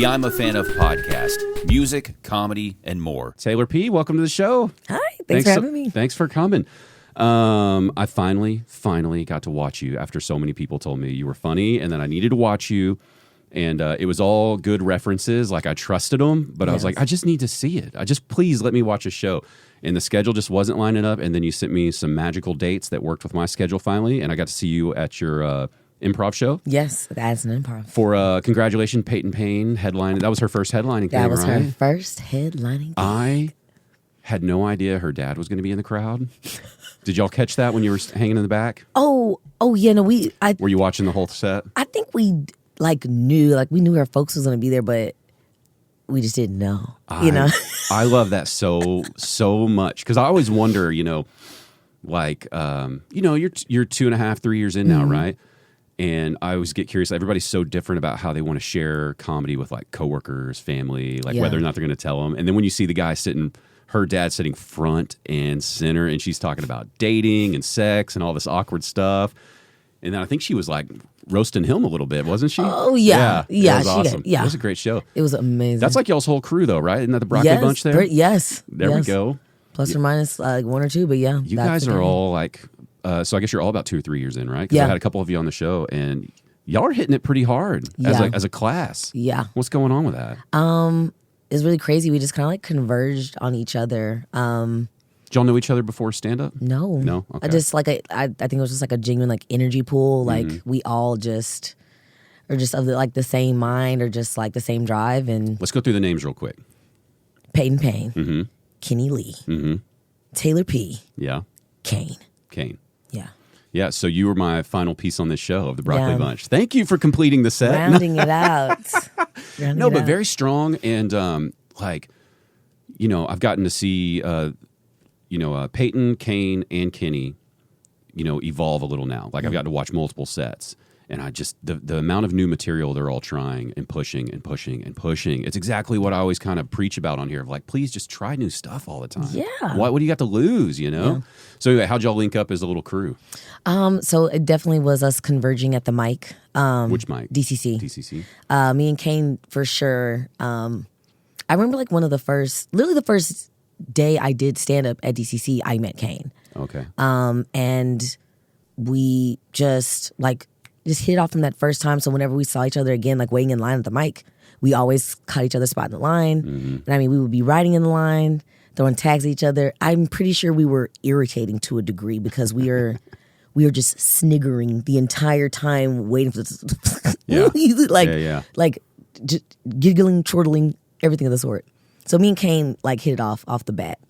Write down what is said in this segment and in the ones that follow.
the I'm a Fan of podcast, music, comedy, and more. Taylor P., welcome to the show. Hi, thanks for having me. Thanks for coming. I finally got to watch you after so many people told me you were funny and that I needed to watch you. And it was all good references. Like, I trusted them, but I was like, I just need to see it. Please let me watch a show. And the schedule just wasn't lining up. And then you sent me some magical dates that worked with my schedule finally. And I got to see you at your improv show. Yes, that's an improv. For congratulations, Peyton Payne headlining. That was her first headlining thing, right? That was her first headlining thing. I had no idea her dad was going to be in the crowd. Did y'all catch that when you were hanging in the back? Oh yeah, no, were you watching the whole set? I think we knew her folks was going to be there, but we just didn't know. I love that so much because I always wonder, you're 2.5, 3 years in now, right? And I always get curious. Everybody's so different about how they want to share comedy with like coworkers, family, whether or not they're going to tell them. And then when you see the guy her dad sitting front and center, and she's talking about dating and sex and all this awkward stuff. And then I think she was like roasting him a little bit, wasn't she? Oh, yeah. Yeah. It was awesome. It was a great show. It was amazing. That's like y'all's whole crew, though, right? Isn't that the Broccoli Bunch there? Yes. There we go. Plus or minus one or two, but yeah. You guys are all like, so I guess you're all about 2 or 3 years in, right? Because I had a couple of you on the show, and y'all are hitting it pretty hard as a class. Yeah. What's going on with that? It's really crazy. We just kind of like converged on each other. Did y'all know each other before stand-up? No. Okay. I just I think it was just like a genuine like energy pool. Like we all just are just of the same mind or just like the same drive. And let's go through the names real quick. Peyton Payne, Kenny Lee, Taylor P. Yeah. Kane. Yeah. Yeah, so you were my final piece on this show of the Broccoli Bunch. Thank you for completing the set. Rounding it out. But very strong. And, I've gotten to see, Peyton, Kane, and Kenny, evolve a little now. Like, I've gotten to watch multiple sets. And I just, the amount of new material they're all trying and pushing and pushing and pushing. It's exactly what I always kind of preach about on here of like, please just try new stuff all the time. Yeah. What do you got to lose, Yeah. So anyway, how'd y'all link up as a little crew? So it definitely was us converging at the mic. Which mic? DCC. Me and Kane for sure. I remember like literally the first day I did stand up at DCC, I met Kane. Okay. And we just hit off from that first time. So whenever we saw each other again, like waiting in line at the mic, we always caught each other's spot in the line. And I mean, we would be riding in the line, throwing tags at each other. I'm pretty sure we were irritating to a degree because we were just sniggering the entire time, waiting for just giggling, chortling, everything of the sort. So me and Kane hit it off the bat.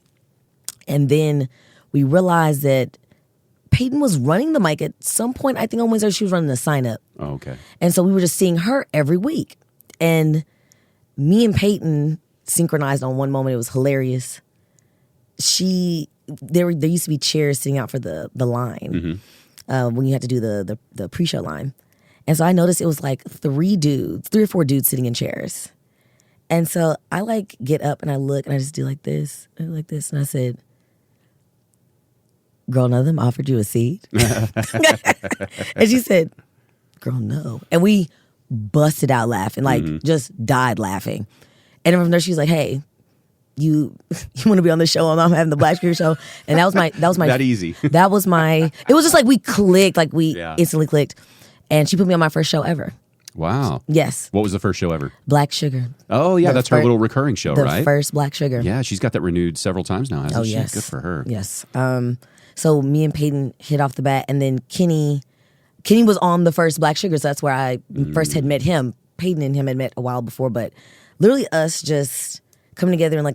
And then we realized that Peyton was running the mic at some point. I think on Wednesday she was running the sign up. Oh, okay. And so we were just seeing her every week. And me and Peyton synchronized on one moment. It was hilarious. There used to be chairs sitting out for the line when you had to do the pre-show line. And so I noticed it was like 3 or 4 dudes sitting in chairs. And so I get up and I look and I just do like this and like this. And I said, girl, none of them offered you a seat? And she said, girl, no. And we busted out laughing, just died laughing. And then from there, she was like, hey, you want to be on the show? I'm having the Black Screen show. And that was my that easy. That was it was just like we clicked, instantly clicked. And she put me on my first show ever. Wow. Yes. What was the first show ever? Black Sugar. Oh, yeah. That's her little recurring show, right? The first Black Sugar. Yeah, she's got that renewed several times now, hasn't she? Yes. Good for her. Yes. So me and Peyton hit off the bat, and then Kenny was on the first Black Sugar, so that's where I first had met him. Peyton and him had met a while before, but literally us just coming together in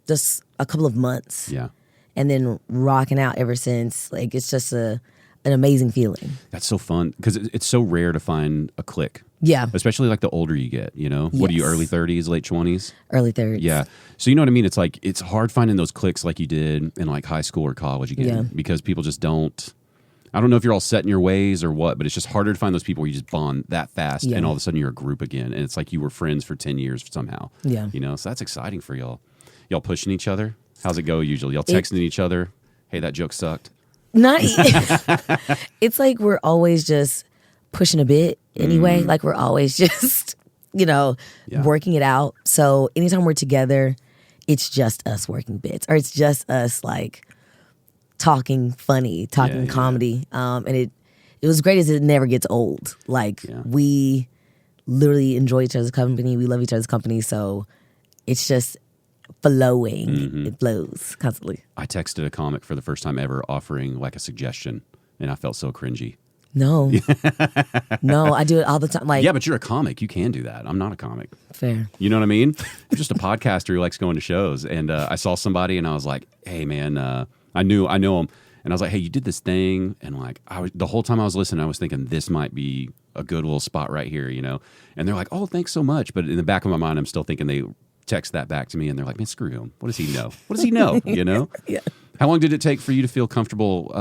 just a couple of months. Yeah. And then rocking out ever since. It's just an amazing feeling. That's so fun, because it's so rare to find a clique. Yeah. Especially the older you get, What are you, early 30s, late 20s? Early 30s. Yeah. So you know what I mean? It's it's hard finding those cliques like you did in high school or college again, because people just don't, I don't know if you're all set in your ways or what, but it's just harder to find those people where you just bond that fast and all of a sudden you're a group again. And it's like you were friends for 10 years somehow. Yeah. So that's exciting for y'all. Y'all pushing each other? How's it go usually? Y'all texting each other? Hey, that joke sucked. Not. It's we're always just pushing a bit anyway. We're always just Yeah. working it out. So anytime we're together, it's just us working bits, or it's just us like talking funny, talking Yeah. comedy. And it was great as it never gets old. Like Yeah. we literally enjoy each other's company. We love each other's company. So it's just flowing. Mm-hmm. It flows constantly. I texted a comic for the first time ever offering like a suggestion, and I felt so cringy. No, no, I do it all the time. Like, Yeah, but you're a comic. You can do that. I'm not a comic. fair. You know what I mean? I'm just a podcaster who likes going to shows. And I saw somebody, and I was like, "Hey, man, I know him." And I was like, "Hey, you did this thing," and like, the whole time I was listening, I was thinking this might be a good little spot right here, And they're like, "Oh, thanks so much." But in the back of my mind, I'm still thinking they text that back to me, and they're like, "Man, screw him. What does he know? What does he know?" Yeah. How long did it take for you to feel comfortable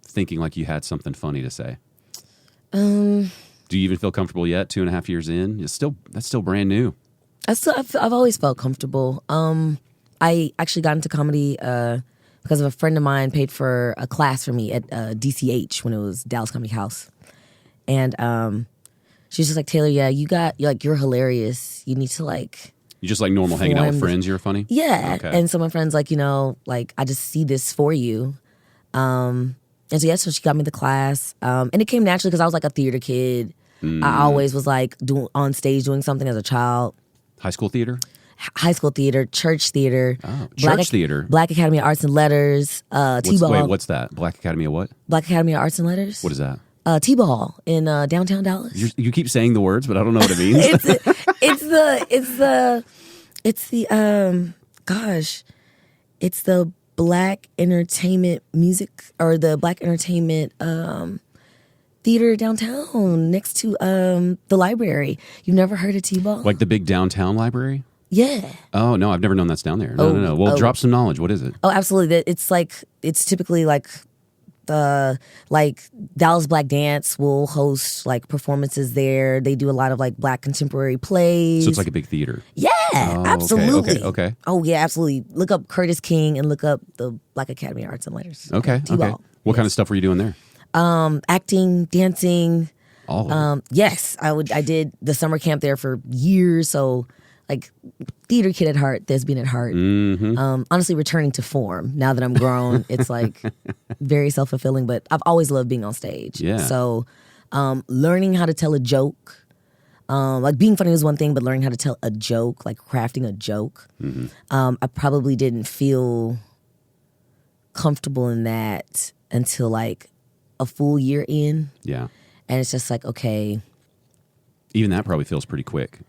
thinking like you had something funny to say? Do you even feel comfortable yet? 2.5 years in, that's still brand new. I've always felt comfortable. I actually got into comedy because of a friend of mine paid for a class for me at DCH when it was Dallas Comedy House, and she's just like, "Taylor, yeah, you're hilarious. You need to like." You just like normal hanging out with friends, you're funny? Yeah. Okay. And so my friend's like, like, I just see this for you. And so, so she got me the class. And it came naturally because I was like a theater kid. I always was like on stage doing something as a child. High school theater? High school theater, church theater. Oh, church theater. Black Academy of Arts and Letters, T-Ball. Wait, what's that? Black Academy of what? Black Academy of Arts and Letters. What is that? T-Ball in downtown Dallas. You keep saying the words, but I don't know what it means. It's the Black Entertainment Music, or the Black Entertainment Theater downtown next to the library. You've never heard of T-Ball? Like the big downtown library? Yeah. Oh, no, I've never known that's down there. No. Well, drop some knowledge. What is it? Oh, absolutely. It's typically like Dallas Black Dance will host like performances there. They do a lot of like Black contemporary plays. So it's like a big theater. Yeah, absolutely. Okay. Oh yeah, absolutely. Look up Curtis King and look up the Black Academy of Arts and Letters. Okay. T-Ball. What kind of stuff were you doing there? Acting, dancing. All of it. Yes, I did the summer camp there for years. So like theater kid at heart, thespian at heart. Mm-hmm. Honestly, returning to form now that I'm grown, it's like very self-fulfilling. But I've always loved being on stage. Yeah. So learning how to tell a joke, like being funny was one thing, but learning how to tell a joke, like crafting a joke, I probably didn't feel comfortable in that until like a full year in. Yeah. And it's just like, okay. Even that probably feels pretty quick.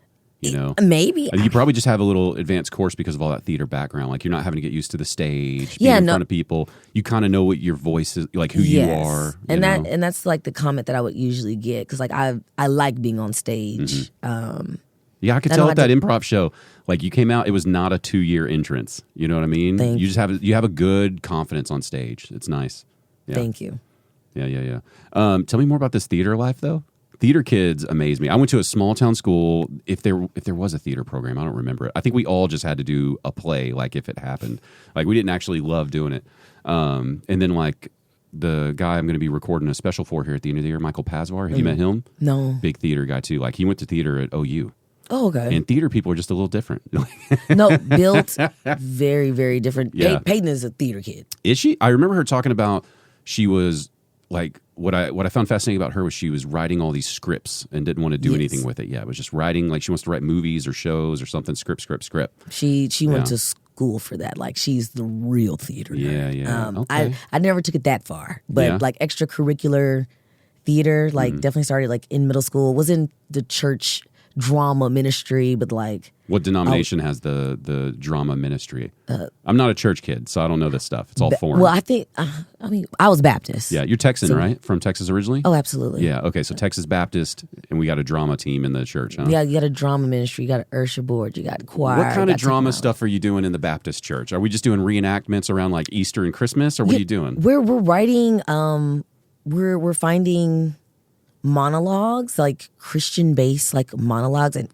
Maybe. You probably just have a little advanced course because of all that theater background. Like you're not having to get used to the stage, being in front of people. You kind of know what your voice is, like who you are. And that's like the comment that I would usually get because like I like being on stage. Yeah, I could tell at that improv show, like you came out, it was not a 2-year entrance. You know what I mean? Thank you just have a good confidence on stage. It's nice. Yeah. Thank you. Yeah. Tell me more about this theater life though. Theater kids amaze me. I went to a small town school. If there was a theater program, I don't remember it. I think we all just had to do a play, like if it happened. Like we didn't actually love doing it. And then like the guy I'm going to be recording a special for here at the end of the year, Michael Pazwar. Have you met him? No. Big theater guy too. Like he went to theater at OU. Oh, okay. And theater people are just a little different. No, built very, very different. Yeah. Peyton is a theater kid. Is she? I remember her talking about she was like what I found fascinating about her was she was writing all these scripts and didn't want to do anything with it. Yeah, it was just writing, like she wants to write movies or shows or something. Script. She went to school for that. Like she's the real theater nerd. Yeah. Okay. I never took it that far, but like extracurricular theater, like definitely started like in middle school. Was in the church drama ministry, but like what denomination has the drama ministry? I'm not a church kid, so I don't know this stuff. It's all foreign. Well, I think I was Baptist. Yeah, you're Texan, right? From Texas originally? Oh, absolutely. Yeah. Okay, so Texas Baptist, and we got a drama team in the church, huh? Yeah, you got a drama ministry, you got an Ursher board, you got choir. What kind of drama stuff are you doing in the Baptist church? Are we just doing reenactments around like Easter and Christmas, or what are you doing? We're writing. We're finding monologues, like Christian based like monologues, and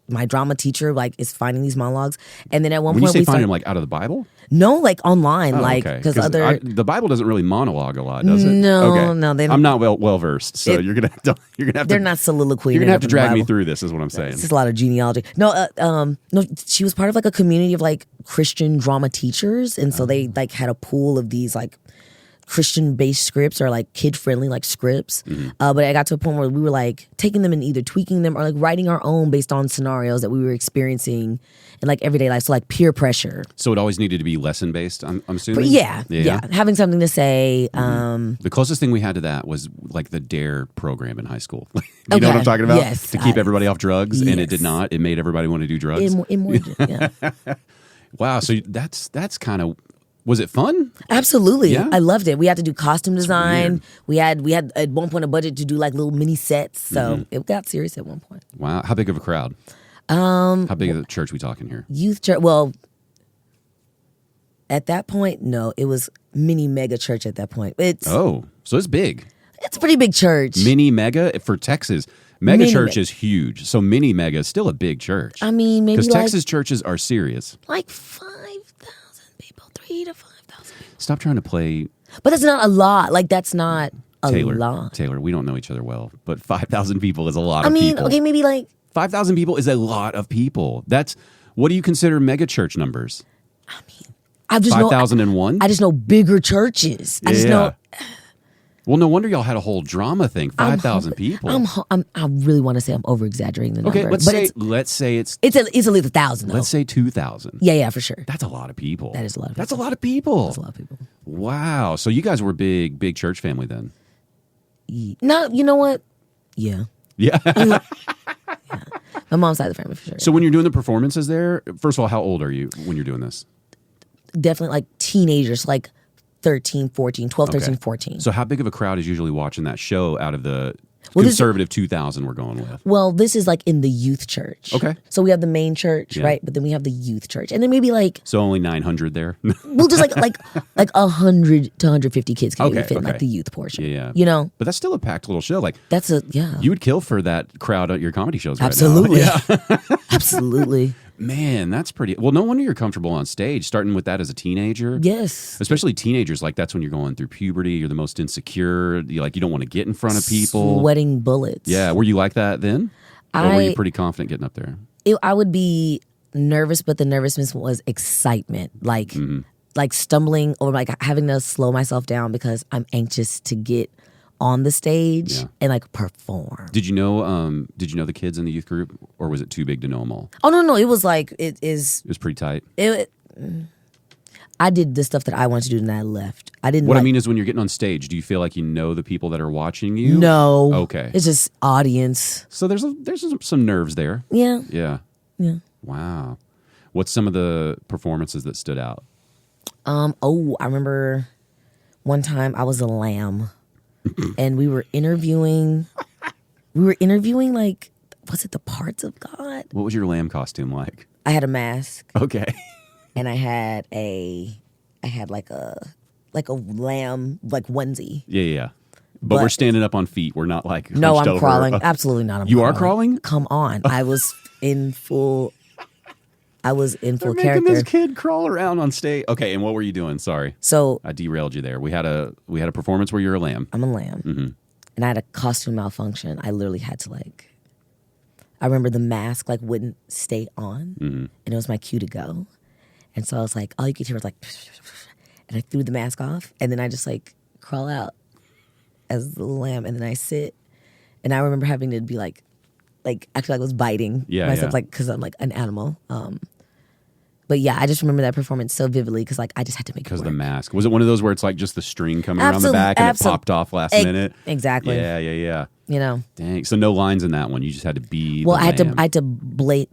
my drama teacher like is finding these monologues, and then at one When you point say we find start, them like out of the Bible? no, like online, Oh, like okay. because 'Cause other the Bible doesn't really monologue a lot, does it? No, okay. no, they don't. I'm not well versed, so you're gonna have to. they're not soliloquy. You're gonna have to drag me through this, is what I'm saying. It's just a lot of genealogy. No, no, she was part of like a community of like Christian drama teachers, and so they like had a pool of these like Christian-based scripts or like kid-friendly like scripts. But I got to a point where we were like taking them and either tweaking them or like writing our own based on scenarios that we were experiencing in like everyday life. So like peer pressure. So it always needed to be lesson based. I'm assuming. Yeah, having something to say. The closest thing we had to that was like the DARE program in high school. You know what Okay. I'm talking about? Yes, To keep everybody off drugs, and it yes. did not. It made everybody want to do drugs. Yeah. Wow. So that's kind of. Was it fun? Absolutely. Yeah? I loved it. We had to do costume design. We had at one point a budget to do like little mini sets. So it got serious at one point. Wow. How big of a crowd? How big of a church we talking here? Youth church. Well, at that point, no, it was mini mega church at that point. It's Oh, so it's big. a pretty big church. Mini mega for Texas. Mega Mini church mega. is huge. So mini mega is still a big church. I mean, maybe Because like Texas churches are serious. 5,000 people, 3,000 to 5,000 people. Stop trying to play But that's not a lot. Like that's not a Taylor. lot. Taylor, we don't know each other well, but 5,000 people is a lot I of mean, people. okay, maybe like 5,000 people is a lot of people. What do you consider mega church numbers? I just know 5,001? I just know bigger churches. I just know. Well, no wonder y'all had a whole drama thing. 5,000 people. I really want to say I'm over exaggerating the number. Okay, let's but say it's it's at least 1,000 though. let's say 2,000. Yeah, for sure. That's a lot of people. That is a lot of people. That's a lot of people. That's a lot of people. Wow. So you guys were big church family then. No, you know what? Yeah. Yeah. My mom's side of the family for sure. So when you're doing the performances there, first of all, how old are you when you're doing this? Definitely like teenagers, like 13, 14, 12, Okay. 13, 14. So how big of a crowd is usually watching that show out of the Well, this- conservative 2,000 we're going with? Well, this is like in the youth church. Okay. So we have the main church, Yeah. right? But then we have the youth church. And then maybe like, So only 900 there? we'll just like 100 to 150 kids can maybe Okay, fit in like okay. the youth portion. Yeah. You know? But that's still a packed little show. Like, That's yeah. you would kill for that crowd at your comedy shows right now. Absolutely. Absolutely. Man, that's pretty. Well, no wonder you're comfortable on stage, starting with that as a teenager. Yes. Especially teenagers, like that's when you're going through puberty. You're the most insecure. You don't want to get in front of people. Sweating bullets. Yeah, were you like that then? Or were you pretty confident getting up there? I would be nervous, but the nervousness was excitement. Like stumbling or like having to slow myself down because I'm anxious to get on the stage Yeah. and like perform. Did you know the kids in the youth group, or was it too big to know them all? Oh no, it was like it is. It was pretty tight. I did the stuff that I wanted to do and I left. I didn't. What I like- mean is, when you're getting on stage, do you feel like you know the people that are watching you? No. Okay. It's just audience. So there's some nerves there. Yeah. Yeah. Yeah. Wow. What's some of the performances that stood out? Oh, I remember one time I was a lamb, and we were interviewing. Like, was it the parts of God? What was your lamb costume like? I had a mask. Okay. And I had like a lamb like onesie. Yeah. But we're But- standing up on feet. We're not like No, hunched I'm over. crawling. Absolutely not. I'm You are crawling? Come on. I was in full They're making character. this kid crawl around on stage. Okay, and what were you doing? Sorry, So I derailed you there. We had a performance where you're a lamb. I'm a lamb. And I had a costume malfunction. I literally had to I remember the mask wouldn't stay on. And it was my cue to go. And so I was like, all you could hear was and I threw the mask off. And then I just crawl out as the lamb. And then I sit. And I remember having to be actually I was biting myself because I'm an animal. But yeah, I just remember that performance so vividly because I just had to make it Because work. the mask. Was it one of those where it's just the string coming around the back and it popped off last minute? Exactly. Yeah. You know. Dang. So no lines in that one. You just had to be. Well, the I had lamb. to bleep.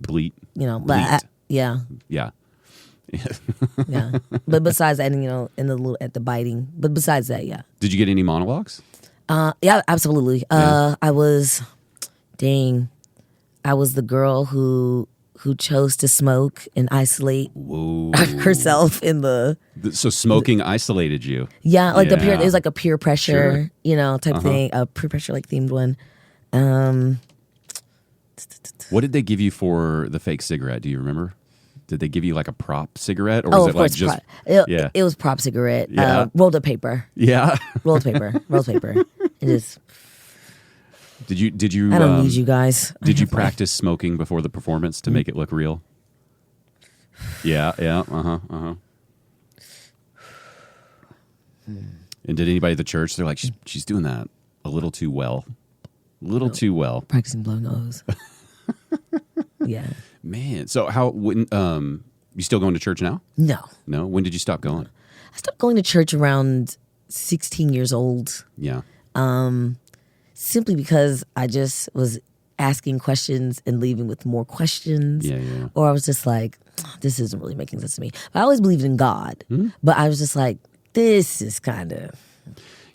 Bleat. You know, but Bleat. yeah. Yeah. Yeah, but besides that, and at the biting. But besides that, yeah, Did you get any monologues? yeah, absolutely. I was the girl who chose to smoke and isolate Whoa. herself in the So smoking isolated you. the peer. Yeah. It was like a peer pressure, type thing, a peer pressure themed one. What did they give you for the fake cigarette? Do you remember? Did they give you like a prop cigarette, or Oh, was of it like course, just? it was prop cigarette. Yeah. Rolled up paper. Yeah. Rolled paper. Rolled paper. It is. Did you? I don't need you guys. Did you practice smoking before the performance to make it look real? Yeah. And did anybody at the church? They're like, she's doing that a little too well. Too well. Practicing blowing nose. Yeah. Man, so when you still going to church now? No. No. When did you stop going? I stopped going to church around 16 years old. Yeah. Simply because I just was asking questions and leaving with more questions. Yeah. Or I was just like, this isn't really making sense to me. I always believed in God, but I was just like, this is kind of.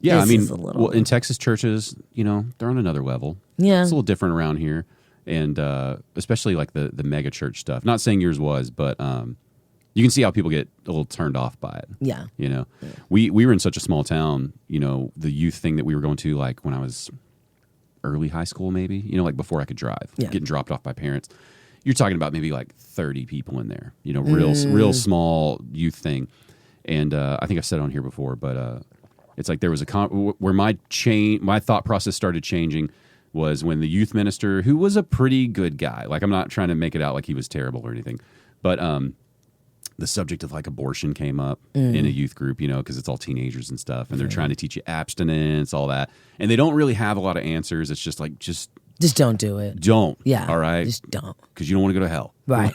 Yeah, I mean, well, in Texas churches, they're on another level. Yeah. It's a little different around here. And especially like the mega church stuff. Not saying yours was, but you can see how people get a little turned off by it. Yeah. We were in such a small town, the youth thing that we were going to, like when I was early high school, maybe, like before I could drive, getting dropped off by parents. You're talking about maybe like 30 people in there, real small youth thing. And I think I've said it on here before, but it's like there was where my thought process started changing was when the youth minister, who was a pretty good guy, like I'm not trying to make it out like he was terrible or anything, but the subject of like abortion came up in a youth group, because it's all teenagers and stuff, and they're trying to teach you abstinence, all that, and they don't really have a lot of answers. It's just like just don't do it. Don't. Yeah. All right. Just don't, because you don't want to go to hell. Right.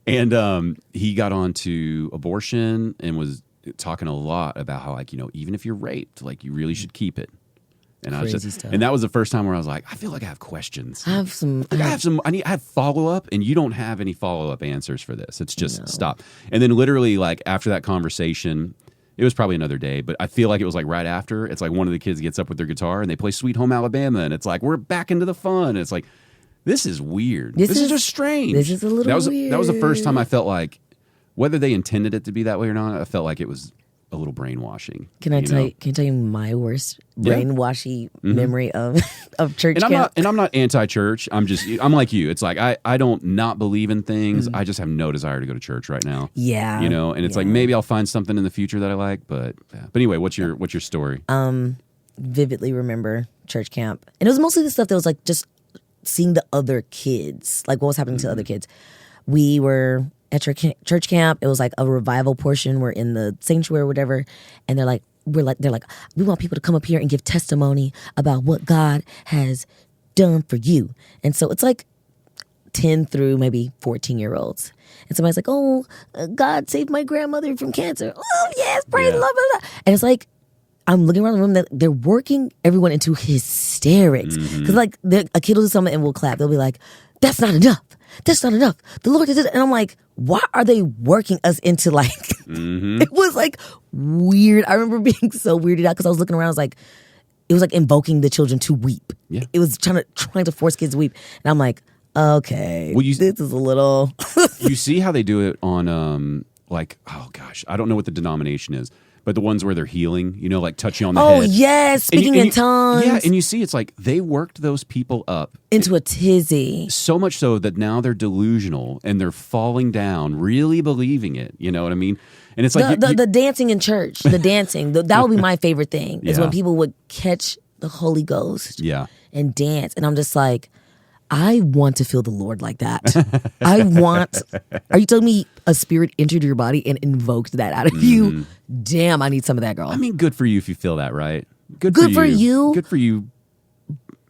And he got on to abortion and was talking a lot about how, like, even if you're raped, like, you really should keep it. And Crazy I was stuff. and that was the first time where I was like, I feel like I have questions. I have some. I have follow up, and you don't have any follow up answers for this. It's just stop. And then literally, like, after that conversation, it was probably another day, but I feel like it was like right after. It's like one of the kids gets up with their guitar and they play Sweet Home Alabama, and it's like we're back into the fun. And it's like, this is weird. This is just strange. This is a little weird. That was the first time I felt like, whether they intended it to be that way or not, I felt like it was a little brainwashing. Can I tell you my worst brainwashy memory of church camp? I'm not anti-church. I'm like you. It's like I don't not believe in things. I just have no desire to go to church right now. Yeah. And it's like maybe I'll find something in the future that I like, but anyway, what's your story? Vividly remember church camp. And it was mostly the stuff that was like just seeing the other kids, like what was happening to other kids. We were at church camp. It was like a revival portion. We're in the sanctuary or whatever, and they're like, we want people to come up here and give testimony about what God has done for you. And so it's like 10 through maybe 14-year-olds. And somebody's like, oh, God saved my grandmother from cancer. Oh, yes, praise the Lord. Blah, blah. And it's like, I'm looking around the room that they're working everyone into hysterics. Because like a kid will do something and we'll clap. They'll be like, that's not enough. That's not enough. The Lord did it. And I'm like, why are they working us into like, it was like weird. I remember being so weirded out because I was looking around. I was like, it was like invoking the children to weep. Yeah. It was trying to force kids to weep. And I'm like, okay, this is a little. You see how they do it on like, oh gosh, I don't know what the denomination is, but the ones where they're healing, like touch you on the head. Oh, yes, speaking in tongues. Yeah, and you see it's like they worked those people up. Into a tizzy. So much so that now they're delusional and they're falling down, really believing it. You know what I mean? And it's like... The dancing in church, the dancing, that would be my favorite thing, is when people would catch the Holy Ghost and dance. And I'm just like, I want to feel the Lord like that. Are you telling me a spirit entered your body and invoked that out of you? Damn, I need some of that, girl. I mean, good for you if you feel that, right? Good for you. Good for you.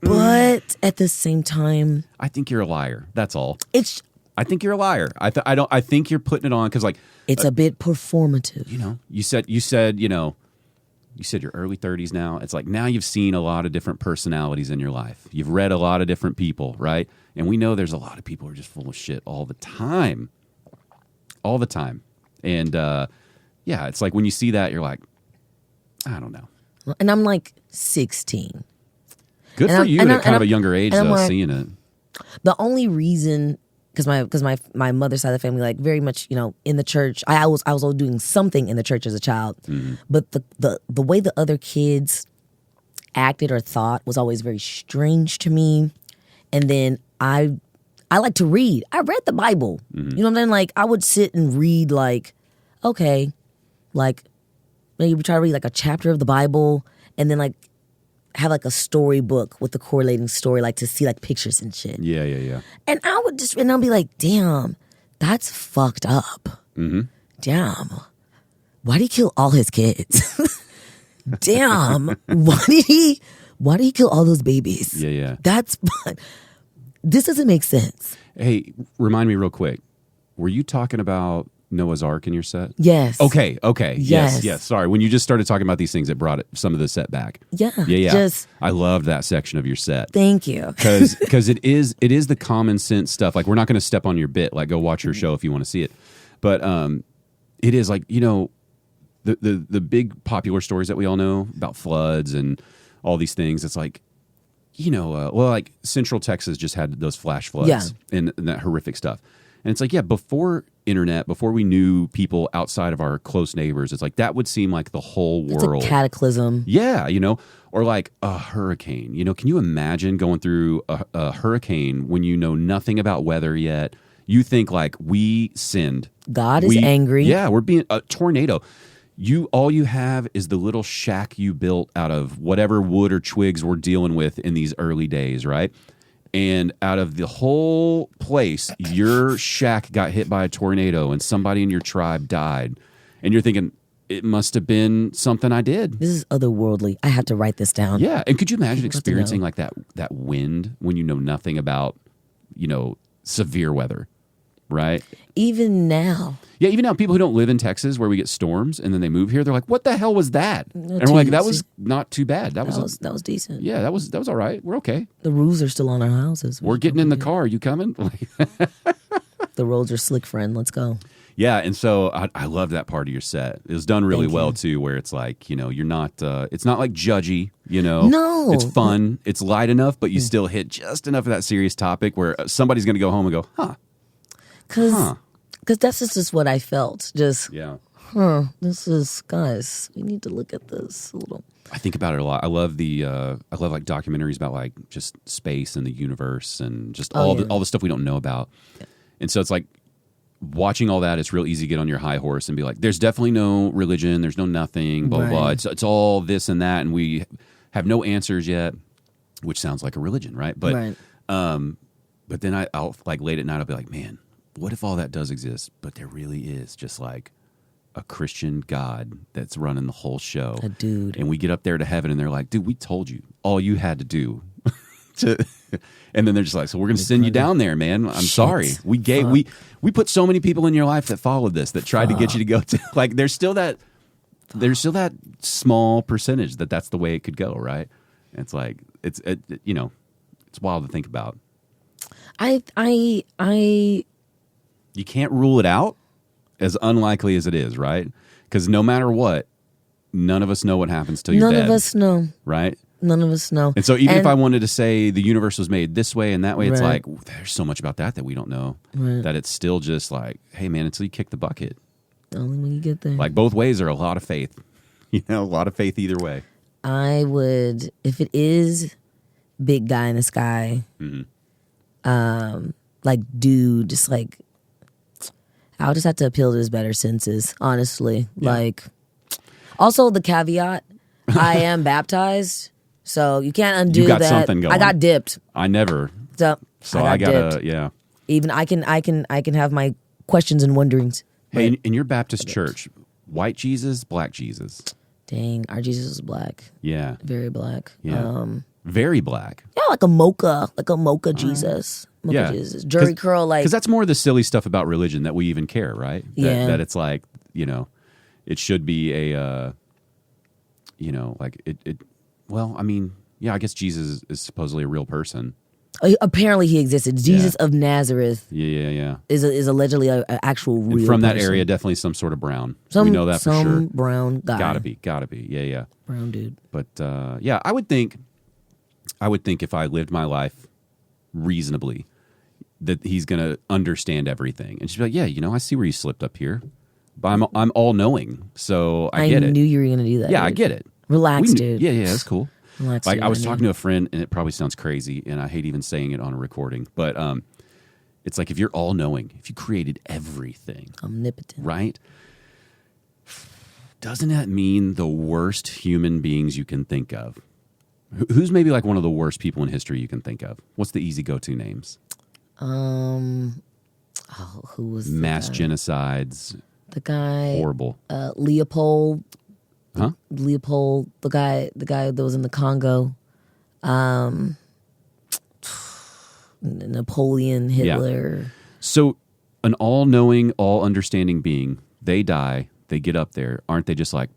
But at the same time, I think you're a liar. That's all. I think you're a liar. I think you're putting it on because, like, it's a bit performative. You said your early 30s now. It's like now you've seen a lot of different personalities in your life. You've read a lot of different people, right? And we know there's a lot of people who are just full of shit all the time. All the time. And it's like when you see that, you're like, I don't know. And I'm like 16. Good for you at kind of a younger age, though, seeing it. The only reason, because my mother's side of the family, like very much, in the church. I was always doing something in the church as a child, but the way the other kids acted or thought was always very strange to me. And then I I like to read. I read the Bible. You know what I'm saying? Like, I would sit and read, like, okay, like, maybe try to read, like, a chapter of the Bible and then, like, have, like, a storybook with the correlating story, like, to see, like, pictures and shit. Yeah. And I would just, and I'll be like, damn, that's fucked up. Damn. Why did he kill all his kids? Damn. Why did he kill all those babies? Yeah. That's fun. This doesn't make sense. Hey, remind me real quick. Were you talking about Noah's Ark in your set? Yes. Okay. Yes. Yes. Sorry. When you just started talking about these things, it brought some of the set back. Yeah. Just I loved that section of your set. Thank you. Because it is the common sense stuff. Like, we're not going to step on your bit. Like, go watch your show if you want to see it. But it is like, you know, the big popular stories that we all know about floods and all these things. It's like, you know, like Central Texas just had those flash floods and that horrific stuff. And it's like, yeah, before internet, before we knew people outside of our close neighbors, it's like that would seem like the whole world. It's a cataclysm. Yeah, you know, or like a hurricane. You know, can you imagine going through a hurricane when you know nothing about weather yet? You think like we sinned. God is angry. Yeah, we're being a tornado. All you have is the little shack you built out of whatever wood or twigs we're dealing with in these early days, right? And out of the whole place, your shack got hit by a tornado and somebody in your tribe died. And you're thinking, it must have been something I did. This is otherworldly. I had to write this down. Yeah. And could you imagine experiencing like that wind when you know nothing about, you know, severe weather, right? Even now. Yeah, even now, people who don't live in Texas where we get storms and then they move here, they're like, what the hell was that? And we're like, that was not too bad. That was decent. Yeah, that was all right. We're okay. The roofs are still on our houses. We're getting in the car. You coming? The roads are slick, friend. Let's go. Yeah, and so I love that part of your set. It was done really well, too, where it's like, you know, you're not, it's not like judgy, you know. No. It's fun. It's light enough, but you still hit just enough of that serious topic where somebody's going to go home and go, huh. Because that's just what I felt. Just, yeah. This is, guys, we need to look at this a little. I think about it a lot. I love like documentaries about like just space and the universe and just all the stuff we don't know about. Yeah. And so it's like watching all that, it's real easy to get on your high horse and be like, there's definitely no religion, there's no nothing, blah, blah, blah. It's all this and that, and we have no answers yet, which sounds like a religion, right? But but then I'll like late at night, I'll be like, man, what if all that does exist, but there really is just like a Christian God that's running the whole show. A dude. And we get up there to heaven and they're like, dude, we told you all you had to do. And then they're just like, so we're going to send you down there, man. I'm sorry. We put so many people in your life that followed this, that tried to get you to go to, like, there's still that small percentage that's the way it could go. Right. And it's like, it's wild to think about. You can't rule it out, as unlikely as it is, right? Because no matter what, none of us know what happens till you're dead. None of us know. Right? None of us know. And so even if I wanted to say the universe was made this way and that way, it's like, there's so much about that we don't know. Right. That it's still just like, hey, man, until you kick the bucket. Only when you get there. Like, both ways are a lot of faith. You know, a lot of faith either way. I would, if it is big guy in the sky, like, dude, just like, I'll just have to appeal to his better senses, honestly. Yeah. Like, also the caveat, I am baptized, so you can't undo that. Something going. I got dipped. I never. So I gotta, yeah. Even I can have my questions and wonderings. Hey, in your Baptist church, white Jesus, black Jesus? Dang, our Jesus is black. Yeah. Very black. Yeah. Very black. Yeah, like a mocha Jesus. Mocha Jesus. Jerry curl, like. Because that's more of the silly stuff about religion that we even care, right? That it's like, you know, it should be a, you know, like it. Well, I mean, yeah, I guess Jesus is supposedly a real person. Apparently he existed. Jesus of Nazareth. Yeah. Is allegedly an actual real and from that person. area, definitely some sort of brown. We know that for sure. Some brown guy. Gotta be. Yeah. Brown dude. But yeah, I would think if I lived my life reasonably, that he's going to understand everything and just be like, yeah, you know, I see where you slipped up here, but I'm all knowing, so I get it. I knew you were going to do that. Yeah, dude. I get it. Relax, dude. Yeah, that's cool. Relax, like, dude, I was talking to a friend, and it probably sounds crazy, and I hate even saying it on a recording, but It's like if you're all knowing, if you created everything, Omnipotent. right? Doesn't that mean the worst human beings you can think of? Who's maybe like one of the worst people in history you can think of? What's the easy go-to names? Who was the Mass guy? genocides. The guy. Horrible. Leopold. Huh? Leopold, the guy that was in the Congo. Napoleon, Hitler. So an all-knowing, all-understanding being, they die, they get up there. Aren't they just like,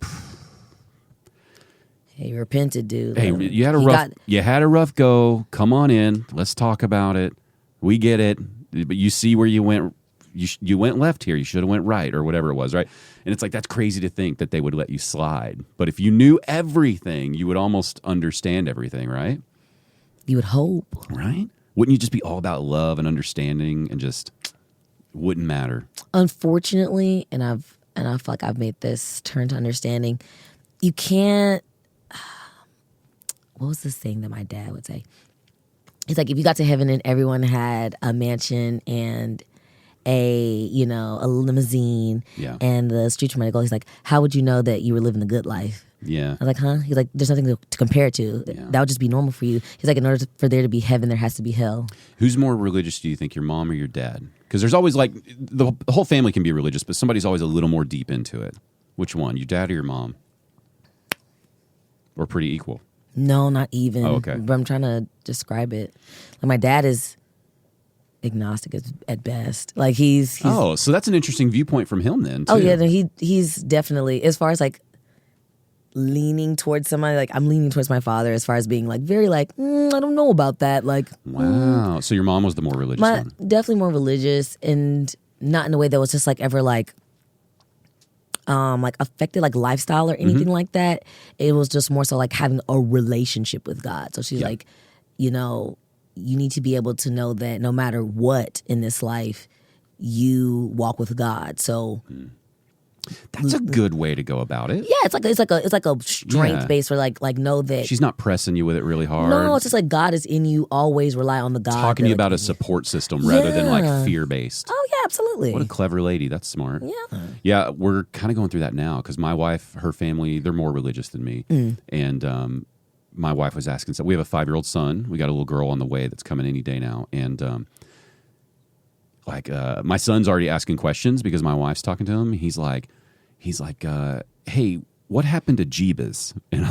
Hey, you repented, dude. hey, you had a rough go. Come on in. Let's talk about it. We get it. But you see where you went. You went left here. You should have went right or whatever it was, right? And it's like, that's crazy to think that they would let you slide. But if you knew everything, you would almost understand everything, right? You would hope. Right? Wouldn't you just be all about love and understanding and just wouldn't matter? Unfortunately, and I feel like I've made this turn to understanding, you can't. What was this thing that my dad would say? It's like if you got to heaven and everyone had a mansion and a limousine and the streets were medical, he's like, how would you know that you were living a good life? Yeah. I was like, huh? He's like, there's nothing to compare it to. Yeah. That would just be normal for you. He's like, in order for there to be heaven, there has to be hell. Who's more religious, do you think, your mom or your dad? Because there's always like, the whole family can be religious, but somebody's always a little more deep into it. Which one, your dad or your mom? Or pretty equal? No, not even. Oh, okay. But I'm trying to describe it. Like my dad is agnostic at best. Like he's oh, so that's an interesting viewpoint from him then, too. Oh yeah, no, he's definitely, as far as like leaning towards somebody, like I'm leaning towards my father as far as being like very like I don't know about that. Like wow. So your mom was the more religious one. Definitely more religious, and not in a way that was just like ever like affected like lifestyle or anything like that. It was just more so like having a relationship with God. So she's like, you need to be able to know that no matter what in this life, you walk with God. So that's a good way to go about it. yeah, it's like a strength base where like know that she's not pressing you with it really hard. No, it's just like God is in you. Always rely on the God. Talking to you about a support system rather than like fear based. Oh yeah, absolutely. What a clever lady. That's smart. Yeah. Yeah, we're kind of going through that now because my wife, her family, they're more religious than me. And my wife was asking, so we have a 5-year-old son. We got a little girl on the way that's coming any day now. And my son's already asking questions because my wife's talking to him. He's like, hey, what happened to Jeebus? And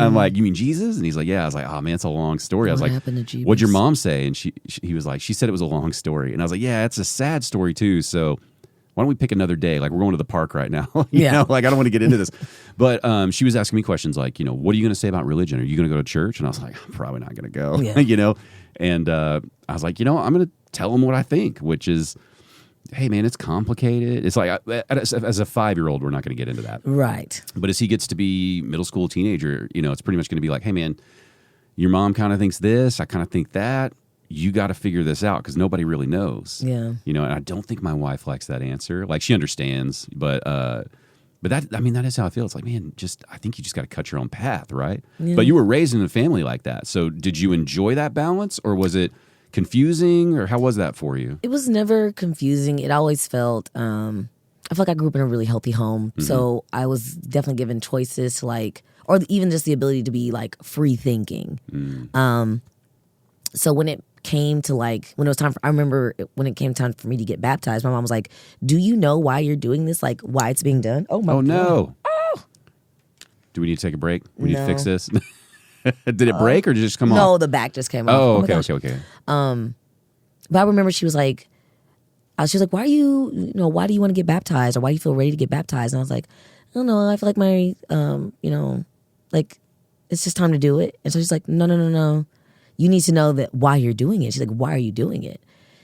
I'm like, you mean Jesus? And he's like, yeah. I was like, oh man, it's a long story. I was What like, happened to Jeebus? What'd your mom say? And he was like, she said it was a long story. And I was like, yeah, it's a sad story too. So why don't we pick another day? Like we're going to the park right now. you know? Like I don't want to get into this. But she was asking me questions like, what are you going to say about religion? Are you going to go to church? And I was like, I'm probably not going to go. And I was like, I'm going to tell him what I think, which is, hey man, it's complicated. It's like as a 5-year-old, we're not going to get into that, right? But as he gets to be middle school, teenager, it's pretty much going to be like, hey man, your mom kind of thinks this, I kind of think that. You got to figure this out because nobody really knows. Yeah, and I don't think my wife likes that answer. Like she understands, but that is how I feel. It's like, man, I think you just got to cut your own path, right? Yeah. But you were raised in a family like that, so did you enjoy that balance, or was it confusing, or how was that for you? It was never confusing. It always felt, I feel like I grew up in a really healthy home. So I was definitely given choices to like, or even just the ability to be like free thinking. So when it came to like, when it was time for, I remember when it came time for me to get baptized, my mom was like, do you know why you're doing this? Like why it's being done? Oh my God. No. Oh. Do we need to take a break? We need to fix this? Did it break or did it just come off? No, the back just came off. Oh, okay. But I remember she was like, why do you want to get baptized, or why do you feel ready to get baptized? And I was like, I don't know. I feel like my, like it's just time to do it. And so she's like, no. You need to know that why you're doing it. She's like, why are you doing it?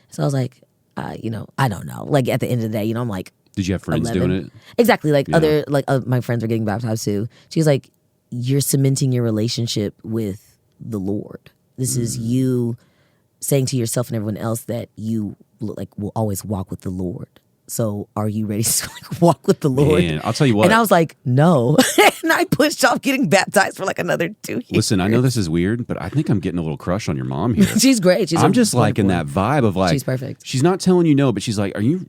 So I was like, I don't know. Like at the end of the day, I'm like, did you have friends 11. doing it? Exactly. Like my friends were getting baptized too. She was like, you're cementing your relationship with the Lord. This is you saying to yourself and everyone else that you will always walk with the Lord. so are you ready to like walk with the Lord? Man, I'll tell you what. And I was like, no. And I pushed off getting baptized for like another 2 years. Listen, I know this is weird, but I think I'm getting a little crush on your mom here. She's great. I'm just liking that vibe of like, she's perfect. She's not telling you no, but she's like, are you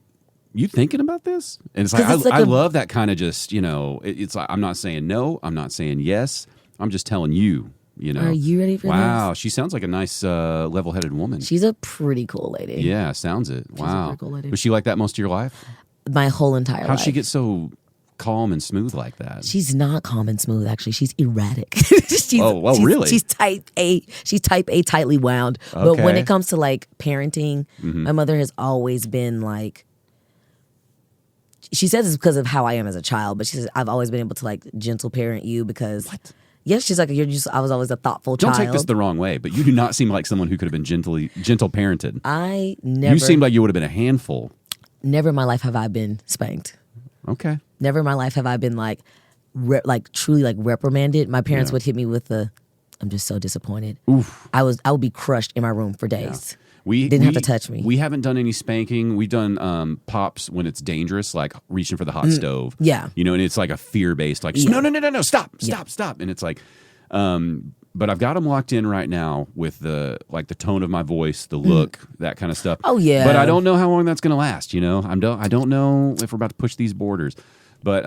thinking about this? And it's like, I love that kind of just, it's like, I'm not saying no, I'm not saying yes, I'm just telling you. Are you ready for this? Wow, she sounds like a nice, level-headed woman. She's a pretty cool lady. Yeah, sounds it. She's a wow. pretty cool lady. Was she like that most of your life? My whole entire life. How'd she get so calm and smooth like that? She's not calm and smooth, actually. She's erratic. Really? She's type A. She's type A, tightly wound. But when it comes to like parenting, my mother has always been like, she says it's because of how I am as a child, but she says I've always been able to like gentle parent you because... What? Yes, she's like, I was always a thoughtful child. Don't take this the wrong way, but you do not seem like someone who could have been gentle parented. You seemed like you would have been a handful. Never in my life have I been spanked. Okay. Never in my life have I been like truly like reprimanded. My parents would hit me with I'm just so disappointed. Oof. I would be crushed in my room for days. Yeah. We didn't have to touch me. We haven't done any spanking. We've done pops when it's dangerous, like reaching for the hot stove. Yeah. And it's like a fear-based, like, no, stop. And it's like, but I've got them locked in right now with the tone of my voice, the look, that kind of stuff. Oh, yeah. But I don't know how long that's going to last, I don't know if we're about to push these borders. But,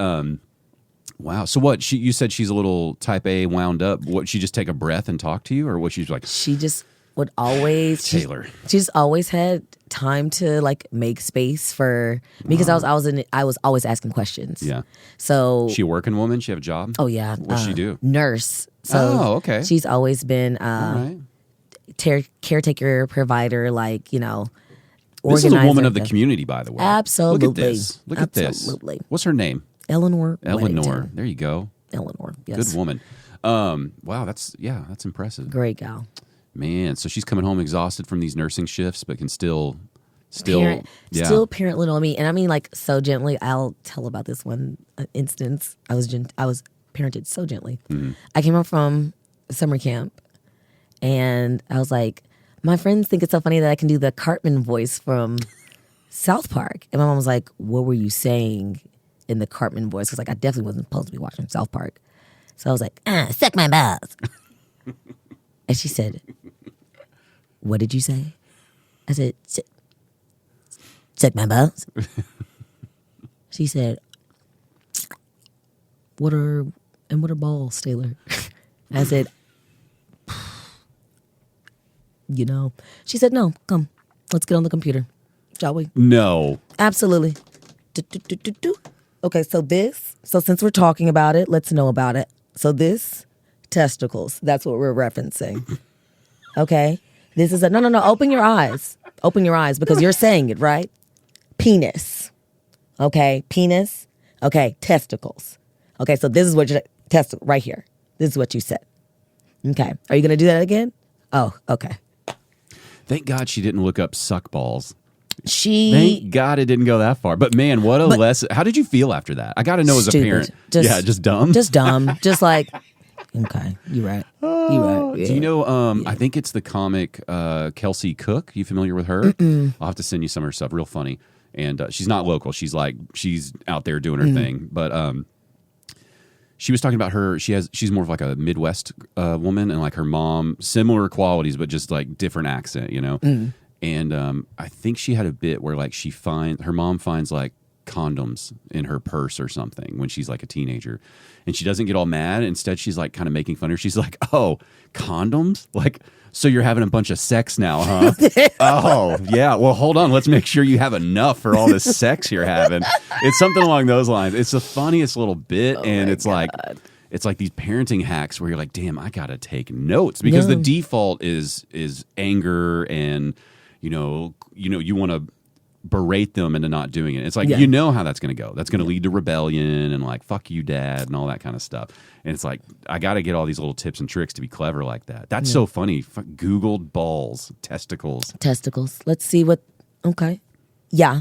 wow. So what, you said she's a little type A wound up. What, she just take a breath and talk to you? Or what, she's like... She just... would always Taylor. She's always had time to like make space for me because I was always asking questions. Yeah. So she a working woman? She have a job? Oh yeah. What's she do? Nurse. So okay. She's always been caretaker, provider, like This is a woman of the community, by the way. Absolutely. Look at this. Absolutely. What's her name? Eleanor. There you go. Eleanor. Yes. Good woman. Wow. That's impressive. Great gal. Man, so she's coming home exhausted from these nursing shifts, but can still parent little me, and I mean like so gently. I'll tell about this one instance. I was parented so gently. Mm-hmm. I came home from summer camp, and I was like, my friends think it's so funny that I can do the Cartman voice from South Park, and my mom was like, "What were you saying in the Cartman voice?" Because like I definitely wasn't supposed to be watching South Park, so I was like, "Suck my balls." And she said, "What did you say?" I said, "Suck my balls." She said, what are balls, Taylor?" I said, She said, "No, come. Let's get on the computer. Shall we?" No. Absolutely. Okay, so since we're talking about it, let's know about it. So this... testicles. That's what we're referencing. Okay? This is no. Open your eyes. Open your eyes because you're saying it, right? Penis. Okay? Penis. Okay, testicles. Okay, so this is what your testicle right here. This is what you said. Okay. Are you going to do that again? Oh, okay. Thank God she didn't look up suck balls. Thank God it didn't go that far. But man, what a lesson. How did you feel after that? I got to know as a parent. Just dumb? Just dumb. Just like... Okay, you're right. You're right. Yeah. Do you know, I think it's the comic Kelsey Cook. You familiar with her? I'll have to send you some of her stuff. Real funny. And she's not local. She's out there doing her thing. But she was talking about her. She's more of like a Midwest woman, and like her mom, similar qualities, but just like different accent, And I think she had a bit where like her mom finds like condoms in her purse or something when she's like a teenager, and she doesn't get all mad. Instead, she's like kind of making fun of her. She's like, "Oh, condoms? Like, so you're having a bunch of sex now, huh?" "Oh, yeah. Well, hold on. Let's make sure you have enough for all this sex you're having." It's something along those lines. It's the funniest little bit, and it's like these parenting hacks where you're like, "Damn, I gotta take notes," because the default is anger, and you want to berate them into not doing it. It's like, how that's going to go. That's going to lead to rebellion and like, "Fuck you, Dad," and all that kind of stuff. And it's like, I got to get all these little tips and tricks to be clever like that. That's so funny. Googled balls, testicles. Let's see what, okay. Yeah.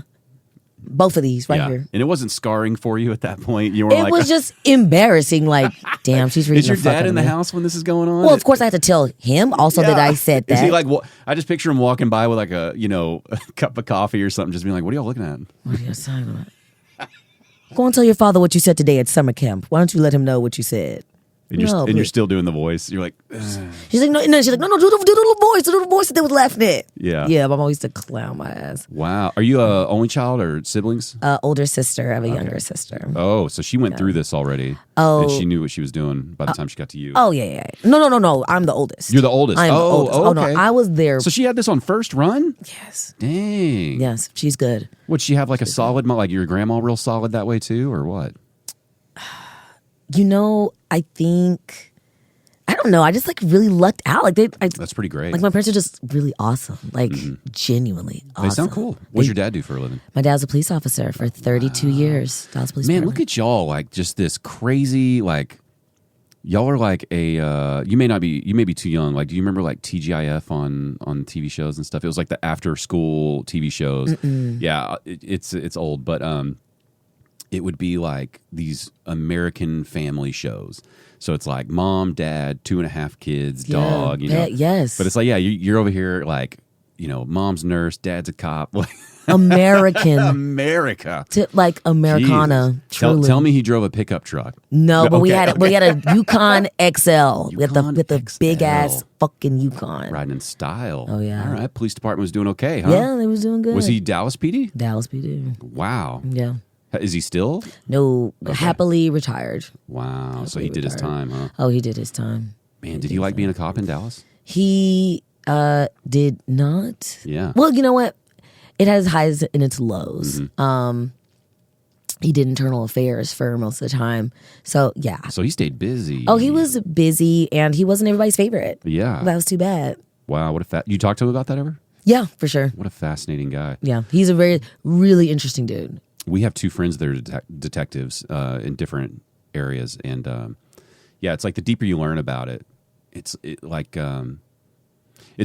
Both of these right here. And it wasn't scarring for you at that point. You were It was just embarrassing. Like, damn, she's reading. Is your dad in the house when this is going on? Well, of course I have to tell him also that I said that. Is he like? I just picture him walking by with like a a cup of coffee or something, just being like, "What are y'all looking at?" What are you talking about? Go and tell your father what you said today at summer camp. Why don't you let him know what you said? And you're still doing the voice. You're like, ugh. She's like, no. She's like, no, do the little voice that they was laughing at. Yeah. Yeah, my mom used to clown my ass. Wow. Are you a only child or siblings? Older sister. I have a younger sister. Oh, so she went through this already. Oh. And she knew what she was doing by the time she got to you. Oh, yeah. No. I'm the oldest. You're the oldest. I'm the oldest. Oh, okay. no, I was there. So she had this on first run? Yes. Dang. Yes, she's good. Would she have like a solid, like your grandma real solid that way too, or what? I think... I don't know. I just like really lucked out. Like That's pretty great. Like my parents are just really awesome. Like genuinely awesome. They sound cool. What's your dad do for a living? My dad's a police officer for 32 years. Dallas Police Man, Department. look at y'all. Like just this crazy. Like y'all are like a. You may be too young. Like, do you remember like TGIF on TV shows and stuff? It was like the after school TV shows. Yeah, it's old, but it would be like these American family shows. So it's like mom, dad, 2.5 kids, dog, yes. But it's like, yeah, you're over here like, mom's nurse, dad's a cop. American. America. Like Americana. Truly. Tell me he drove a pickup truck. No, but we had a Yukon XL. Yukon with the XL. big ass fucking Yukon. Riding in style. Oh, yeah. All right. Police department was doing okay, huh? Yeah, they was doing good. Was he Dallas PD? Dallas PD. Wow. Yeah. Is he still? No, happily retired. Wow. So he did his time, huh? Oh, he did his time. Man, did he like being a cop in Dallas? He did not. Yeah. Well, you know what? It has highs and its lows. He did internal affairs for most of the time. So, yeah. So he stayed busy. Oh, he was busy, and he wasn't everybody's favorite. Yeah. That was too bad. Wow. You talked to him about that ever? Yeah, for sure. What a fascinating guy. Yeah. He's a really interesting dude. We have two friends that are detectives in different areas. And, it's like the deeper you learn about it, it's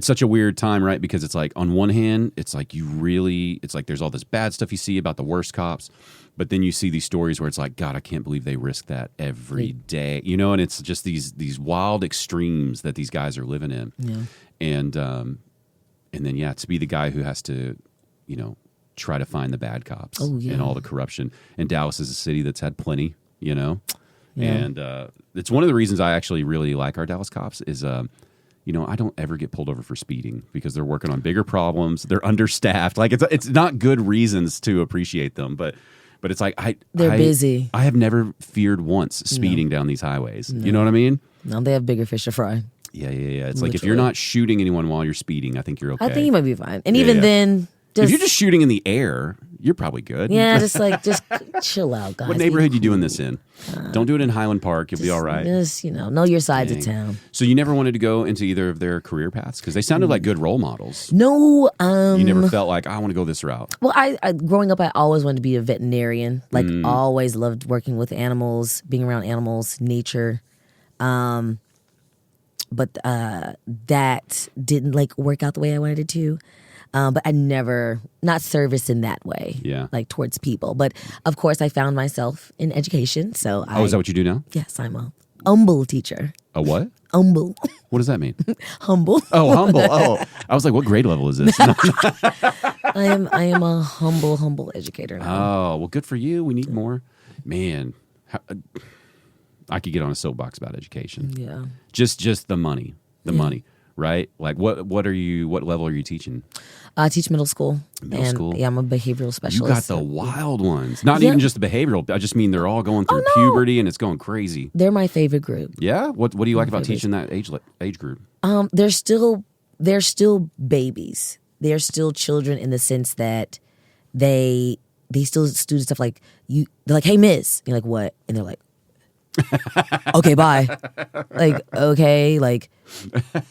such a weird time, right? Because it's like, on one hand, it's like there's all this bad stuff you see about the worst cops. But then you see these stories where it's like, God, I can't believe they risk that every day. And it's just these wild extremes that these guys are living in. Yeah. And then, to be the guy who has to, try to find the bad cops and all the corruption. And Dallas is a city that's had plenty, Yeah. And it's one of the reasons I actually really like our Dallas cops is, I don't ever get pulled over for speeding because they're working on bigger problems. They're understaffed. Like it's not good reasons to appreciate them, but it's like they're busy. I have never feared once speeding down these highways. No. You know what I mean? No, they have bigger fish to fry. Yeah. It's like if you're not shooting anyone while you're speeding, I think you're okay. I think you might be fine. And even then, if you're just shooting in the air, you're probably good. Yeah, just chill out, guys. What neighborhood you doing this in? Don't do it in Highland Park. You'll be all right. Just, know your sides of town. So you never wanted to go into either of their career paths? Because they sounded like good role models. No. You never felt like, I want to go this route? Well, I growing up, I always wanted to be a veterinarian. Like, always loved working with animals, being around animals, nature. But that didn't, work out the way I wanted it to. But I never, not service in that way, towards people. But of course, I found myself in education. So is that what you do now? Yes, I'm a humble teacher. A what? Humble. What does that mean? Humble. Oh, humble. Oh, I was like, what grade level is this? I am a humble educator now. Oh, well, good for you. We need more. Man, I could get on a soapbox about education. Yeah. Just the money. Money. Right? Like what level are you teaching? I teach middle school. Middle school? Yeah, I'm a behavioral specialist. You got the wild ones. Not even just the behavioral. I just mean they're all going through puberty and it's going crazy. They're my favorite group. Yeah? What do you like about teaching that age group? They're still babies. They're still children in the sense that they still do stuff like they're like, hey miss. You're like, what? And they're like, okay, bye. Like, okay, like,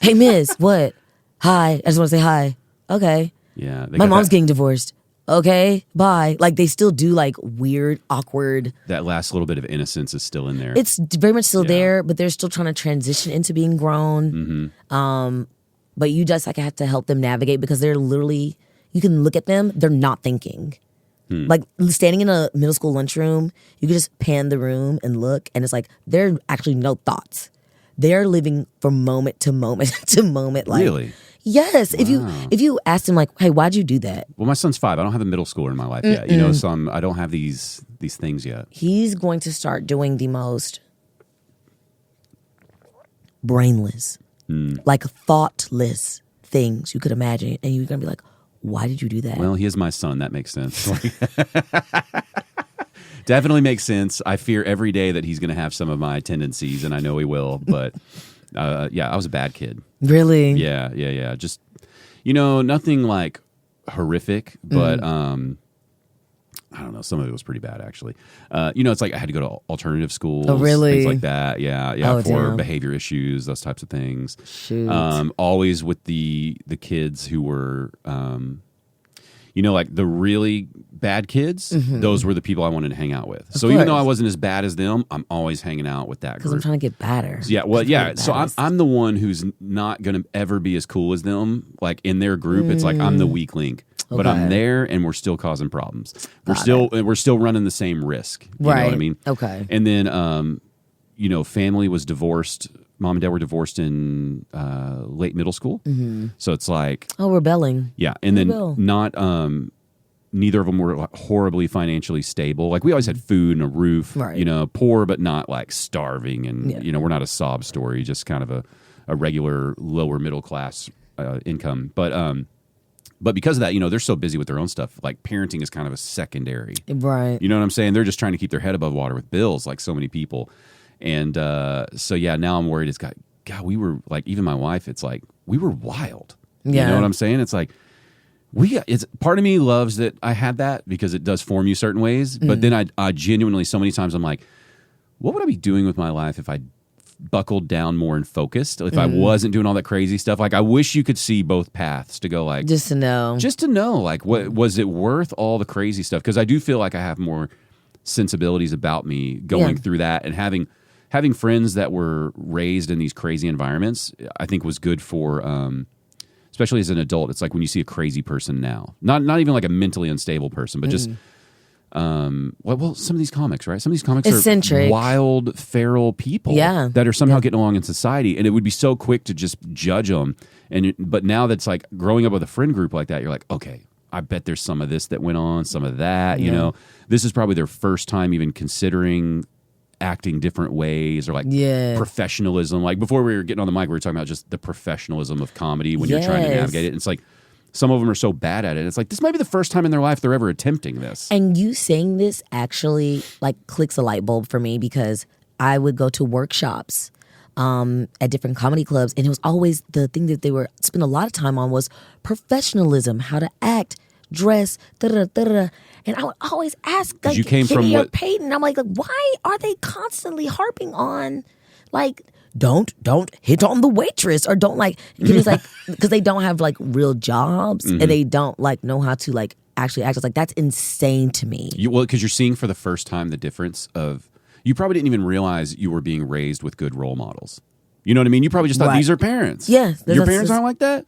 hey, miss, what? Hi. I just want to say hi. Okay. Yeah. My mom's getting divorced. Okay, bye. Like, they still do, weird, awkward. That last little bit of innocence is still in there. It's very much still there, but they're still trying to transition into being grown. Mm-hmm. But you just, have to help them navigate because they're literally, you can look at them, they're not thinking. Like standing in a middle school lunchroom, you could just pan the room and look, and it's like there are actually no thoughts. They're living from moment to moment to moment. Like, Really? Yes. Wow. If you asked him like, hey, why'd you do that? Well, my son's 5. I don't have a middle schooler in my life yet. You know, so I don't have these things yet. He's going to start doing the most brainless, like thoughtless things you could imagine, and you're gonna be like, why did you do that? Well, he is my son. That makes sense. Definitely makes sense. I fear every day that he's going to have some of my tendencies, and I know he will. But yeah, I was a bad kid. Really? Yeah. Just, you know, nothing like horrific, but I don't know. Some of it was pretty bad, actually. You know, it's like I had to go to alternative schools. Oh, really? Things like that. Yeah, Oh, for damn. behavior issues, those types of things. Shoot. Always with the kids who were, you know, like the really bad kids. Those were the people I wanted to hang out with. So even though I wasn't as bad as them, I'm always hanging out with that Because I'm group. trying to get better. Yeah, well, yeah. So I'm the one who's not going to ever be as cool as them. Like in their group, it's like I'm the weak link. But I'm Okay. there, and we're still causing problems. We're still running the same risk. You know what I Right. mean? Okay. And then, you know, family was divorced. Mom and dad were divorced in late middle school. So it's like, Oh, rebelling. yeah, and then Rebel. not. Neither of them were like, horribly financially stable. Like we always had food and a roof. Right. You know, poor but not like starving. And Yeah. you know, we're not a sob story. Just kind of a regular lower middle class income. But because of that, you know, they're so busy with their own stuff. Like parenting is kind of a secondary. Right. You know what I'm saying? They're just trying to keep their head above water with bills, like so many people. And so yeah, now I'm worried. God, we were like, even my wife. It's like we were wild. Yeah. You know what I'm saying? It's like it's part of me loves that I had that because it does form you certain ways. But then I genuinely so many times I'm like, what would I be doing with my life if I buckled down more and focused? If I wasn't doing all that crazy stuff, like I wish you could see both paths to go like Just to know. like what was it worth all the crazy stuff? Because I do feel like I have more sensibilities about me going Yeah. through that, and having friends that were raised in these crazy environments, I think was good for, especially as an adult. It's like when you see a crazy person now, not even like a mentally unstable person, but just. Well, some of these comics, right? Some of these comics Eccentric. are wild, feral people Yeah. that are somehow getting along in society, and it would be so quick to just judge them. But now that's like growing up with a friend group like that, you're like, okay, I bet there's some of this that went on, some of that. You know, this is probably their first time even considering acting different ways or like professionalism. Like before we were getting on the mic, we were talking about just the professionalism of comedy when you're trying to navigate it. And it's like some of them are so bad at it. It's like this might be the first time in their life they're ever attempting this. And you saying this actually like clicks a light bulb for me because I would go to workshops at different comedy clubs, and it was always the thing that they were spend a lot of time on was professionalism, how to act, dress, da-da-da-da-da. And I would always ask, like, you came from Kenny or what- Peyton, I'm like, why are they constantly harping on, like, don't hit on the waitress, or don't like, Kenny's like, because they don't have like real jobs and they don't like know how to like actually act. It's like, that's insane to me. Well, because you're seeing for the first time the difference of, you probably didn't even realize you were being raised with good role models. You know what I mean? You probably just thought Right. these are parents. Yeah, Your that's parents just- aren't like that?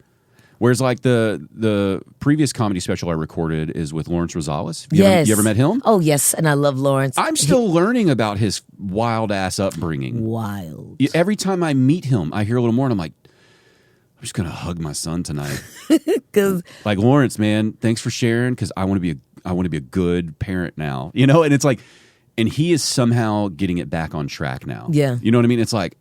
Whereas like the previous comedy special I recorded is with Lawrence Rosales. You ever met him? Oh, yes. And I love Lawrence. I'm still learning about his wild ass upbringing. Wild. Every time I meet him, I hear a little more and I'm like, I'm just going to hug my son tonight. Because Like, Lawrence, man, thanks for sharing, because I want to be a good parent now. You know, and it's like, and he is somehow getting it back on track now. Yeah. You know what I mean? It's like,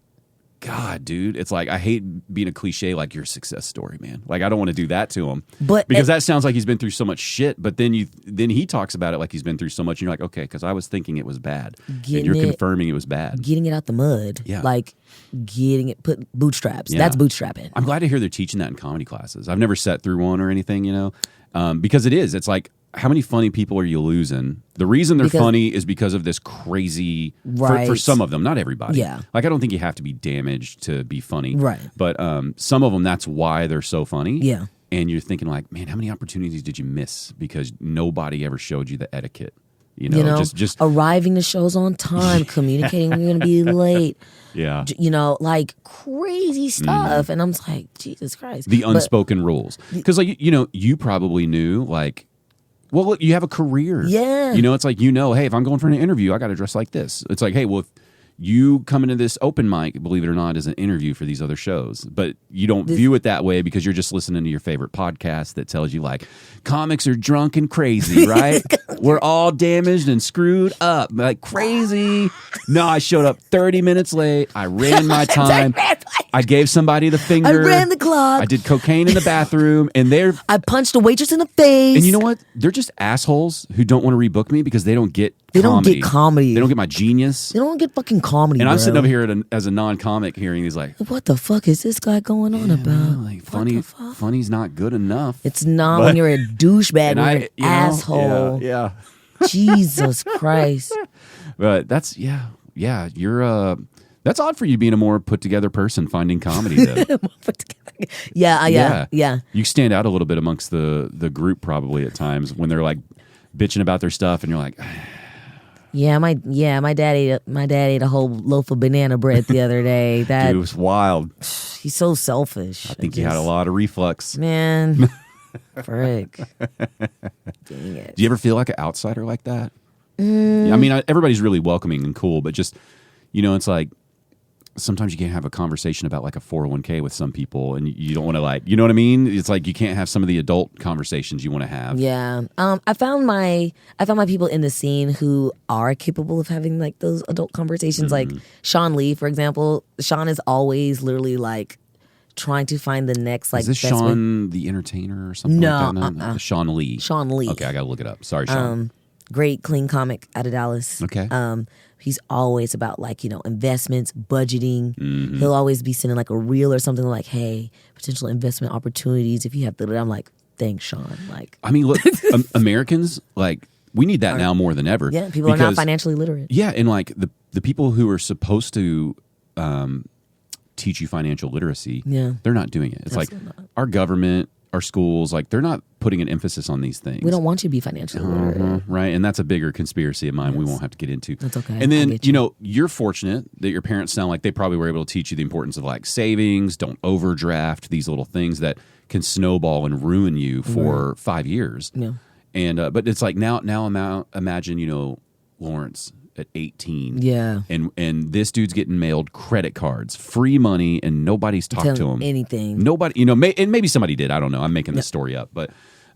God, dude, it's like, I hate being a cliche like your success story, man. Like, I don't want to do that to him. But- because that sounds like he's been through so much shit, but then he talks about it like he's been through so much, and you're like, okay, because I was thinking it was bad. And you're confirming it was bad. getting it out the mud. Yeah. Like getting it, put bootstraps. Yeah. That's bootstrapping. I'm glad to hear they're teaching that in comedy classes. I've never sat through one or anything, you know, because it's like, how many funny people are you losing? The reason they're Because- funny is because of this crazy, for Right. some of them, not everybody. Yeah. Like, I don't think you have to be damaged to be funny. Right. But some of them, that's why they're so funny. Yeah. And you're thinking like, man, how many opportunities did you miss because nobody ever showed you the etiquette? You know, just arriving to shows on time, communicating we're going to be late. yeah. You know, like crazy stuff. And I'm just like, Jesus Christ. The But- unspoken rules. Because, like, you know, you probably knew, like, Well, look, you have a career. Yeah. You know, it's like, hey, if I'm going for an interview, I got to dress like this. It's like, hey, well, if you come into this open mic, believe it or not, as an interview for these other shows, but you don't view it that way because you're just listening to your favorite podcast that tells you like comics are drunk and crazy, right? We're all damaged and screwed up, like crazy. No, I showed up 30 minutes late. I ran my time. I gave somebody the finger. I ran the clock. I did cocaine in the bathroom, and I punched a waitress in the face. and you know what? They're just assholes who don't want to rebook me because they don't get They comedy. don't get comedy. They don't get my genius. They don't get fucking comedy. And I'm bro. sitting over here as a non-comic hearing these like, What the fuck is this guy going on about? like What the funny, fuck? funny's not good enough. It's not But- when you're a douchebag, And when I, you're an you know, asshole. Yeah. Jesus Christ. But that's you're that's odd for you being a more put together person finding comedy though. Yeah. You stand out a little bit amongst the group probably at times when they're like bitching about their stuff and you're like My dad ate a whole loaf of banana bread the other day. That dude, it was wild. he's so selfish. I think he had a lot of reflux. Man. Frick. Dang it. Do you ever feel like an outsider like that? Yeah, I mean, everybody's really welcoming and cool, but just, it's like sometimes you can't have a conversation about like a 401k with some people and you don't want to like, you know what I mean? It's like you can't have some of the adult conversations you want to have. Yeah. I found my people in the scene who are capable of having like those adult conversations. Like Sean Lee, for example. Sean is always literally like trying to find the next like Is this best way. Sean the Entertainer or something No, like that? Sean Lee. Sean Lee. Okay, I gotta look it up. Sorry, Sean. Great clean comic out of Dallas. Okay. He's always about like, investments, budgeting. He'll always be sending like a reel or something like, hey, potential investment opportunities if you have to. I'm like, thanks, Sean. Like, I mean, look, Americans, like, we need that now more than ever. yeah, people are not financially literate. Yeah, and like the people who are supposed to teach you financial literacy, they're not doing it. It's Absolutely like not. our government, our schools, like they're not putting an emphasis on these things. We don't want you to be financially literate. Right, and that's a bigger conspiracy of mine we won't have to get into. That's okay. And I then, get you. you're fortunate that your parents sound like they probably were able to teach you the importance of like savings, don't overdraft, these little things that can snowball and ruin you for 5 years. Yeah. And but it's like now imagine, Lawrence at 18. Yeah. And this dude's getting mailed credit cards, free money, and nobody's talked Tell to him him. anything. Nobody, and maybe somebody did. I don't know. I'm making this story up, but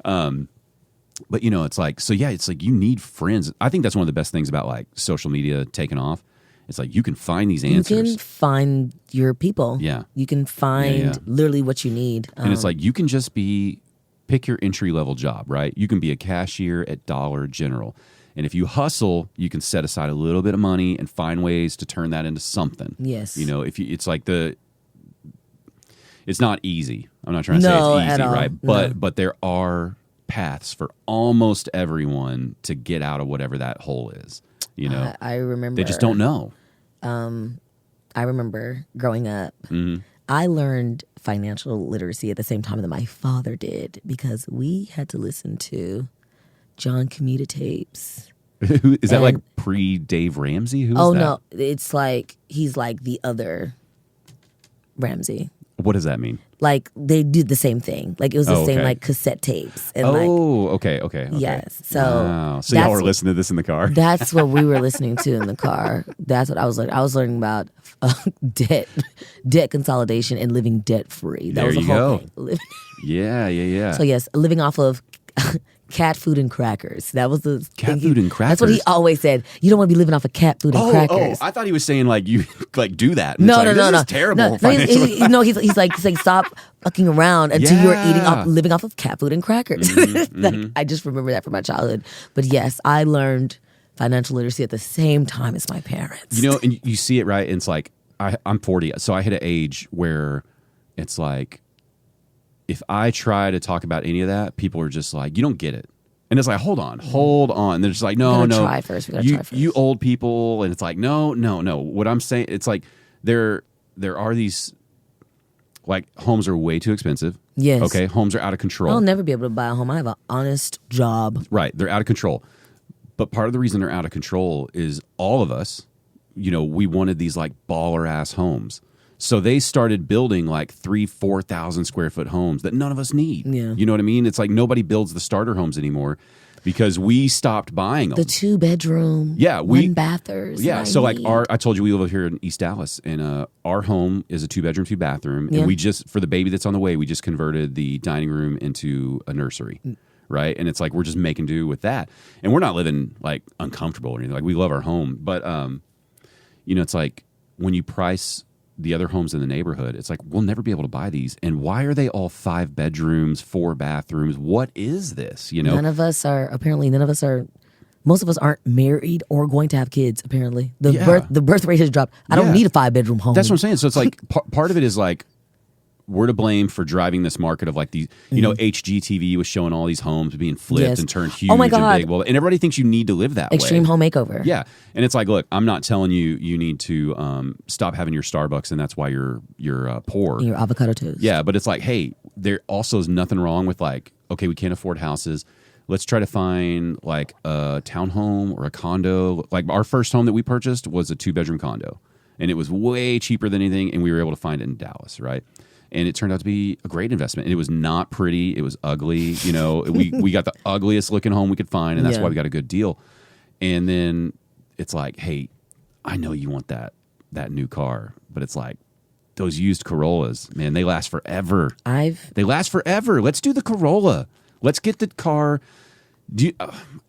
it's like, so yeah, it's like you need friends. I think that's one of the best things about like social media taking off. It's like you can find these answers. You can find your people. Yeah. You can find literally what you need. And it's like you can just pick your entry level job, right? You can be a cashier at Dollar General. And if you hustle, you can set aside a little bit of money and find ways to turn that into something. Yes. It's like it's not easy. I'm not trying to No, say it's at easy, all. right? No. But there are paths for almost everyone to get out of whatever that hole is. I remember. They just don't know. I remember growing up, Mm-hmm. I learned financial literacy at the same time that my father did because we had to listen to John Commuta tapes. Is that like And- pre Dave Ramsey? Who is Oh that? no, it's like he's like the other Ramsey. What does that mean? Like they did the same thing. Like it was the Oh, same okay. like cassette tapes and like Okay. yes. So Wow. So that's y'all were listening to this in the car? That's what we were listening to in the car. That's what I was learning. I was learning about debt consolidation and living debt free. That There was the you whole go. thing. Yeah. So yes, living off of cat food and crackers. That was the Cat thing food and That's what he crackers? always said. You don't want to be living off of cat food and crackers. I thought he was saying like you like do that. And No, it's like, no, this no. is terrible. No, financially. no, he's like stop fucking around until you're Yeah. living off of cat food and crackers. Like, I just remember that from my childhood. But yes, I learned financial literacy at the same time as my parents. And you see it, right? And it's like I'm 40, so I hit an age where it's like if I try to talk about any of that, people are just like, you don't get it. And it's like, hold on. They're just like, no. We gotta try first. You old people, and it's like, no. What I'm saying, it's like there are these like homes are way too expensive. Yes. Okay, homes are out of control. I'll never be able to buy a home. I have an honest job. Right, they're out of control. But part of the reason they're out of control is all of us, we wanted these like baller ass homes. So they started building like 3,000-4,000 square foot homes that none of us need. Yeah. You know what I mean? It's like nobody builds the starter homes anymore. because we stopped buying them. The 2-bedroom, Yeah, one bathers. Yeah, so like I told you we live here in East Dallas, and our home is a 2-bedroom, 2-bathroom, and we just, for the baby that's on the way, we just converted the dining room into a nursery, right? And it's like we're just making do with that, and we're not living like uncomfortable or anything. Like we love our home, but it's like when you price the other homes in the neighborhood, it's like we'll never be able to buy these. And why are they all 5 bedrooms, 4 bathrooms? What is this? None of us are. Most of us aren't married or going to have kids. Apparently, the birth rate has dropped. I don't need a 5-bedroom home. That's what I'm saying. So it's like part of it is like we're to blame for driving this market of like these. HGTV was showing all these homes being flipped and turned huge and big. Well, and everybody thinks you need to live that way. Extreme home makeover. Yeah, and it's like, look, I'm not telling you need to stop having your Starbucks, and that's why you're poor. Your avocado toast. Yeah, but it's like, hey, there also is nothing wrong with like, okay, we can't afford houses. Let's try to find like a townhome or a condo. Like our first home that we purchased was a 2-bedroom condo, and it was way cheaper than anything, and we were able to find it in Dallas, right? And it turned out to be a great investment. And it was not pretty. It was ugly. We got the ugliest looking home we could find, and that's why we got a good deal. And then it's like, hey, I know you want that new car, but it's like those used Corollas, man, they last forever. They last forever. Let's do the Corolla. Let's get the car.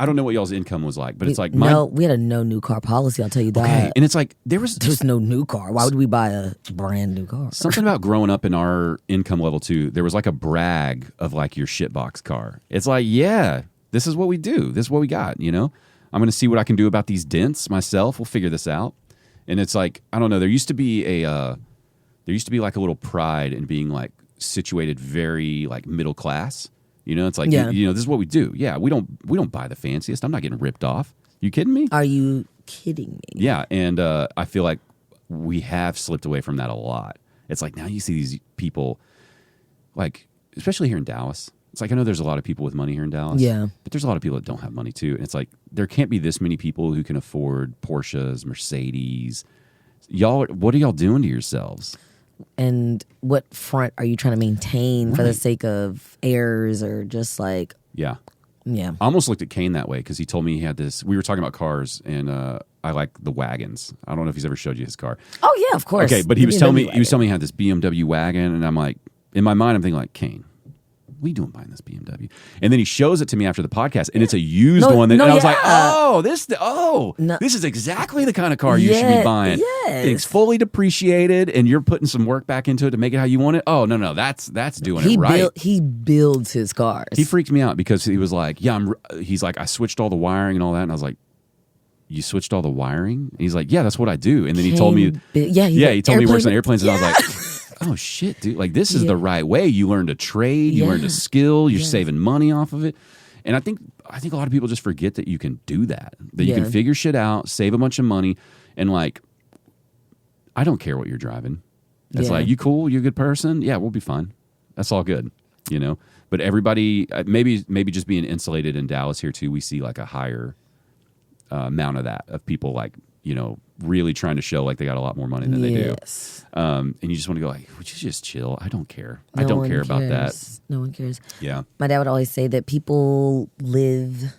I don't know what y'all's income was like, but it's like we had a no new car policy. I'll tell you that. Okay. And it's like there's no new car. Why would we buy a brand new car? Something about growing up in our income level too. There was like a brag of like your shitbox car. It's like, yeah, this is what we do. This is what we got. I'm going to see what I can do about these dents myself. We'll figure this out. And it's like, I don't know. There used to be like a little pride in being like situated very like middle class. It's like, this is what we do. Yeah, we don't buy the fanciest. I'm not getting ripped off. You kidding me? Are you kidding me? Yeah, and I feel like we have slipped away from that a lot. It's like now you see these people, like, especially here in Dallas. It's like I know there's a lot of people with money here in Dallas. Yeah. But there's a lot of people that don't have money too. And it's like there can't be this many people who can afford Porsches, Mercedes. Y'all, what are y'all doing to yourselves? And what front are you trying to maintain for the sake of heirs or just like... Yeah. Yeah. I almost looked at Kane that way because he told me he had this... We were talking about cars, and I like the wagons. I don't know if he's ever showed you his car. Oh, yeah, of course. Okay, but he was telling me he had this BMW wagon, and I'm like... In my mind, I'm thinking like, Kane, what are you doing buying this BMW? And then he shows it to me after the podcast, and it's a used one. And I was like, this is exactly the kind of car you should be buying. Yes. It's fully depreciated, and you're putting some work back into it to make it how you want it. Oh, no, that's doing it right. He builds his cars. He freaked me out because he was like, he's like, I switched all the wiring and all that. And I was like, you switched all the wiring? And he's like, yeah, that's what I do. And then he told me, he told me he works on airplanes, and I was like, oh shit, dude, like this is the right way. You learned a trade, you learned a skill, you're saving money off of it. And I think a lot of people just forget that you can do that you can figure shit out, save a bunch of money, and like, I don't care what you're driving. It's like, you cool, you're a good person, yeah, we'll be fine. That's all good, But everybody, maybe just being insulated in Dallas here too, we see like a higher amount of that, of people like, really trying to show like they got a lot more money than they do. And you just want to go like, would you just chill? I don't care. I don't care about that. No one cares. Yeah. My dad would always say that people live,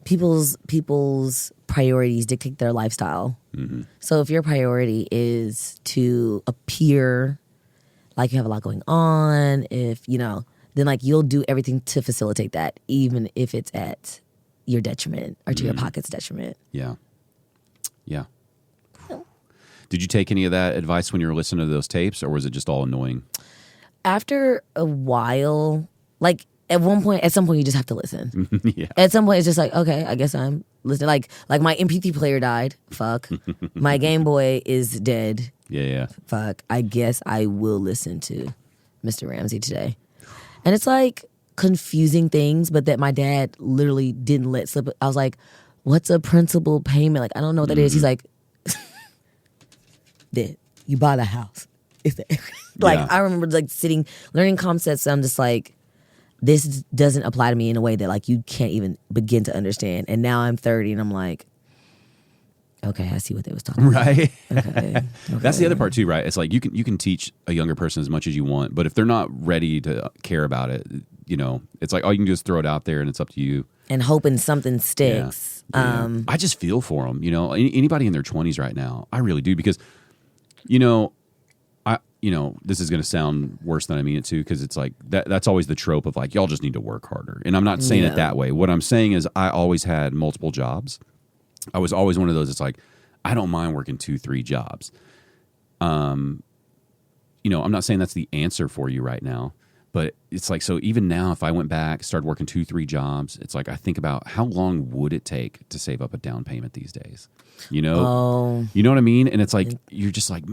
people's priorities dictate their lifestyle. Mm-hmm. So if your priority is to appear like you have a lot going on, then like you'll do everything to facilitate that, even if it's at your detriment or to your pocket's detriment. Yeah. Yeah. Did you take any of that advice when you were listening to those tapes, or was it just all annoying? After a while, like at some point you just have to listen. Yeah. At some point it's just like, okay, I guess I'm listening. Like my MP3 player died. Fuck. My Game Boy is dead. Yeah. Fuck. I guess I will listen to Mr. Ramsey today. And it's like confusing things, but that my dad literally didn't let slip. I was like, what's a principal payment? Like, I don't know what that is. He's like, that you buy the house. I remember like learning concepts. I'm just like, this doesn't apply to me in a way that like you can't even begin to understand. And now I'm 30 and I'm like, okay, I see what they was talking about. Right. Okay. That's the other part too, right? It's like you can teach a younger person as much as you want, but if they're not ready to care about it, it's like all you can do is throw it out there and it's up to you. And hoping something sticks. Yeah. I just feel for them, anybody in their 20s right now. I really do because, this is going to sound worse than I mean it to, because it's like that's always the trope of like, y'all just need to work harder. And I'm not saying it that way. What I'm saying is I always had multiple jobs. I was always one of those. It's like, I don't mind working 2-3 jobs. I'm not saying that's the answer for you right now, but it's like, so even now, if I went back, started working 2-3 jobs, it's like, I think about how long would it take to save up a down payment these days? You know what I mean? And it's like, you're just like,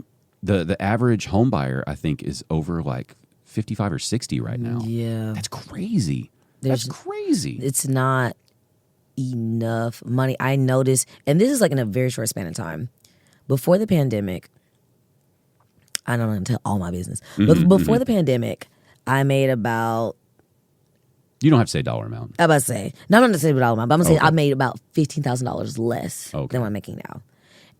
the average home buyer, I think, is over like 55 or 60 right now. Yeah. That's crazy. That's crazy. It's not enough money. I noticed, and this is like in a very short span of time. Before the pandemic, I don't want to tell all my business, but before the pandemic, I made about... You don't have to say dollar amount. I'm about to say. No, I'm not going to say dollar amount, but I'm going to say I made about $15,000 less than what I'm making now.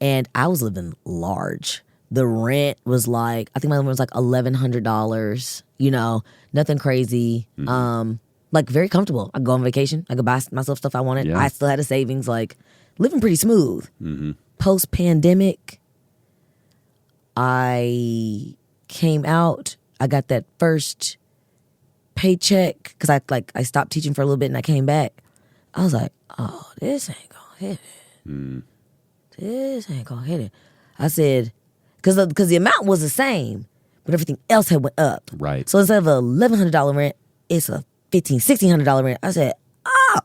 And I was living large. The rent was like, I think my rent was like $1,100, nothing crazy. Like very comfortable. I could go on vacation. I could buy myself stuff I wanted. Yeah. I still had a savings, like living pretty smooth. Post-pandemic, I came out. I got that first paycheck because I stopped teaching for a little bit and I came back. I was like, oh, this ain't gonna hit it. This ain't gonna hit it. I said, because the amount was the same, but everything else had went up. Right. So instead of a $1,100 rent, it's a $1,600 rent. I said, oh.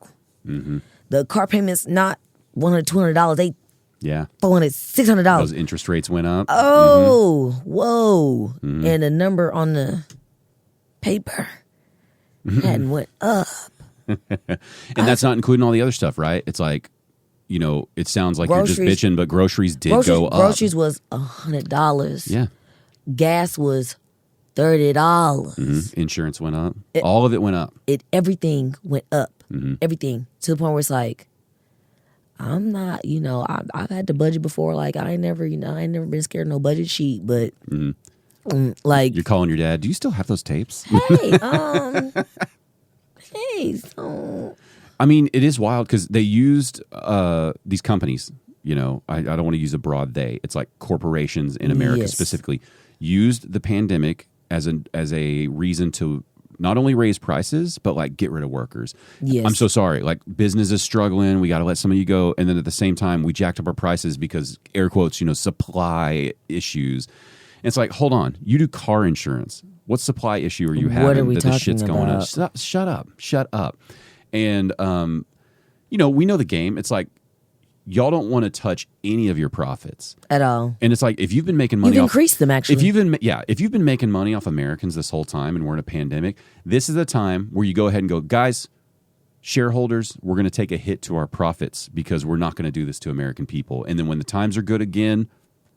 The car payments not $100, $200. They $400, $600. Those interest rates went up. Oh, whoa. And the number on the paper hadn't went up. And that's not including all the other stuff, right? It's like, it sounds like you're just bitching, but groceries did go up. Groceries was $100. Yeah. Gas was $30. Insurance went up. All of it went up. Everything went up. Everything. To the point where it's like, I'm not, I've had to budget before. Like I ain't never been scared of no budget sheet, but like you're calling your dad. Do you still have those tapes? Hey, I mean, it is wild because they used these companies. I don't want to use a broad they. It's like corporations in America specifically used the pandemic as a reason to not only raise prices but like get rid of workers. Yes. I'm so sorry. Like business is struggling. We got to let some of you go, and then at the same time we jacked up our prices because air quotes supply issues. And it's like, hold on, you do car insurance. What supply issue are you having? What are we that talking this shit's going on? about? Shut up. And we know the game. It's like y'all don't want to touch any of your profits at all. And it's like if you've been making money, you've increased them actually. If you've been making money off Americans this whole time, and we're in a pandemic, this is the time where you go ahead and go, guys, shareholders, we're going to take a hit to our profits because we're not going to do this to American people. And then when the times are good again,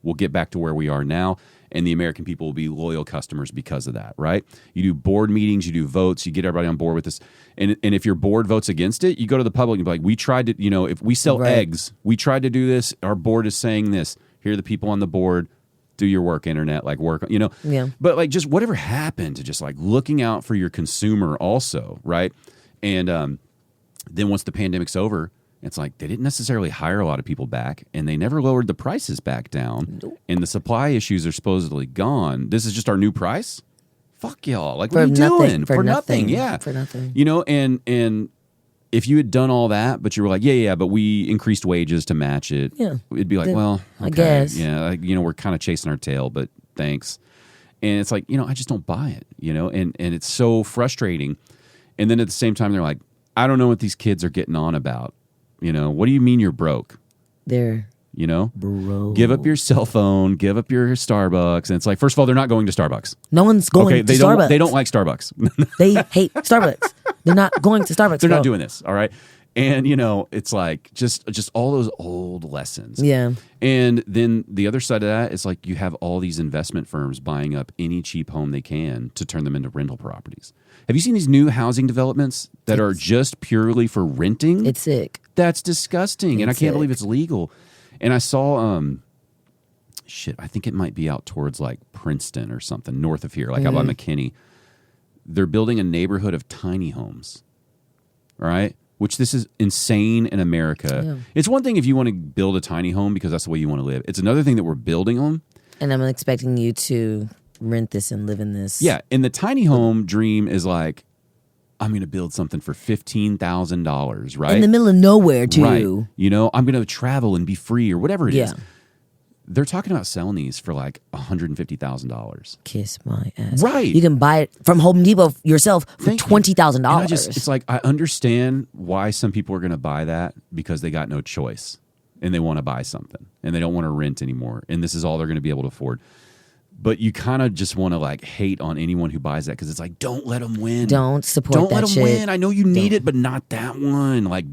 we'll get back to where we are now, and the American people will be loyal customers because of that, right? You do board meetings, you do votes, you get everybody on board with this. And if your board votes against it, you go to the public and be like, we tried to, if we sell eggs, we tried to do this, our board is saying this. Here are the people on the board. Do your work, internet, like work, Yeah. But like just whatever happened to just like looking out for your consumer also, right? And then once the pandemic's over, it's like they didn't necessarily hire a lot of people back, and they never lowered the prices back down. Nope. And the supply issues are supposedly gone. This is just our new price? Fuck y'all. Like, what are you doing? For nothing. Yeah. For nothing. And if you had done all that, but you were like, yeah, but we increased wages to match it. Yeah. It'd be like, well, okay. I guess. Yeah, we're kind of chasing our tail, but thanks. And it's like, I just don't buy it, and it's so frustrating. And then at the same time, they're like, I don't know what these kids are getting on about. What do you mean you're broke? They're broke. Give up your cell phone, give up your Starbucks. And it's like, first of all, they're not going to Starbucks. No one's going to Starbucks. They don't like Starbucks. They hate Starbucks. They're not going to Starbucks. They're not doing this, all right? And, it's like just all those old lessons. Yeah. And then the other side of that is like you have all these investment firms buying up any cheap home they can to turn them into rental properties. Have you seen these new housing developments that are just purely for renting? It's sick. That's disgusting. And I can't believe it's legal. And I saw, I think it might be out towards like Princeton or something, north of here, like out by McKinney. they're building a neighborhood of tiny homes. All right? Which this is insane in America. Yeah. It's one thing if you want to build a tiny home because that's the way you want to live. It's another thing that we're building them. And I'm expecting you to rent this and live in this. Yeah, and the tiny home dream is like, I'm going to build something for $15,000, right? In the middle of nowhere, too. Right. You know, I'm going to travel and be free or whatever it is. Yeah. They're talking about selling these for like $150,000. Kiss my ass. Right. You can buy it from Home Depot yourself for Thank you. $20,000. And it's like, I understand why some people are going to buy that because they got no choice and they want to buy something and they don't want to rent anymore. And this is all they're going to be able to afford. But you kind of just want to like hate on anyone who buys that because it's like, don't let them win. Don't support Don't that let them shit. win. I know you need it, but not that one. Like,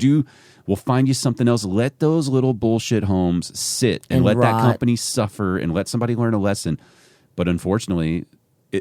we'll find you something else. Let those little bullshit homes sit and let that rot. company suffer and let somebody learn a lesson. But unfortunately,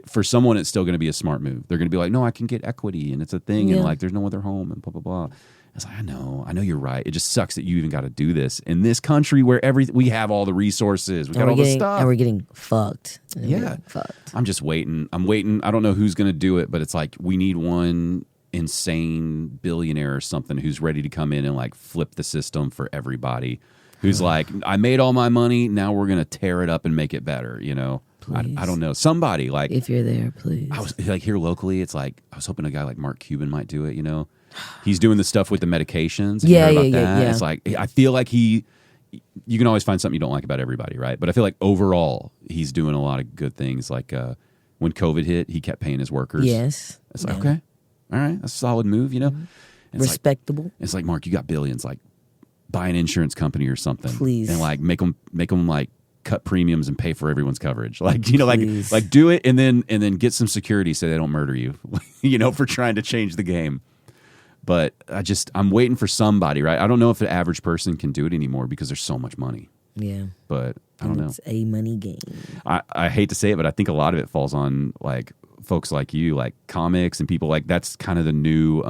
for someone, it's still going to be a smart move. They're going to be like, no, I can get equity and it's a thing. Yeah. And like, there's no other home and blah, blah, blah. It's like, I know you're right. It just sucks that you even got to do this in this country where we have all the resources. We got all the stuff. And we're getting fucked. Yeah. Fucked. I'm just waiting. I'm waiting. I don't know who's going to do it, but it's like we need one insane billionaire or something who's ready to come in and like flip the system for everybody. Who's like, I made all my money. Now we're going to tear it up and make it better. You know, I don't know. Somebody like, If you're there, please. I was like here locally. It's like, I was hoping a guy like Mark Cuban might do it. You know, he's doing the stuff with the medications. Have you heard about that? Yeah. It's like, I feel like you can always find something you don't like about everybody, right? But I feel like overall, he's doing a lot of good things. Like when COVID hit, he kept paying his workers. Yes. It's like, okay, all right, that's a solid move, you know? It's Respectable. Like, it's like, Mark, you got billions. Like, buy an insurance company or something. Please. And like, make them like cut premiums and pay for everyone's coverage. Like, you know, Please. like do it and then get some security so they don't murder you, you know, for trying to change the game. But I'm waiting for somebody, right? I don't know if the average person can do it anymore because there's so much money. Yeah. But I don't know. It's a money game. I hate to say it, but I think a lot of it falls on like folks like you, like comics and people like that's kind of the new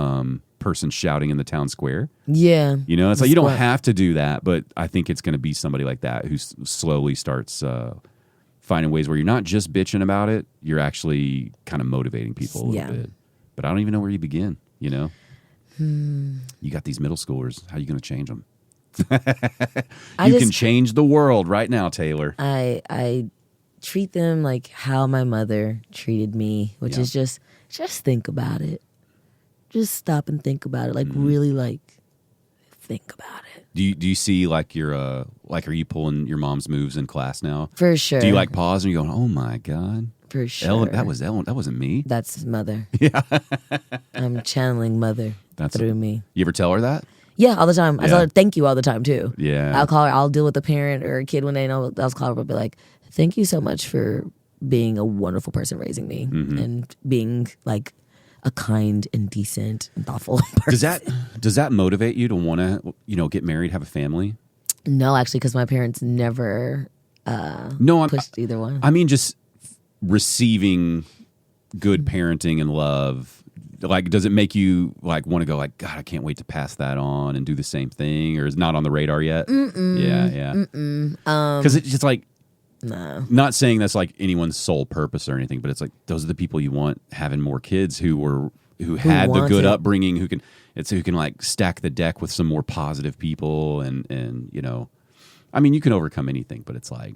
person shouting in the town square. Yeah. You know, it's like you don't have to do that, but I think it's going to be somebody like that who slowly starts finding ways where you're not just bitching about it, you're actually kind of motivating people a little bit. But I don't even know where you begin, you know? You got these middle schoolers. How are you going to change them? You can change the world right now, Taylor. I treat them like how my mother treated me, which is just think about it. Just stop and think about it. Like really like think about it. Do you see like your like are you pulling your mom's moves in class now? For sure. Do you like pause and you're going, oh my God? For sure. Ellen, that was Ellen. That wasn't me. That's mother. Yeah. I'm channeling mother through me. You ever tell her that? Yeah, all the time. Yeah. I tell her thank you all the time too. Yeah. I'll call her. I'll deal with a parent or a kid when they know. I'll call her and be like, thank you so much for being a wonderful person raising me and being like a kind and decent and thoughtful person. Does that motivate you to want to get married, have a family? No, actually, because my parents never pushed either one. I mean, just receiving good parenting and love. Like, does it make you like want to go like, God, I can't wait to pass that on and do the same thing, or is it not on the radar yet? Yeah. Because it's just like, no. Not saying that's like anyone's sole purpose or anything, but it's like those are the people you want having more kids who had the good upbringing, who can like stack the deck with some more positive people and you know, I mean, you can overcome anything, but it's like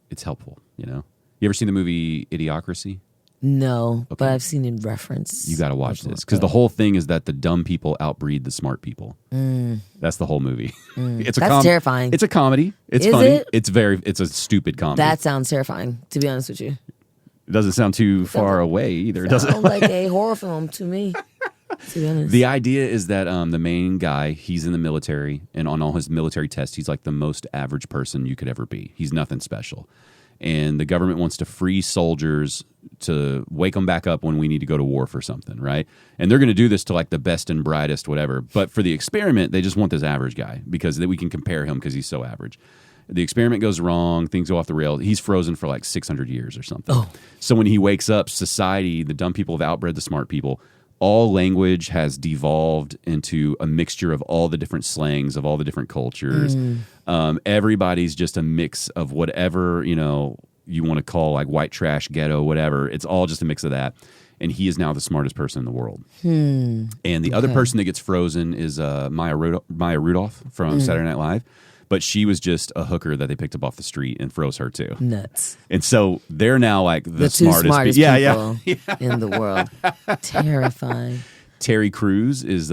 it's helpful, you know. You ever seen the movie Idiocracy? No, but I've seen in reference. You got to watch this because the whole thing is that the dumb people outbreed the smart people. That's the whole movie. That's terrifying. It's a comedy. It's Is funny. it? It's a stupid comedy. That sounds terrifying, to be honest with you. It doesn't sound too far away either, does it? Sounds like a horror film to me, to be honest. The idea is that the main guy, he's in the military, and on all his military tests, he's like the most average person you could ever be. He's nothing special. And the government wants to free soldiers to wake them back up when we need to go to war for something, right? And they're going to do this to like the best and brightest, whatever. But for the experiment, they just want this average guy because we can compare him because he's so average. The experiment goes wrong. Things go off the rails. He's frozen for like 600 years or something. Oh. So when he wakes up, society, the dumb people have outbred the smart people. All language has devolved into a mixture of all the different slangs of all the different cultures. Everybody's just a mix of whatever, you know, you want to call like white trash, ghetto, whatever. It's all just a mix of that. and he is now the smartest person in the world. And the other person that gets frozen is Maya Rudolph from Saturday Night Live. But she was just a hooker that they picked up off the street and froze her too. Nuts. And so they're now like the two smartest people in the world. Terrifying. Terry Crews is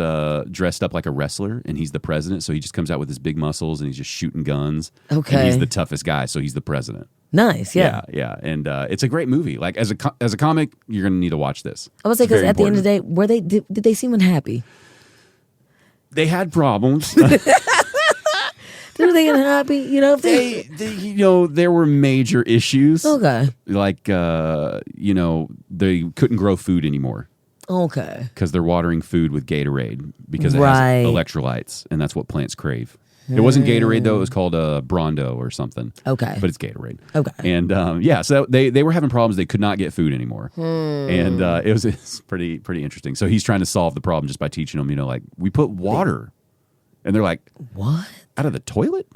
dressed up like a wrestler, and he's the president. So he just comes out with his big muscles, and he's just shooting guns. Okay. And he's the toughest guy, so he's the president. Nice, yeah. Yeah. And it's a great movie. Like as a comic, you're going to need to watch this. I would say because at the end of the day, did they seem unhappy? They had problems. Were they unhappy? You know, if they there were major issues. Okay. Like, they couldn't grow food anymore. Okay. Because they're watering food with Gatorade because it Right. has electrolytes, and that's what plants crave. It wasn't Gatorade, though. It was called Brondo or something. Okay. But it's Gatorade. Okay. And, so they were having problems. They could not get food anymore. And it's pretty interesting. So he's trying to solve the problem just by teaching them, like, we put water. And they're like, what? Out of the toilet?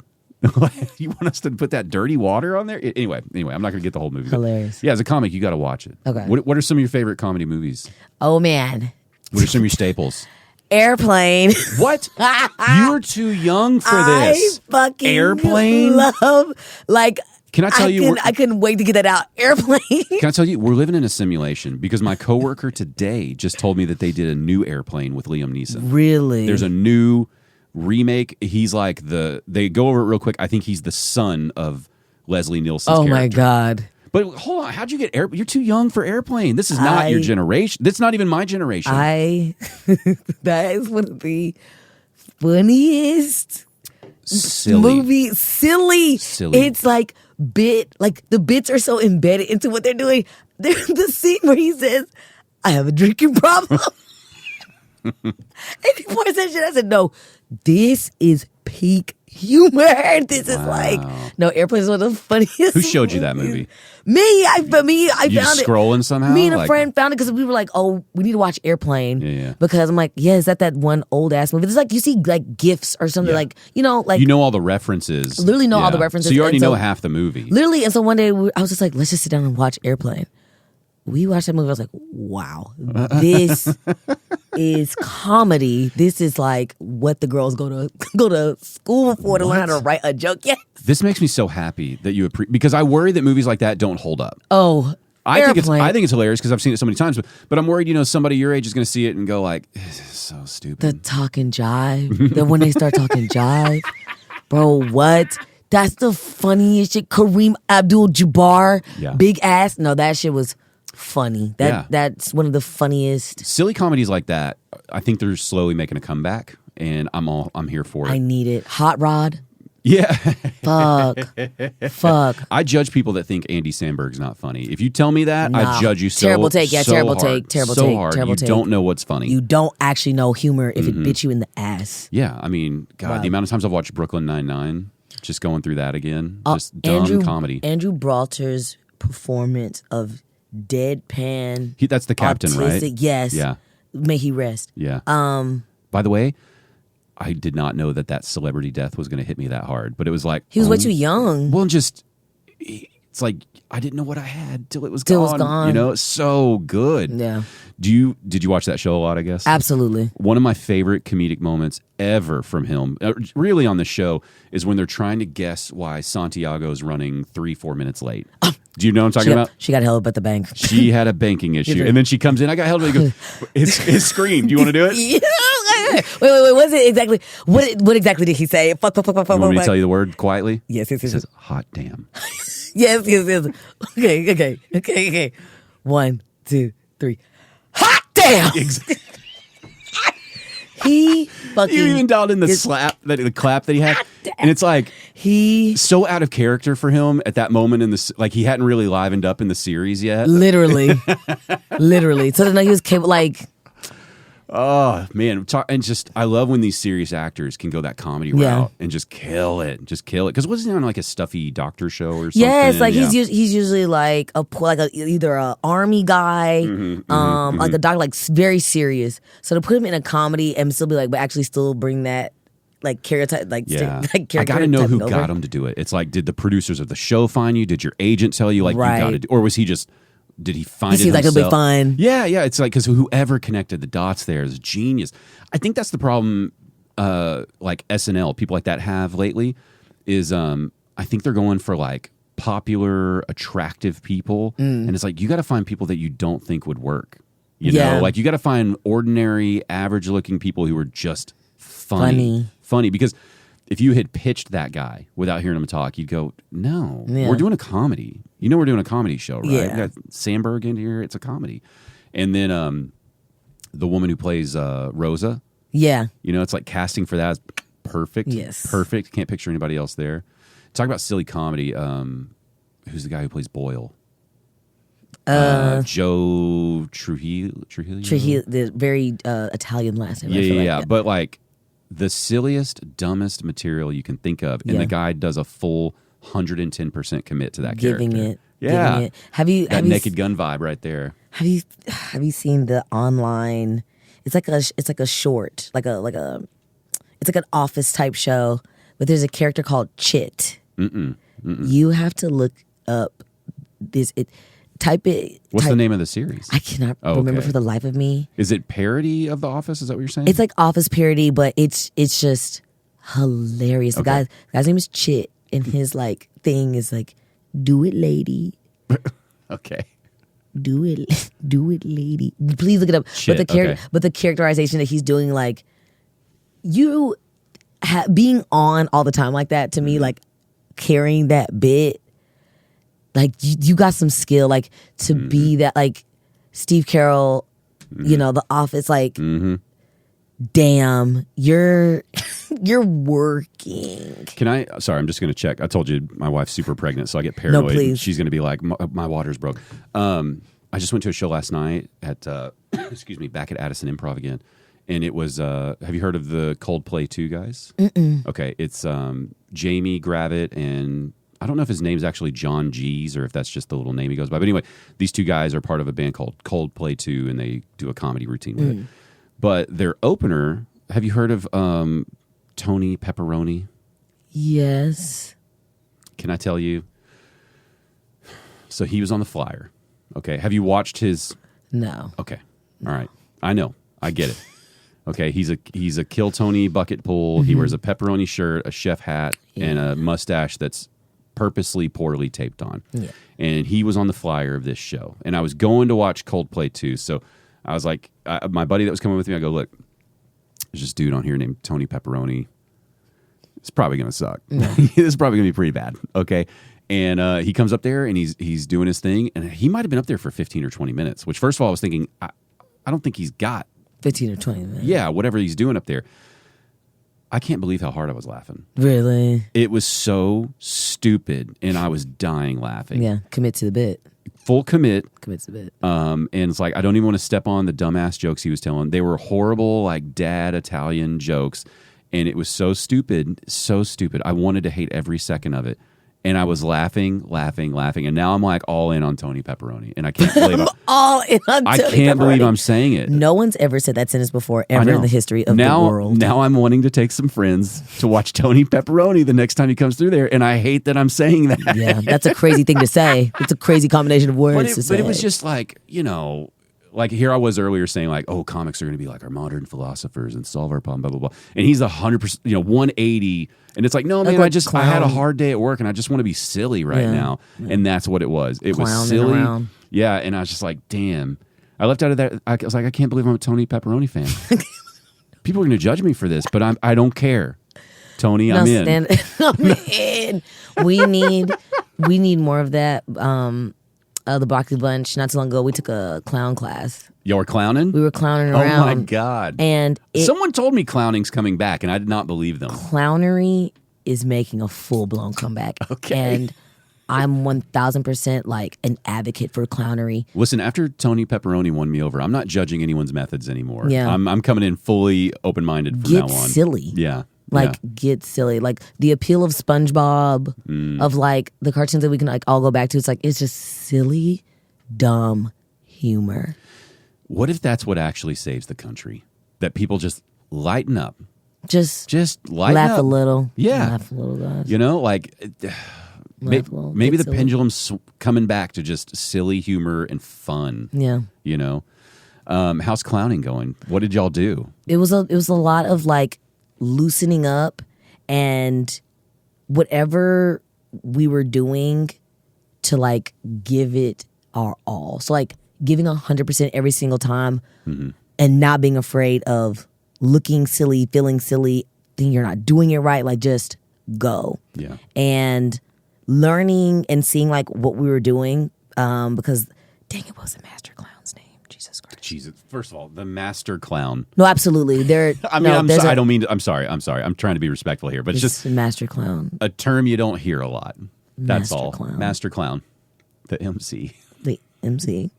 You want us to put that dirty water on there? Anyway, I'm not going to get the whole movie. Hilarious. Yeah, as a comic, you got to watch it. Okay. What are some of your favorite comedy movies? Oh, man. What are some of your staples? Airplane. What? You're too young for this. I fucking Airplane? love, like, Can I tell you? I couldn't wait to get that out. Airplane. Can I tell you, we're living in a simulation because my coworker today just told me that they did a new Airplane with Liam Neeson. Really? There's a new remake. He's like they go over it real quick. I think he's the son of Leslie Nielsen's character. My God. But hold on, how'd you get You're too young for Airplane. This is not your generation. That's not even my generation. That is one of the funniest Silly. Silly. It's like the bits are so embedded into what they're doing. There's the scene where he says, I have a drinking problem. And he points that shit. I said, no, this is peak humor. This is Airplane is one of the funniest. Who showed you that movie? Me. I you found just it. Scrolling somehow? Me and a friend found it because we were like, oh, we need to watch Airplane. Yeah. Because I'm like, yeah, is that one old ass movie? It's like you see like GIFs or something you know all the references. Literally know all the references. So you already And know half the movie. Literally, and so one day I was just like, let's just sit down and watch Airplane. We watched that movie. I was like, wow, this is comedy. This is like what the girls go to school for to learn how to write a joke. Yes. This makes me so happy that you because I worry that movies like that don't hold up. Oh, I think it's hilarious because I've seen it so many times. But I'm worried, somebody your age is going to see it and go like, this is so stupid. The talking jive. Then when they start talking jive, bro, what? That's the funniest shit. Kareem Abdul-Jabbar, big ass. No, that shit was funny. That's one of the funniest. Silly comedies like that, I think they're slowly making a comeback, and I'm here for it. I need it. Hot Rod. Yeah. Fuck. I judge people that think Andy Samberg's not funny. If you tell me that, I judge you so terrible take. Yeah, so terrible hard, take. Terrible so take. hard. Terrible you take. don't know what's funny. You don't actually know humor if it bit you in the ass. Yeah, I mean, God, the amount of times I've watched Brooklyn Nine-Nine, just going through that again, just dumb comedy. Andrew Brawler's performance of deadpan. That's the captain, autistic, right? Yes. Yeah. May he rest. Yeah. By the way, I did not know that celebrity death was going to hit me that hard, but it was like he was way too young. Well, it's like I didn't know what I had till it was gone. It's so good. Yeah. Did you watch that show a lot? I guess Absolutely. One of my favorite comedic moments ever from him, really on the show, is when they're trying to guess why Santiago's running 3-4 minutes late. Do you know what I'm talking about? She got held up at the bank. She had a banking issue, and then she comes in. I got held up. He goes, his scream. Do you want to do it? Yeah. Wait. What's it exactly? What exactly did he say? Fuck. You want me to tell you the word quietly? Yes. He says, "Hot damn." Yes. Okay. 1, 2, 3. Hot damn. He fucking. You even dialed in the clap that he had, and it's like so out of character for him at that moment in this. Like he hadn't really livened up in the series yet. Literally. So then he was capable, like. Oh man, I love when these serious actors can go that comedy route and just kill it, Because wasn't he on like a stuffy doctor show or something? Yes, like he's usually like either a army guy, like a doctor, like very serious. So to put him in a comedy and still be like, but actually still bring that like character, like I got to know who got him to do it. It's like, did the producers of the show find you? Did your agent tell you like you got to, or was he just did he find It seems like it'll be fun. Yeah, it's like because whoever connected the dots there is genius. I think that's the problem. Like SNL, people like that have lately is I think they're going for like popular, attractive people, and it's like you got to find people that you don't think would work. You know, like you got to find ordinary, average-looking people who are just funny. Because if you had pitched that guy without hearing him talk, you'd go, "No, we're doing a comedy. You know, we're doing a comedy show, right? Yeah. We got Sandberg in here. It's a comedy." And then the woman who plays Rosa. Yeah. You know, it's like casting for that is perfect. Yes. Perfect. Can't picture anybody else there. Talk about silly comedy. Who's the guy who plays Boyle? Joe Trujillo? The very Italian last name. Yeah. But like the silliest, dumbest material you can think of. And the guy does a full 110% commit to that character. Giving it. Have you Naked Gun vibe right there. Have you seen the online? It's like a short, it's like an office type show, but there's a character called Chit. You have to look up this. Type it. What's the name of the series? I cannot remember for the life of me. Is it parody of The Office? Is that what you're saying? It's like Office parody, but it's just hilarious. The guy's name is Chit, and his like thing is like, "Do it, lady." Okay. Do it, lady. Please look it up. Shit, but the characterization that he's doing, like you being on all the time like that, to me, like carrying that bit, like you got some skill, like to be that, like Steve Carell, you know, The Office, like damn, you're working. Sorry, I'm just going to check. I told you my wife's super pregnant, so I get paranoid. No, please. She's going to be like, my water's broke. I just went to a show last night at, back at Addison Improv again. And it was, have you heard of the Coldplay 2 guys? Okay, it's Jamie Gravitt, and I don't know if his name's actually John G's or if that's just the little name he goes by. But anyway, these two guys are part of a band called Coldplay 2, and they do a comedy routine with it. But their opener, have you heard of Tony Pepperoni? Yes. Can I tell you? So he was on the flyer. Okay. Have you watched his? No. Okay. All right. I know. I get it. Okay. He's a Kill Tony bucket pull. He wears a pepperoni shirt, a chef hat, and a mustache that's purposely poorly taped on. Yeah. And he was on the flyer of this show. And I was going to watch Coldplay 2. So I was like, my buddy that was coming with me, I go, look, there's this dude on here named Tony Pepperoni. It's probably going to suck. This is probably going to be pretty bad. Okay. And he comes up there and he's doing his thing. And he might have been up there for 15 or 20 minutes, which first of all, I was thinking, I don't think he's got 15 or 20 minutes. Yeah, whatever he's doing up there. I can't believe how hard I was laughing. Really? It was so stupid, and I was dying laughing. Yeah, commit to the bit. Full commit. Commit to the bit. And it's like, I don't even want to step on the dumbass jokes he was telling. They were horrible, like dad Italian jokes, and it was so stupid, so stupid. I wanted to hate every second of it. And I was laughing, and now I'm like all in on Tony Pepperoni, and I can't believe all in on Tony Pepperoni. I can't believe I'm saying it. No one's ever said that sentence before, ever in the history of the world. Now I'm wanting to take some friends to watch Tony Pepperoni the next time he comes through there, and I hate that I'm saying that. Yeah, that's a crazy thing to say. It's a crazy combination of words to say. But it was just like, you know, like here I was earlier saying like, oh, comics are going to be like our modern philosophers and solve our problem, blah, blah, blah. And he's 100%, 180. And it's like, no, man, I had a hard day at work and I just want to be silly right now. Yeah. And that's what it was. It was silly. Around. Yeah. And I was just like, damn. I left out of that. I was like, I can't believe I'm a Tony Pepperoni fan. People are going to judge me for this, but I don't care. Tony, I'm in. I'm in. We need more of that. The Broccoli Bunch, not too long ago, we took a clown class. Y'all were clowning? We were clowning around. Oh my God. And someone told me clowning's coming back, and I did not believe them. Clownery is making a full-blown comeback. Okay. And I'm 1,000% like an advocate for clownery. Listen, after Tony Pepperoni won me over, I'm not judging anyone's methods anymore. Yeah. I'm coming in fully open-minded from now on. Get silly. Yeah. Get silly. Like the appeal of SpongeBob, of like the cartoons that we can like all go back to. It's like, it's just silly, dumb humor. What if that's what actually saves the country? That people just lighten up. Just lighten laugh up. a little. Yeah. Laugh a little, guys. You know, like Maybe the pendulum's coming back to just silly humor and fun. Yeah. You know? How's clowning going? What did y'all do? It was a lot of like loosening up, and whatever we were doing to like give it our all. So like giving 100% every single time, and not being afraid of looking silly, feeling silly, thinking you're not doing it right. Like just go. Yeah. And learning and seeing like what we were doing, because dang it, what was the master clown's name? Jesus Christ. Jesus. First of all, the master clown. No, absolutely. I'm sorry. I'm trying to be respectful here, but it's just master clown. a term you don't hear a lot. That's Master all. clown. Master clown. The MC. The MC.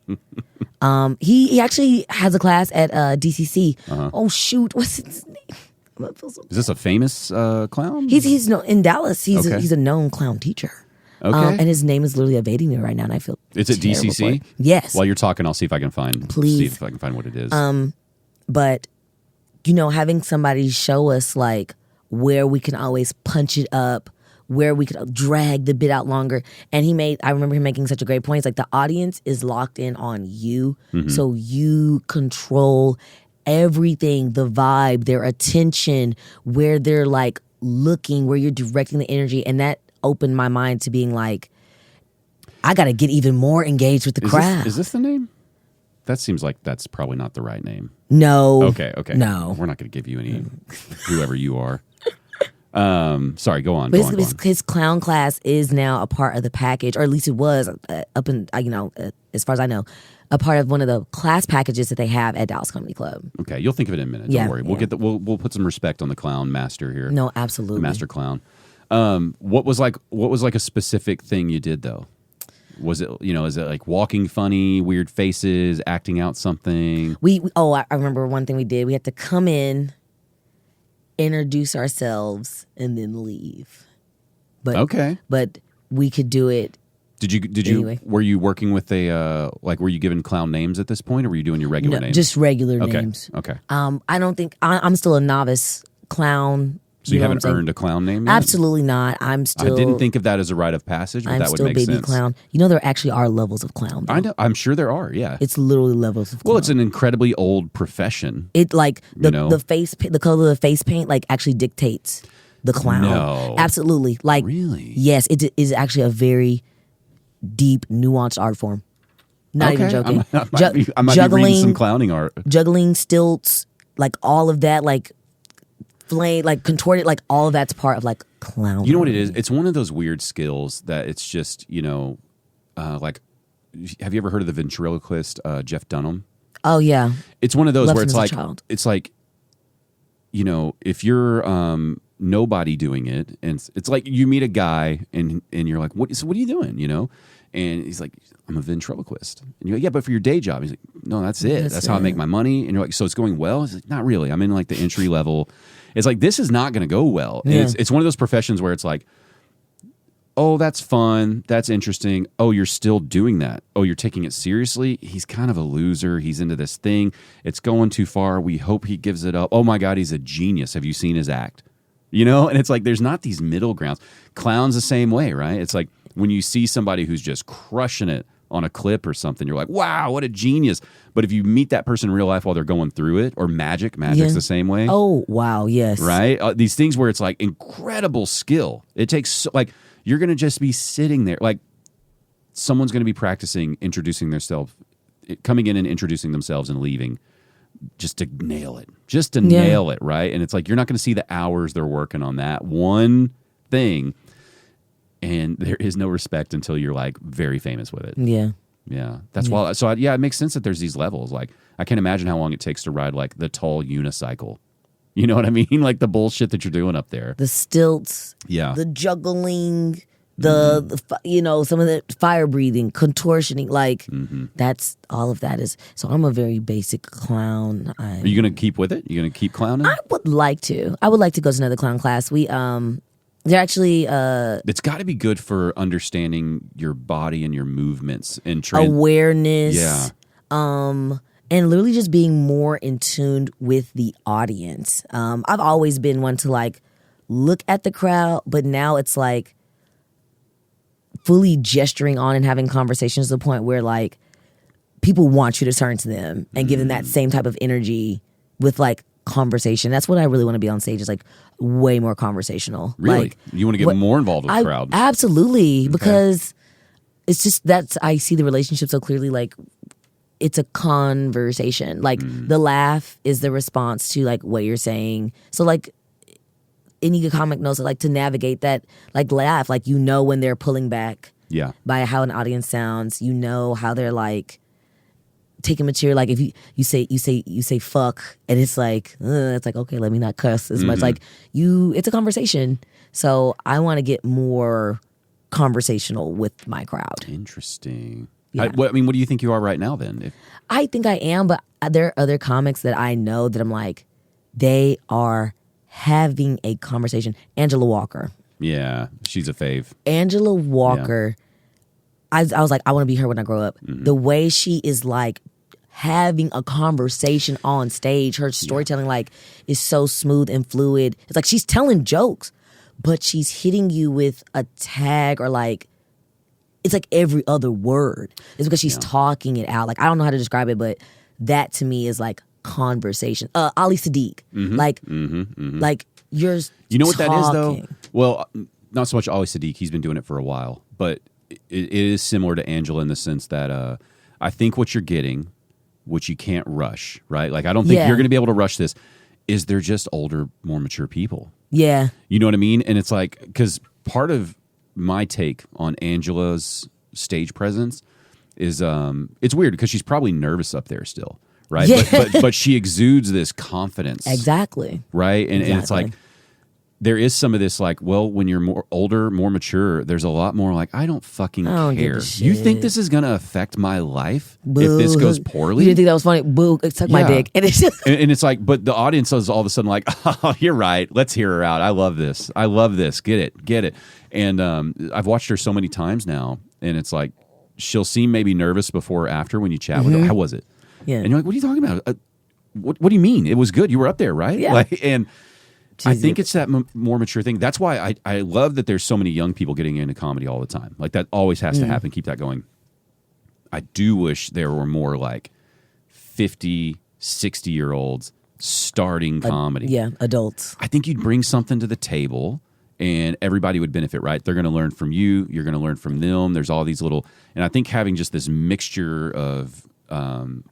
He actually has a class at DCC. Oh shoot, what's his name? Is this a famous clown? He's in Dallas. He's Okay. he's a known clown teacher. Okay. And his name is literally evading me right now, and I feel It's at terrible for DCC? it. Yes. While you're talking, I'll see if I can find. Please. See if I can find what it is. But having somebody show us like where we can always punch it up, where we could drag the bit out longer. And I remember him making such a great point. It's like the audience is locked in on you, so you control everything, the vibe, their attention, where they're like looking, where you're directing the energy. And that opened my mind to being like, I got to get even more engaged with the crowd. Is this the name? That seems like that's probably not the right name. No. Okay. No. We're not going to give you any, whoever you are. Sorry, go on. But his clown class is now a part of the package, or at least it was as far as I know, a part of one of the class packages that they have at Dallas Comedy Club. Okay, you'll think of it in a minute. Yeah, Don't worry. yeah. We'll put some respect on the clown master here. No, absolutely. The master clown. What was like a specific thing you did though? Was it, is it like walking funny, weird faces, acting out something? I remember one thing we did. We had to come in, introduce ourselves, and then leave. But Okay. But we could do it. Did you Anyway. were you working with were you given clown names at this point, or were you doing your regular names? Just regular Okay. names. Okay. I don't think I'm still a novice clown. So you know what haven't I'm saying? earned a clown name yet? Absolutely not. I'm still. I didn't think of that as a rite of passage, but I'm that would still make baby sense. clown. There actually are levels of clown. Though. I know. I'm sure there are. Yeah. It's literally levels of clown. Well, it's an incredibly old profession. It like the the color of the face paint like actually dictates the clown. No. Absolutely. Like Really? Yes, it is actually a very deep, nuanced art form. Not even joking. I might be reading some clowning art. Juggling, stilts, like all of that, like flame, like contorted, like all of that's part of like clown. You know what it is? It's one of those weird skills that it's just, like, have you ever heard of the ventriloquist Jeff Dunham? Oh yeah. It's one of those Loved where him it's as a like, child. if you're nobody doing it, and it's like you meet a guy and you're like, what are you doing? And he's like, I'm a ventriloquist. And you're like, yeah, but for your day job. He's like, no, that's it. That's how I make my money. And you're like, so it's going well? He's like, not really. I'm in like the entry level. It's like, this is not going to go well. And Yeah. it's one of those professions where it's like, oh, that's fun. That's interesting. Oh, you're still doing that. Oh, you're taking it seriously. He's kind of a loser. He's into this thing. It's going too far. We hope he gives it up. Oh my God, he's a genius. Have you seen his act? And it's like, there's not these middle grounds. Clown's the same way, right? It's like when you see somebody who's just crushing it on a clip or something, you're like, wow, what a genius. But if you meet that person in real life while they're going through it, or magic's the same way. Oh wow, yes. Right? These things where it's like incredible skill. It takes, you're going to just be sitting there. Like, someone's going to be practicing introducing themselves, coming in and introducing themselves and leaving just to nail it. Nail it, right? And it's like, you're not going to see the hours they're working on that one thing. And there is no respect until you're like very famous with it. Yeah. Yeah. That's why. So it makes sense that there's these levels. Like, I can't imagine how long it takes to ride like the tall unicycle. You know what I mean? Like the bullshit that you're doing up there. The stilts. Yeah. The juggling. The some of the fire breathing, contortioning. Like that's all of that is. So I'm a very basic clown. Are you going to keep with it? You going to keep clowning? I would like to. I would like to go to another clown class. They're actually it's got to be good for understanding your body and your movements and awareness. Yeah. And literally just being more in tune with the audience. I've always been one to like look at the crowd, but now it's like fully gesturing on and having conversations to the point where like people want you to turn to them and give them that same type of energy with like conversation. That's what I really want to be on stage, is like way more conversational. Really? Like, You want to get more involved with the crowd? Absolutely, because it's just I see the relationship so clearly. Like, it's a conversation. Like the laugh is the response to like what you're saying. So like any good comic knows that, like, to navigate that like laugh, like you know when they're pulling back by how an audience sounds. You know how they're like taking material. Like if you say fuck and it's like okay, let me not cuss as much. Like it's a conversation. So I want to get more conversational with my crowd. Interesting. Yeah. What do you think you are right now then? I think I am, but there are other comics that I know that I'm like, they are having a conversation. Angela Walker. Yeah, she's a fave. Angela Walker, I was like, I want to be her when I grow up. The way she is like having a conversation on stage, her storytelling like is so smooth and fluid. It's like she's telling jokes, but she's hitting you with a tag or like, it's like every other word. It's because she's talking it out. Like, I don't know how to describe it, but that to me is like conversation. Ali Sadiq. Like you're You know what that is though? talking. Well, not so much Ali Sadiq. He's been doing it for a while, but it is similar to Angela in the sense that I think what you're getting, which you can't rush, right? Like, I don't think you're going to be able to rush this, is they're just older, more mature people. Yeah. You know what I mean? And it's like, because part of my take on Angela's stage presence is it's weird because she's probably nervous up there still, right? Yeah. But she exudes this confidence. Exactly. Right? And it's like, there is some of this like, well, when you're more older, more mature, there's a lot more like, I don't fucking don't give care. a You shit. think this is going to affect my life Boo. if this goes poorly? You didn't think that was funny? Boo, suck my Yeah. dick. And it's just, And it's like, but the audience is all of a sudden like, oh, you're right. Let's hear her out. I love this. I love this. Get it. And I've watched her so many times now, and it's like, she'll seem maybe nervous before or after when you chat with her. How was it? Yeah. And you're like, what are you talking about? What do you mean? It was good. You were up there, right? Yeah. Like, and I think it's that more mature thing. That's why I love that there's so many young people getting into comedy all the time. Like, that always has to happen. Keep that going. I do wish there were more like 50, 60-year-olds starting comedy. yeah, adults. I think you'd bring something to the table and everybody would benefit, right? They're going to learn from you. You're going to learn from them. There's all these little, and I think having just this mixture of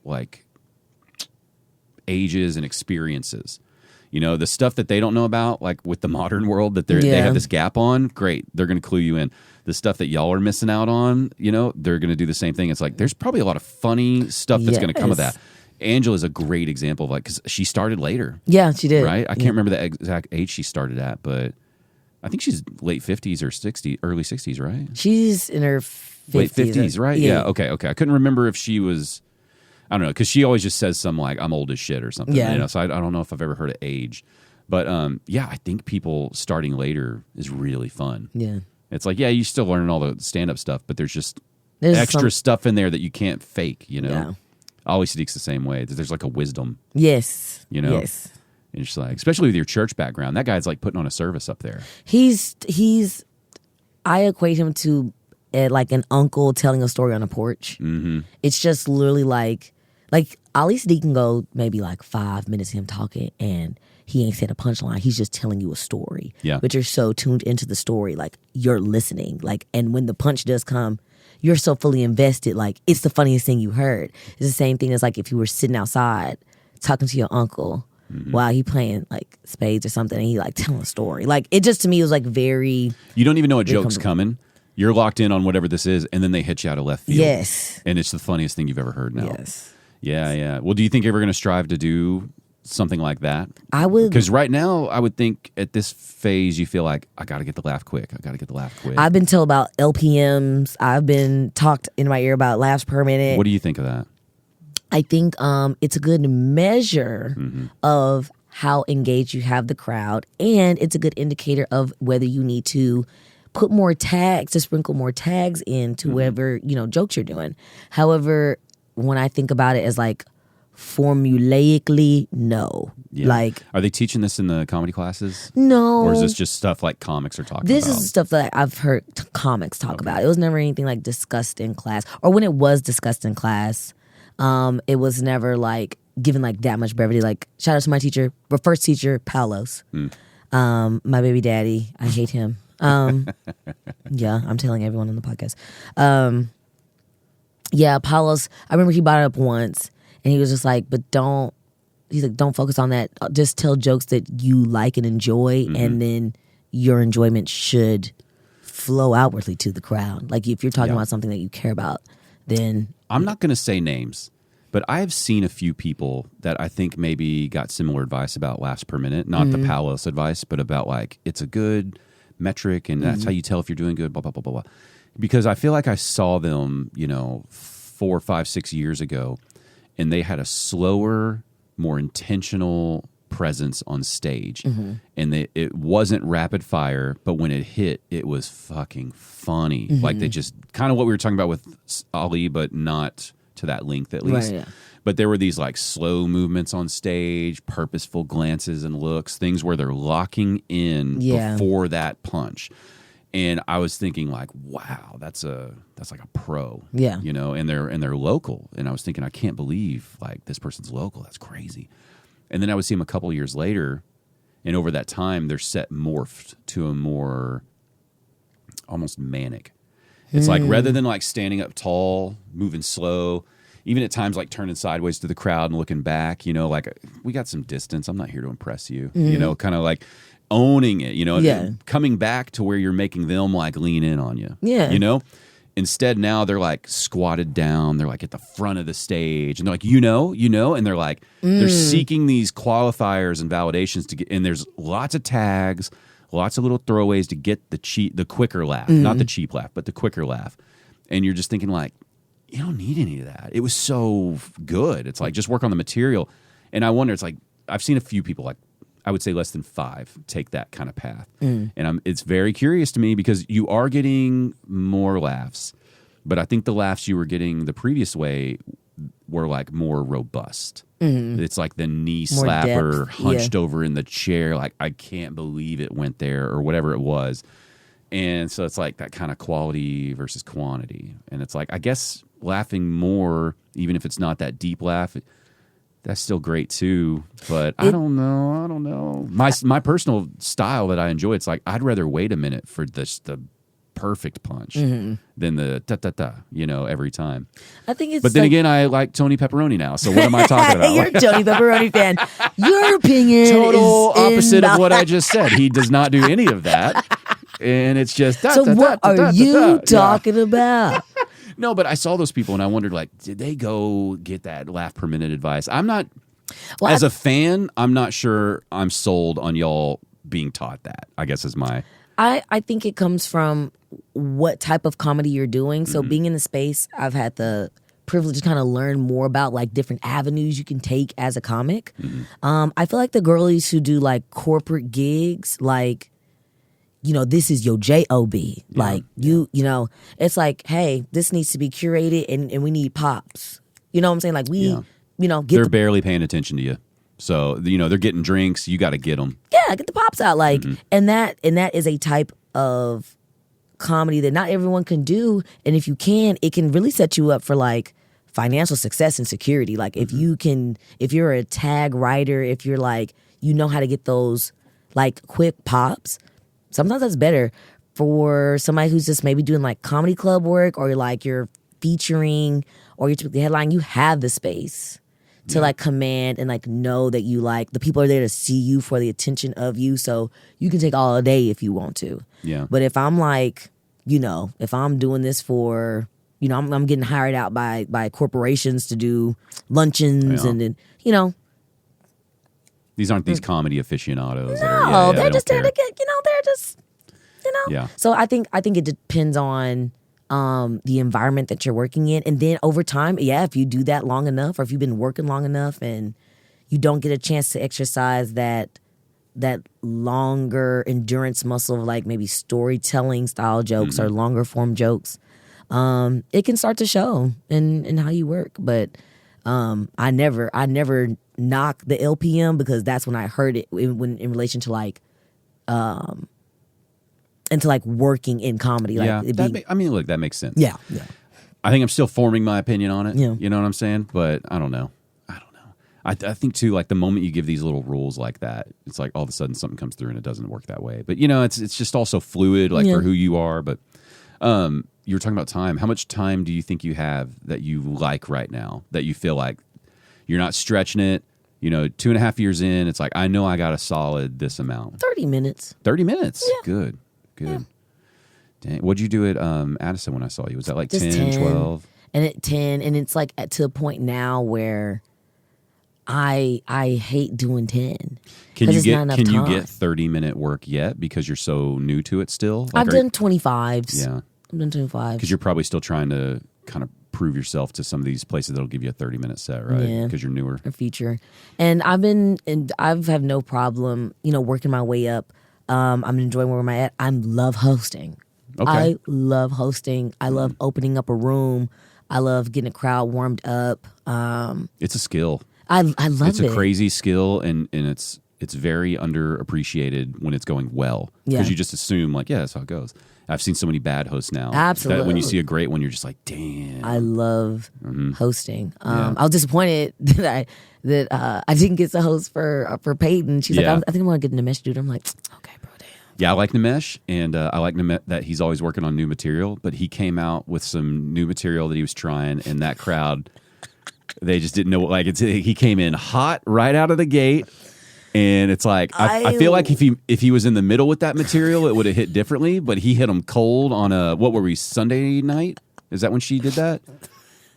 like ages and experiences, you know, the stuff that they don't know about, like with the modern world that they have this gap on, great. They're going to clue you in. The stuff that y'all are missing out on, you know, they're going to do the same thing. It's like, there's probably a lot of funny stuff that's going to come of that. Angela's a great example of like, because she started later. Yeah, she did. Right? I can't remember the exact age she started at, but I think she's late 50s or 60s, early 60s, right? She's in her 50s. Late 50s, right? Yeah. Okay. I couldn't remember if she was, I don't know, because she always just says some like, I'm old as shit or something. Yeah. You know? So I don't know if I've ever heard of age. But yeah, I think people starting later is really fun. Yeah. It's like, yeah, you still learning all the stand-up stuff, but there's There's extra some- stuff in there that you can't fake, you know? Yeah. Ali Sadiq's the same way. There's like a wisdom, Yes. you know? Yes. And it's like, especially with your church background, that guy's like putting on a service up there. He's I equate him to like an uncle telling a story on a porch. Mm-hmm. It's just literally like Ali Sadiq can go maybe like 5 minutes of him talking and he ain't said a punchline. He's just telling you a story. Yeah. But you're so tuned into the story, like you're listening. Like, and when the punch does come, you're so fully invested. Like, it's the funniest thing you heard. It's the same thing as like if you were sitting outside talking to your uncle while he playing like spades or something, and he like telling a story. Like, it just to me was like very. You don't even know a joke's coming. You're locked in on whatever this is, and then they hit you out of left field. Yes. And it's the funniest thing you've ever heard now. Yes. Yeah. Well, do you think you're ever going to strive to do something like that? I would. Because right now, I would think at this phase, you feel like, I got to get the laugh quick. I've been told about LPMs. I've been talked in my ear about laughs per minute. What do you think of that? I think it's a good measure of how engaged you have the crowd, and it's a good indicator of whether you need to put more tags, to sprinkle more tags into whatever jokes you're doing. However, when I think about it as like formulaically, no. Yeah. Like, are they teaching this in the comedy classes? no. Or is this just stuff like comics are talking This about? is stuff that I've heard comics talk about. It was never anything like discussed in class. Or when it was discussed in class, it was never like given like that much brevity. Like, shout out to my teacher, my first teacher, Palos. My baby daddy. I hate him. Yeah, I'm telling everyone on the podcast. Yeah, Palos, I remember he brought it up once and he was just like, but don't focus on that. Just tell jokes that you like and enjoy, and then your enjoyment should flow outwardly to the crowd. Like, if you're talking about something that you care about, then... I'm not going to say names, but I have seen a few people that I think maybe got similar advice about laughs per minute. Not the Palos advice, but about like, it's a good metric and that's how you tell if you're doing good, blah, blah, blah, blah, blah. Because I feel like I saw them, 4, 5, 6 years ago, and they had a slower, more intentional presence on stage. And it wasn't rapid fire, but when it hit, it was fucking funny. Like, they just, kind of what we were talking about with Ali, but not to that length at least. Right, yeah. But there were these like slow movements on stage, purposeful glances and looks, things where they're locking in before that punch. And I was thinking like, wow, that's like a pro. Yeah. And they're local. And I was thinking, I can't believe like this person's local. That's crazy. And then I would see them a couple of years later, and over that time their set morphed to a more almost manic. It's like, rather than like standing up tall, moving slow, even at times like turning sideways to the crowd and looking back, like, we got some distance. I'm not here to impress you, kind of like owning it, and coming back to where you're making them like lean in on you. Yeah. Instead, now they're like squatted down. They're like at the front of the stage, and they're like, and they're like, they're seeking these qualifiers and validations to get. And there's lots of tags, lots of little throwaways to get the quicker laugh, not the cheap laugh, but the quicker laugh. And you're just thinking like, you don't need any of that. It was so good. It's like, just work on the material. And I wonder, it's like, I've seen a few people, like, I would say less than 5, take that kind of path. And it's very curious to me because you are getting more laughs, but I think the laughs you were getting the previous way were like more robust. It's like the knee More slapper depth, hunched over in the chair, like, I can't believe it went there, or whatever it was. And so it's like that kind of quality versus quantity. And it's like, I guess laughing more, even if it's not that deep laugh, that's still great too, but I don't know. My personal style that I enjoy, it's like, I'd rather wait a minute for the perfect punch than the ta-ta-ta, every time. I think it's... But then again, I like Tony Pepperoni now, so what am I talking about? You're a Tony Pepperoni fan. Your opinion Total is opposite of what I just said. He does not do any of that, and it's just... So what are you talking about? No, but I saw those people and I wondered, like, did they go get that laugh per minute advice? I'm not, a fan, I'm not sure I'm sold on y'all being taught that, I guess is my... I think it comes from what type of comedy you're doing. So being in the space, I've had the privilege to kind of learn more about like different avenues you can take as a comic. I feel like the girlies who do like corporate gigs, like, this is your job. Like, it's like, hey, this needs to be curated and we need pops. You know what I'm saying? Like, they're barely paying attention to you. So, they're getting drinks. You got to get them. Yeah, get the pops out. Like, and that is a type of comedy that not everyone can do. And if you can, it can really set you up for like financial success and security. Like, if you're a tag writer, if you're like, how to get those like quick pops, sometimes that's better for somebody who's just maybe doing like comedy club work, or like you're featuring, or you're typically headline. You have the space to like command and like know that you like the people are there to see you for the attention of you, so you can take all day if you want to. Yeah. But if I'm like, if I'm doing this for, I'm getting hired out by corporations to do luncheons and then, These aren't these comedy aficionados. No, they're just there to get, they're just, Yeah. So I think it depends on the environment that you're working in. And then over time, if you do that long enough, or if you've been working long enough and you don't get a chance to exercise that longer endurance muscle of like maybe storytelling style jokes or longer form jokes, it can start to show in how you work. But I never knock the LPM because that's when I heard it in relation to like into like working in comedy. Like Yeah, look, that makes sense. yeah. I think I'm still forming my opinion on it. Yeah. You know what I'm saying? But I don't know. I think too, like the moment you give these little rules like that, it's like all of a sudden something comes through and it doesn't work that way. But it's just also fluid, like for who you are. But you were talking about time. How much time do you think you have that you like right now, that you feel like you're not stretching it? 2.5 years in, it's like, I know I got a solid this amount. 30 minutes. 30 minutes? Yeah. Good. Yeah. Dang. What'd you do at Addison when I saw you? Was that like Just 10, 12? And at 10, and it's like to a point now where I hate doing 10. Can you get 30-minute work yet because you're so new to it still? I've done 25s. Yeah. I've done 25s. Because you're probably still trying to kind of prove yourself to some of these places that'll give you a 30-minute set, right? Yeah. Because you're newer. Or feature. And I've had no problem, working my way up. I'm enjoying where I'm at. I love hosting. Okay. I love hosting. I love opening up a room. I love getting a crowd warmed up. It's a skill. I love it. It's a crazy skill, and it's very underappreciated when it's going well. Because you just assume, like, yeah, that's how it goes. I've seen so many bad hosts now. Absolutely. That when you see a great one, you're just like, damn. I love hosting. I was disappointed that I didn't get to host for Peyton. She's like, I think I want to get Nimesh, dude. I'm like, okay, bro, damn. Yeah, I like Nimesh, and I like that he's always working on new material, but he came out with some new material that he was trying, and that crowd, they just didn't know. Like, he came in hot right out of the gate, and it's like, I feel like if he was in the middle with that material, it would have hit differently, but he hit him cold on what were we, Sunday night? Is that when she did that?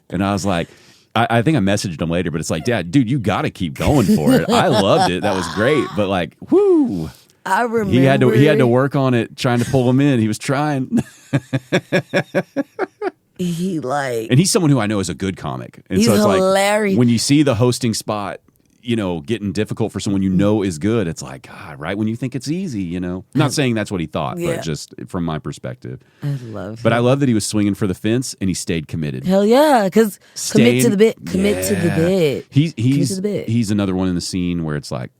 And I was like, I think I messaged him later, but it's like, dude, you got to keep going for it. I loved it. That was great. But like, whoo. I remember he had to work on it, trying to pull him in. He was trying. And he's someone who I know is a good comic. And he's so it's hilarious. Like when you see the hosting spot, getting difficult for someone is good, it's like, God, right when you think it's easy, Not saying that's what he thought, but just from my perspective. I love But I love that he was swinging for the fence and he stayed committed. Hell yeah, because commit to the bit. Commit to the bit. He's another one in the scene where it's like,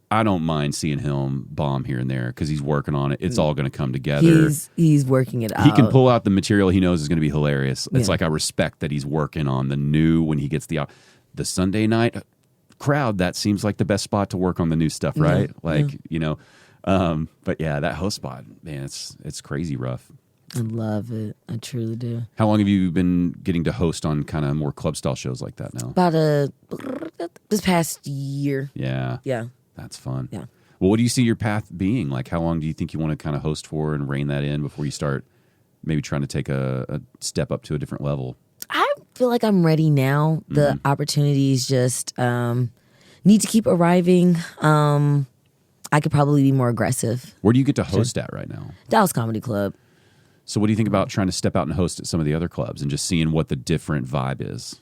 I don't mind seeing him bomb here and there because he's working on it. It's all going to come together. He's working it out. He can pull out the material he knows is going to be hilarious. It's like I respect that he's working on the new when he gets the Sunday night crowd. That seems like the best spot to work on the new stuff, right? But yeah, that host spot, man, it's crazy rough. I love it. I truly do. How long have you been getting to host on kind of more club style shows like that now? About this past year. Yeah. Yeah. That's fun. Yeah. Well, what do you see your path being? Like, how long do you think you want to kind of host for and rein that in before you start maybe trying to take a step up to a different level? I feel like I'm ready now. The opportunities just need to keep arriving. I could probably be more aggressive. Where do you get to host at right now? Dallas Comedy Club. So what do you think about trying to step out and host at some of the other clubs and just seeing what the different vibe is?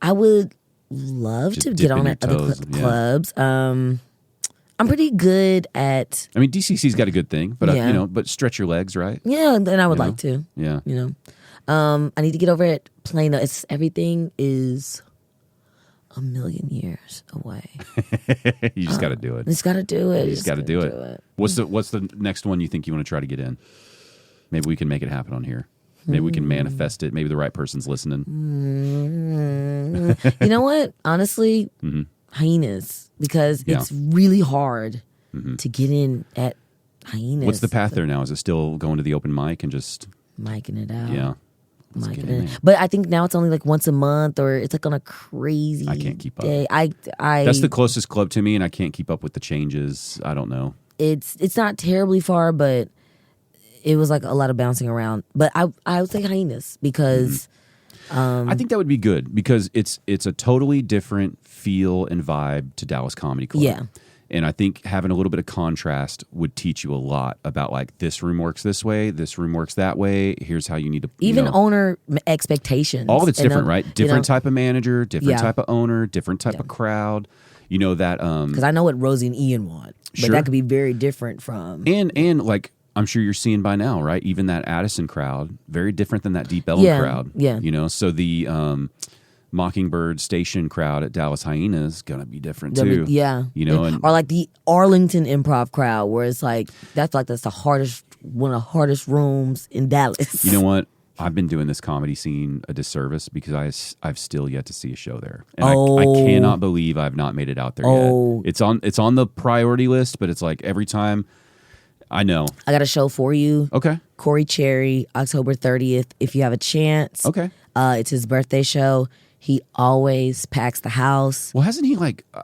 I would love to get on at other clubs. I'm pretty good at. I mean, DCC's got a good thing, but but stretch your legs, right? Yeah, and I would like to. Yeah, I need to get over at Plano. Everything is a million years away. You just got to do it. Just got to do it. You just got to do it. What's the next one you think you want to try to get in? Maybe we can make it happen on here. Maybe we can manifest it. Maybe the right person's listening. You know what? Honestly, Hyenas. Because it's really hard to get in at Hyenas. What's the path there now? Is it still going to the open mic and just... Micing it out. Yeah. But I think now it's only like once a month or it's like on a crazy I can't keep up. day. That's the closest club to me and I can't keep up with the changes. I don't know. It's not terribly far, but it was like a lot of bouncing around. But I would say Hyenas because... I think that would be good because it's a totally different feel and vibe to Dallas Comedy Club. Yeah. And I think having a little bit of contrast would teach you a lot about like this room works this way, this room works that way. Here's how you need to owner expectations. All of it's different, right? Different type of manager, different type of owner, different type of crowd. That because I know what Rosie and Ian want, but that could be very different from and like. I'm sure you're seeing by now, right? Even that Addison crowd, very different than that Deep Ellum crowd. Yeah. So the Mockingbird Station crowd at Dallas Hyena is gonna be different too. Yeah, you know, and or like the Arlington Improv crowd, where it's like that's the hardest, one of the hardest rooms in Dallas. you know what? I've been doing this comedy scene a disservice because I've still yet to see a show there, and I cannot believe I've not made it out there yet. It's on the priority list, but it's like every time. I know. I got a show for you. Okay. Corey Cherry, October 30th. If you have a chance. Okay. It's his birthday show. He always packs the house. Well, hasn't he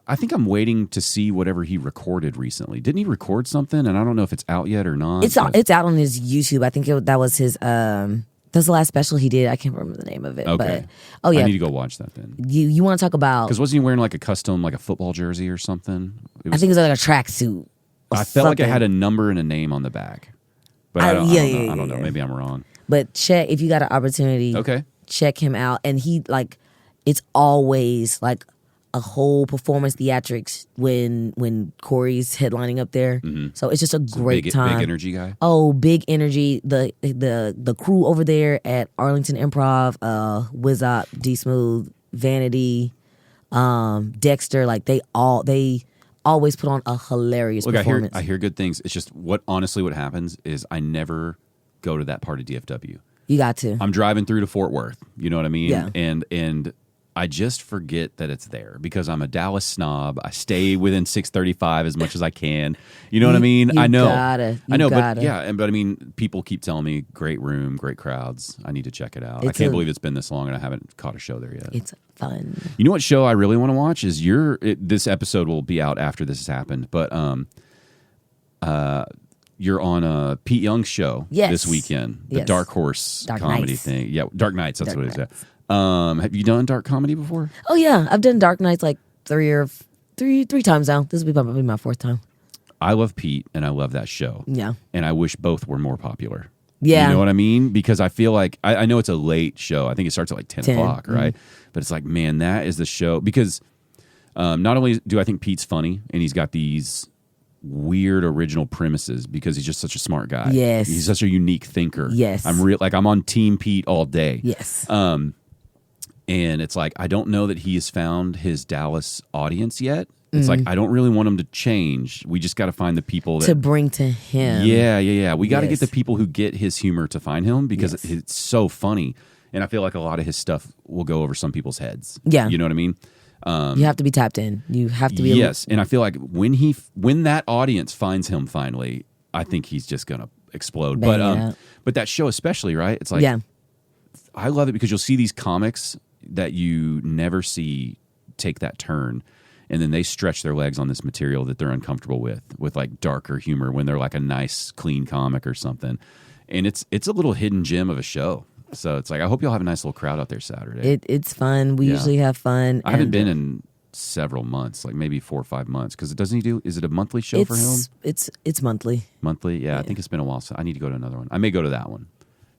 I think I'm waiting to see whatever he recorded recently. Didn't he record something? And I don't know if it's out yet or not. It's out on his YouTube. I think that was his, that's the last special he did. I can't remember the name of it. Okay. But, I need to go watch that then. You want to talk about. Because wasn't he wearing like a custom, like a football jersey or something? I think it was like a tracksuit. I felt like it had a number and a name on the back. But I don't know. Maybe I'm wrong. But if you got an opportunity, check him out. And he it's always like a whole performance theatrics when Corey's headlining up there. Mm-hmm. So it's just a great time. Big energy guy. Oh, big energy. The crew over there at Arlington Improv, Wizop, D Smooth, Vanity, Dexter, like they always put on a hilarious performance. I hear good things. It's just what happens is I never go to that part of DFW. You got to. I'm driving through to Fort Worth. You know what I mean? Yeah. And I just forget that it's there because I'm a Dallas snob. I stay within 635 as much as I can. You know what I mean? I know. But I mean, people keep telling me great room, great crowds. I need to check it out. I can't believe it's been this long and I haven't caught a show there yet. It's fun. You know what show I really want to watch is this episode will be out after this has happened, but you're on Pete Young's show this weekend, the Dark Horse comedy thing. Yeah, Dark Nights. That's what it is. Have you done dark comedy before? Oh yeah, I've done Dark Nights like three times now. This will be probably my fourth time. I love Pete and I love that show. Yeah, and I wish both were more popular. Yeah, you know what I mean? Because I feel like I know it's a late show. I think it starts at like 10 o'clock, right? Mm-hmm. But it's like, man, that is the show because not only do I think Pete's funny and he's got these weird original premises because he's just such a smart guy. Yes, he's such a unique thinker. Yes, I'm on Team Pete all day. Yes. And it's like, I don't know that he has found his Dallas audience yet. It's like, I don't really want him to change. We just got to find the people to bring to him. Yeah. We got to get the people who get his humor to find him because it's so funny. And I feel like a lot of his stuff will go over some people's heads. Yeah. You know what I mean? You have to be tapped in. You have to be. Yes. And I feel like when that audience finds him finally, I think he's just going to explode. But that show especially, right? It's like, I love it because you'll see these comics that you never see take that turn, and then they stretch their legs on this material that they're uncomfortable with like darker humor when they're like a nice, clean comic or something. And it's a little hidden gem of a show. So it's like, I hope you'll have a nice little crowd out there Saturday. It's fun. We usually have fun. I haven't been in several months, like maybe 4 or 5 months, because is it a monthly show for him? It's monthly. Monthly? Yeah, I think it's been a while. So I need to go to another one. I may go to that one.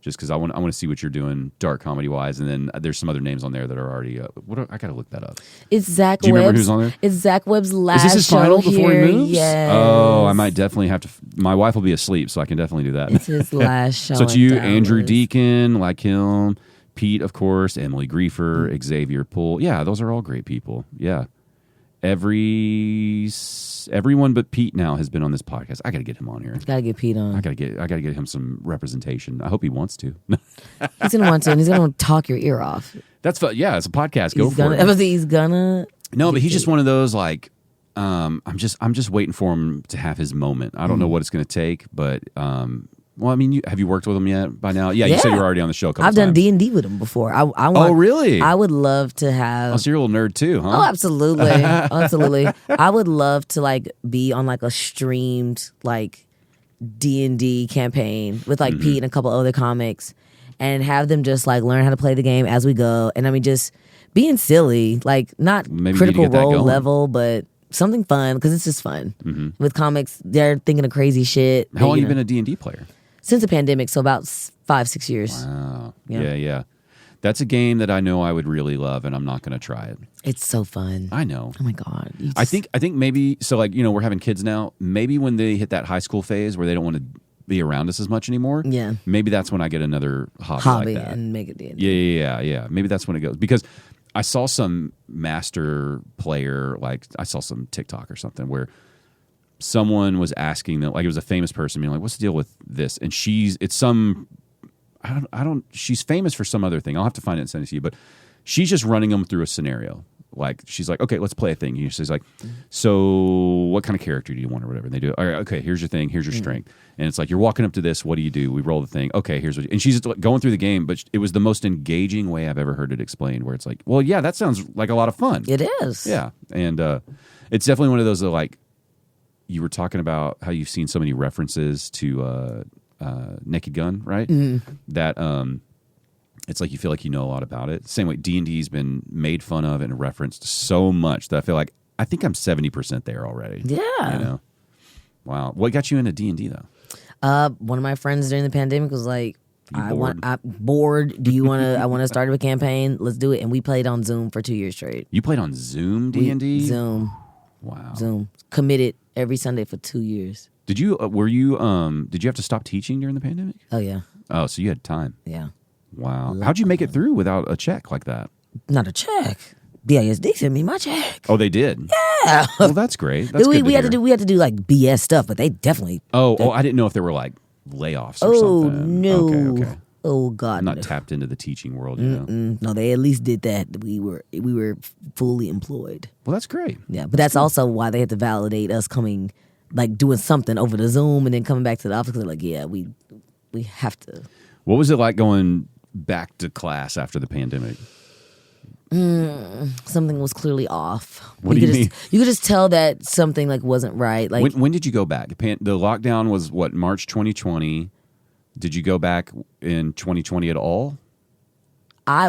Just because I want to see what you're doing dark comedy wise, and then there's some other names on there that are already. I got to look that up. It's Zach. Do you remember who's on there? It's Zach Webb's last. Is this his show final here. before he moves? Yes. Oh, I might definitely have to. My wife will be asleep, so I can definitely do that. It's his last show. So it's you, Andrew Deacon, like him, Pete, of course, Emily Griefer, Xavier Poole. Yeah, those are all great people. Yeah. Everyone but Pete now has been on this podcast. I got to get him on here. Got to get Pete on. I got to get him some representation. I hope he wants to. He's gonna want to, and he's gonna talk your ear off. That's fun. Yeah, it's a podcast. Go for it. He's gonna. No, but he's just one of those like. I'm just waiting for him to have his moment. I don't know what it's going to take, but well, I mean, have you worked with him yet by now? Yeah, you said you were already on the show a couple times. I've done D&D with him before. Oh, really? I would love to have. Oh, so you're a little nerd too, huh? Oh, absolutely. Absolutely. I would love to like be on like a streamed like D&D campaign with like Pete and a couple other comics and have them just like learn how to play the game as we go. And I mean, just being silly, like not maybe Critical Role level, but something fun because it's just fun. With comics, they're thinking of crazy shit. How long have you been a D&D player? Since the pandemic, so about 5-6 years. Wow. Yeah. That's a game that I know I would really love, and I'm not going to try it. It's so fun. I know. Oh my God. I think maybe, so like, we're having kids now. Maybe when they hit that high school phase where they don't want to be around us as much anymore. Yeah. Maybe that's when I get another hobby like that. And make it D&D. Yeah. Maybe that's when it goes. Because I saw some master player, like I saw some TikTok or something where someone was asking them, like it was a famous person being like, what's the deal with this? And she's famous for some other thing. I'll have to find it and send it to you, but she's just running them through a scenario. Like she's like, okay, let's play a thing. She's like, so what kind of character do you want or whatever? And they do, all right, okay, here's your thing, here's your strength. And it's like, you're walking up to this, what do you do? We roll the thing. Okay, here's what and she's going through the game, but it was the most engaging way I've ever heard it explained, where it's like, well, yeah, that sounds like a lot of fun. It is. Yeah. And it's definitely one of those that, like, you were talking about how you've seen so many references to Naked Gun, right? That it's like you feel like you know a lot about it. Same way, D&D's been made fun of and referenced so much that I feel like I think I'm 70% there already. Yeah. You know? Wow. What got you into D&D though? One of my friends during the pandemic was like, bored? I'm bored. Do you want to? I want to start a campaign. Let's do it. And we played on Zoom for 2 years straight. You played on Zoom D&D? Zoom. Wow. Zoom. Committed every Sunday for 2 years. Did you did you have to stop teaching during the pandemic? Oh yeah. Oh, so you had time. Yeah. Wow. How'd you make it through without a check like that? Not a check. BISD sent me my check. Oh, they did? Yeah. Well, that's great. That's good we to had to do like BS stuff, but they definitely. Oh, I didn't know if there were like layoffs or something. No. Okay. Oh God. I'm not tapped into the teaching world, you know. No, they at least did that. We were fully employed. Well, that's great. Yeah, but that's also why they had to validate us coming, like doing something over the Zoom and then coming back to the office. They're like, yeah, we have to. What was it like going back to class after the pandemic? Something was clearly off. What do you mean? You could just tell that something like wasn't right. Like When did you go back? The lockdown was what, March 2020. Did you go back in 2020 at all?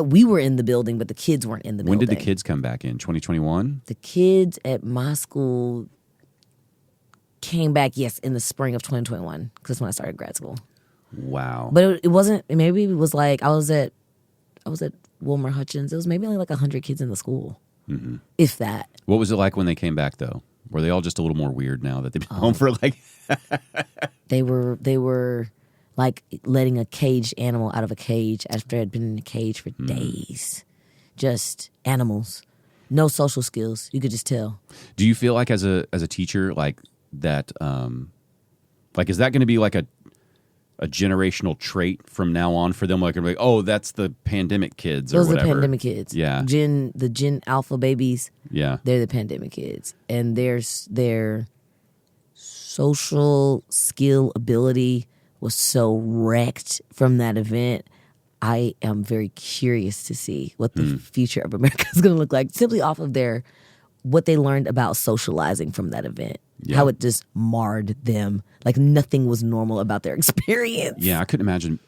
we were in the building, but the kids weren't in the building. When did the kids come back in? 2021? The kids at my school came back, yes, in the spring of 2021, because that's when I started grad school. Wow. But it wasn't. Maybe it was like I was at Wilmer Hutchins. It was maybe only like 100 kids in the school, if that. What was it like when they came back though? Were they all just a little more weird now that they've been home for like? They were like letting a caged animal out of a cage after it had been in a cage for days. Just animals, no social skills. You could just tell. Do you feel like as a teacher like that? Like, is that going to be like a generational trait from now on for them? Like, oh, that's the pandemic kids or Those whatever. are the pandemic kids. Yeah. The Gen Alpha babies. Yeah. They're the pandemic kids. And their social skill ability was so wrecked from that event. I am very curious to see what the future of America is going to look like, simply off of what they learned about socializing from that event. Yeah. How it just marred them. Like nothing was normal about their experience. Yeah, I couldn't imagine,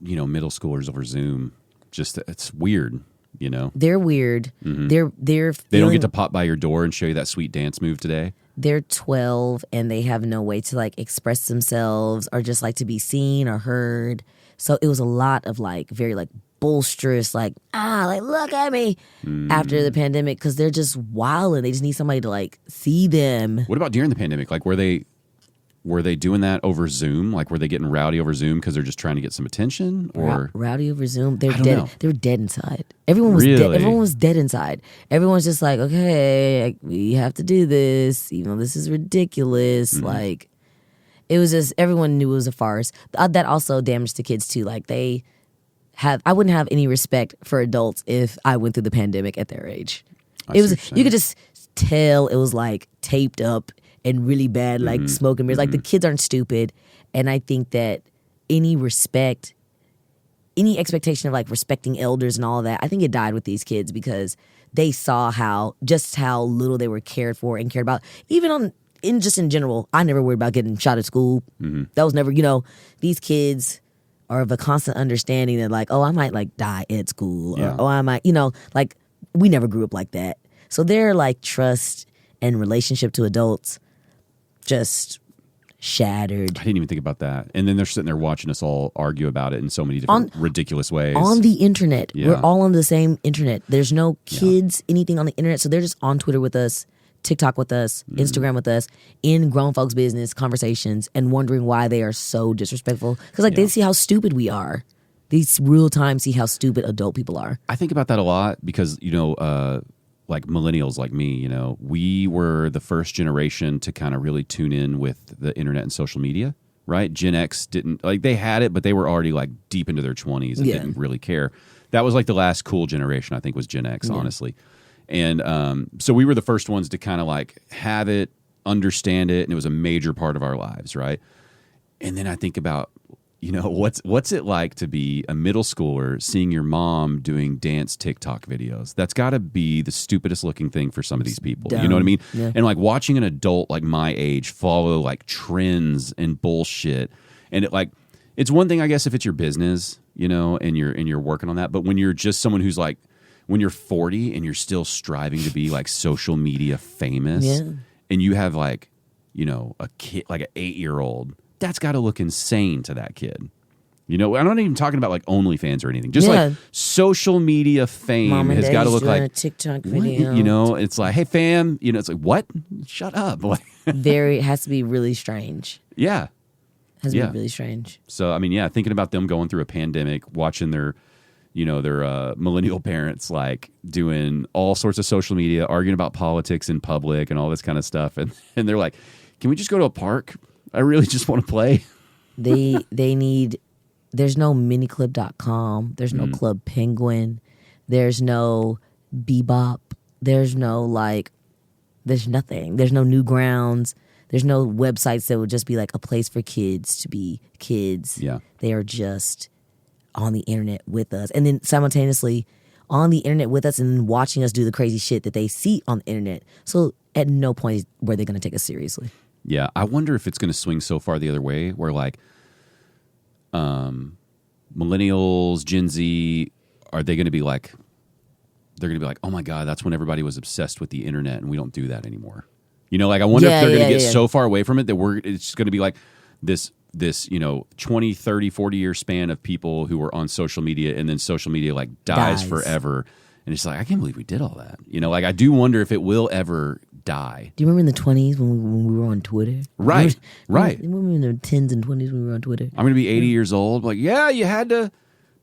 middle schoolers over Zoom. Just, it's weird, They're weird. They're They don't get to pop by your door and show you that sweet dance move today. They're 12 and they have no way to like express themselves or just like to be seen or heard. So it was a lot of like very like bolsterous, like look at me after the pandemic, because they're just wild and they just need somebody to like see them. What about during the pandemic? Like, were they doing that over Zoom? Like, were they getting rowdy over Zoom because they're just trying to get some attention? Or Rowdy over Zoom? They're I don't dead. know. They were dead inside. Everyone was dead. Really? Everyone was dead inside. Everyone's just like, okay, we have to do this, even though this is ridiculous. Like, it was just, everyone knew it was a farce. That also damaged the kids too. Like, I wouldn't have any respect for adults if I went through the pandemic at their age. You could just tell it was like taped up and really bad, like smoke and mirrors. Like the kids aren't stupid. And I think that any expectation of like respecting elders and all of that, I think it died with these kids because they saw how little they were cared for and cared about. Even in general, I never worried about getting shot at school. That was never, these kids are of a constant understanding that like, oh, I might like die at school. Or, oh, I might, like we never grew up like that. So their like trust and relationship to adults just shattered. I didn't even think about that. And then they're sitting there watching us all argue about it in so many different ridiculous ways. On the internet. Yeah. We're all on the same internet. There's no kids, anything on the internet. So they're just on Twitter with us, TikTok with us, Instagram with us, in grown folks' business conversations and wondering why they are so disrespectful. Because like they see how stupid we are. These real time see how stupid adult people are. I think about that a lot because, like millennials like me, we were the first generation to kind of really tune in with the internet and social media, right? Gen X didn't, like they had it, but they were already like deep into their 20s and didn't really care. That was like the last cool generation, I think, was Gen X, honestly. And so we were the first ones to kind of like have it, understand it, and it was a major part of our lives, right? And then I think about, what's it like to be a middle schooler seeing your mom doing dance TikTok videos? That's got to be the stupidest looking thing for some of these people. Dumb. You know what I mean? Yeah. And like watching an adult like my age follow like trends and bullshit, and it's one thing, I guess, if it's your business, and you're working on that. But when you're just someone who's like, when you're 40 and you're still striving to be like social media famous, and you have like, a kid, like an 8-year-old. That's got to look insane to that kid. I'm not even talking about like OnlyFans or anything. Just like social media fame Mom and has got to look like a TikTok video. What? It's like, hey fam, it's like, what? Shut up. It has to be really strange. Yeah. Has to be really strange. So I mean, thinking about them going through a pandemic, watching their millennial parents like doing all sorts of social media, arguing about politics in public and all this kind of stuff, and they're like, can we just go to a park? I really just want to play. They need. There's no miniclip.com. There's no Club Penguin. There's no Bebop. There's no there's nothing. There's no Newgrounds. There's no websites that would just be like a place for kids to be kids. Yeah. They are just on the internet with us. And then simultaneously on the internet with us and then watching us do the crazy shit that they see on the internet. So at no point were they going to take us seriously. Yeah, I wonder if it's going to swing so far the other way where like millennials, Gen Z, are they going to be like, they're going to be like, oh my God, that's when everybody was obsessed with the internet and we don't do that anymore. I wonder if they're going to get so far away from it that it's going to be like this 20, 30, 40 year span of people who were on social media and then social media like dies forever. And it's like, I can't believe we did all that. I do wonder if it will ever die. Do you remember in the 20s when we were on Twitter? Right. Remember in the 10s and 20s when we were on Twitter? I'm going to be 80 years old. Like, yeah, you had to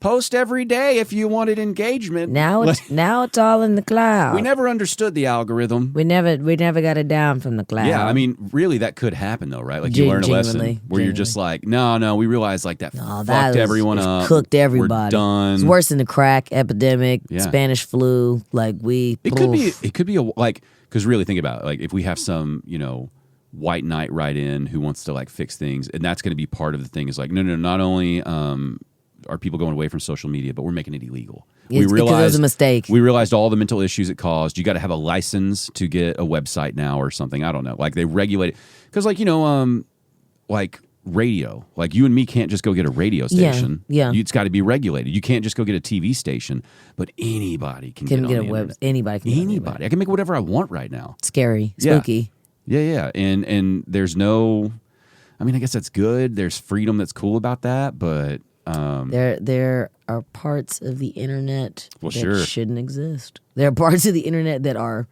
post every day if you wanted engagement. Now it's all in the cloud. We never understood the algorithm. We never got it down from the cloud. Yeah, I mean, really, that could happen though, right? Like you learn a lesson where you're just like, no, we realized like that fucked everyone up, cooked everybody. We're done. It's worse than the crack epidemic, Spanish flu. Like it could be because really think about it. Like if we have some white knight write in who wants to like fix things, and that's going to be part of the thing. Is like no, not only are people going away from social media, but we're making it illegal. We realized it was a mistake. We realized all the mental issues it caused. You got to have a license to get a website now or something. I don't know. Like they regulate it because, like like radio. Like you and me can't just go get a radio station. Yeah. It's got to be regulated. You can't just go get a TV station. But anybody can get a web. Anybody can. Anybody. I can make whatever I want right now. Scary, spooky. Yeah. And there's no. I mean, I guess that's good. There's freedom that's cool about that, but. There are parts of the internet that shouldn't exist. There are parts of the internet that are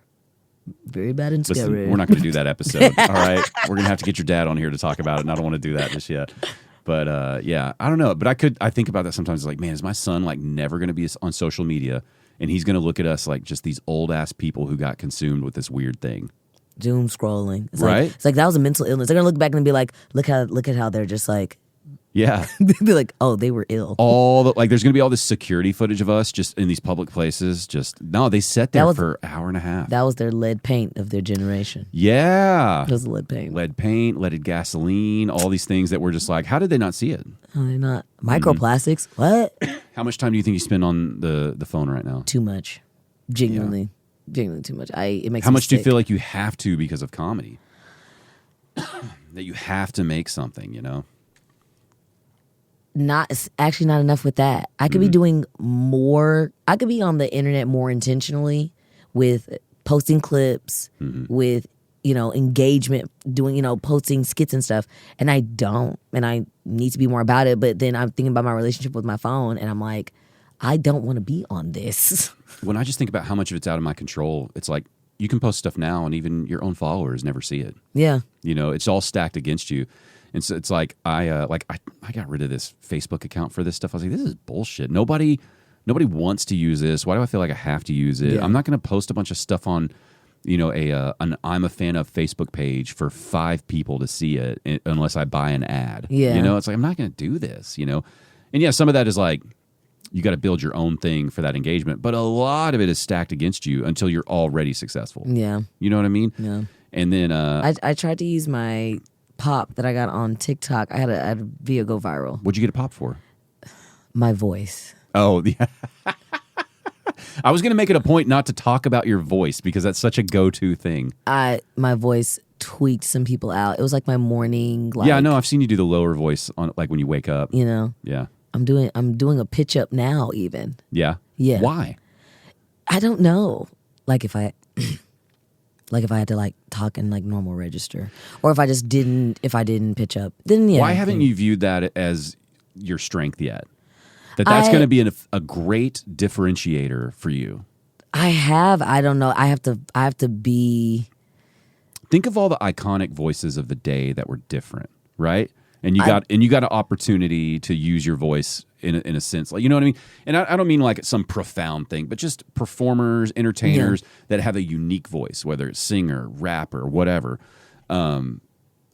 very bad and scary. Listen, we're not going to do that episode. All right, we're going to have to get your dad on here to talk about it, and I don't want to do that just yet. But I don't know. But I think about that sometimes. It's like, man, is my son like never going to be on social media, and he's going to look at us like just these old ass people who got consumed with this weird thing. Doom scrolling, right? It's like that was a mental illness. They're gonna look back and be like, look at how they're just like. Yeah. They'd be like, oh, they were ill. There's going to be all this security footage of us just in these public places. They sat there for an hour and a half. That was their lead paint of their generation. Yeah. It was lead paint. Lead paint, leaded gasoline, all these things that were just like, how did they not see it? How did they not? Microplastics? What? How much time do you think you spend on the phone right now? Too much. Genuinely too much. It makes How me much do you sick. feel like you have to because of comedy? That you have to make something, Not enough with that. I could be doing more. I could be on the internet more intentionally with posting clips, with engagement, doing posting skits and stuff. And I don't, and I need to be more about it. But then I'm thinking about my relationship with my phone, and I'm like, I don't want to be on this. When I just think about how much of it's out of my control, it's like you can post stuff now, and even your own followers never see it. Yeah, it's all stacked against you. And so it's like I got rid of this Facebook account for this stuff. I was like, this is bullshit. Nobody wants to use this. Why do I feel like I have to use it? Yeah. I'm not going to post a bunch of stuff on, an I'm a fan of Facebook page for 5 people to see it unless I buy an ad. Yeah. It's like I'm not going to do this. And yeah, some of that is like you got to build your own thing for that engagement, but a lot of it is stacked against you until you're already successful. Yeah. You know what I mean? Yeah. And then I tried to use my pop that I got on TikTok. I had a video go viral. what'd you get a pop for? My voice. Oh, yeah. I was going to make it a point not to talk about your voice because that's such a go-to thing. My voice tweaked some people out. It was like my morning. Like, Yeah, I know. I've seen you do the lower voice on like when you wake up. Yeah. I'm doing a pitch up now. Even Yeah. Yeah. Why? I don't know. Like if I had to like talk in like normal register, or if I didn't pitch up, then yeah. Why haven't you viewed that as your strength yet? That's going to be a great differentiator for you. I don't know. I have to be. Think of all the iconic voices of the day that were different, right? And you got an opportunity to use your voice in a sense, like, you know what I mean? And I don't mean like some profound thing, but just performers, entertainers that have a unique voice, whether it's singer, rapper, whatever. And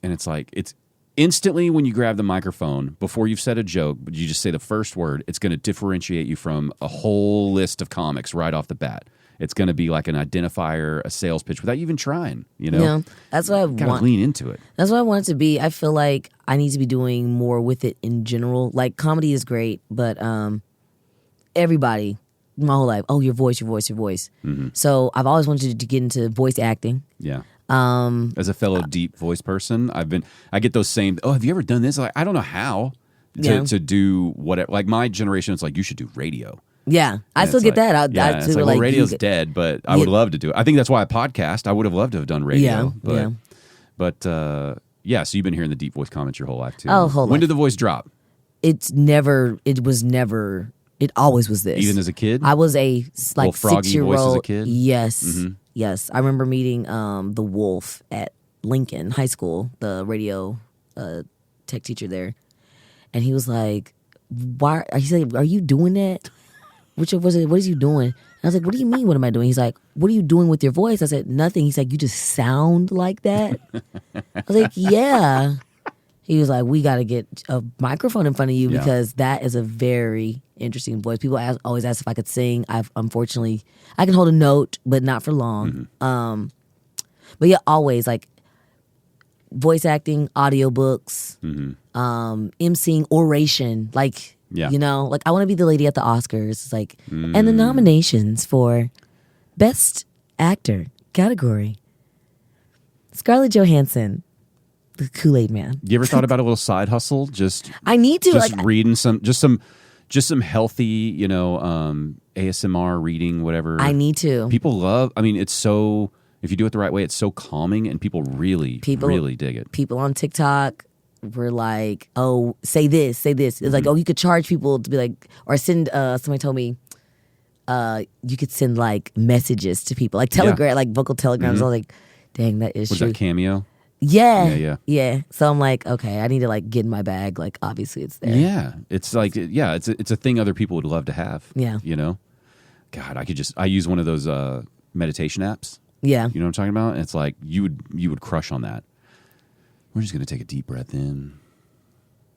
it's like it's instantly when you grab the microphone before you've said a joke, but you just say the first word, it's going to differentiate you from a whole list of comics right off the bat. It's going to be like an identifier, a sales pitch without you even trying, Yeah, that's what I Gotta want. lean into it. That's what I want it to be. I feel like I need to be doing more with it in general. Like comedy is great, but everybody, my whole life, your voice. Mm-hmm. So I've always wanted to get into voice acting. Yeah. As a fellow deep voice person, I get those same, have you ever done this? Like, I don't know how to do whatever. Like my generation, it's like, you should do radio. Yeah, I And still it's get like, that. Yeah, it's like, radio's dead, but I would love to do it. I think that's why I podcast. I would have loved to have done radio. But so you've been hearing the deep voice comments your whole life too. Oh, whole When life. did the voice drop? It always was this. Even as a kid? I was a like froggy 6-year-old. voice as a kid? Yes, yes. I remember meeting the Wolf at Lincoln High School, the radio tech teacher there, and he was like, "Why?" He said, "Are you doing that? What is you doing?" And I was like, "What do you mean? What am I doing?" He's like, "What are you doing with your voice?" I said, "Nothing." He's like, "You just sound like that." I was like, "Yeah." He was like, "We got to get a microphone in front of you because that is a very interesting voice." People always ask if I could sing. Unfortunately, I can hold a note, but not for long. But yeah, always like voice acting, audiobooks, emceeing, oration, like. Yeah. Like I want to be the lady at the Oscars. It's like, and the nominations for Best Actor category: Scarlett Johansson, the Kool-Aid Man. You ever thought about a little side hustle? I need to just reading some healthy, ASMR reading, whatever. I need to. People love. I mean, it's so. If you do it the right way, it's so calming, and people really dig it. People on TikTok were like, "Oh, say this." It's like, "Oh, you could charge people to be like," or send. Somebody told me, you could send like messages to people, like telegram, like vocal telegrams. I was like, "Dang, that is Was true." that Cameo? Yeah. So I'm like, okay, I need to like get in my bag. Like, obviously, it's there. Yeah, it's like it's a thing other people would love to have. Yeah. God, I use one of those meditation apps. Yeah. You know what I'm talking about? And it's like you would crush on that. We're just gonna take a deep breath in,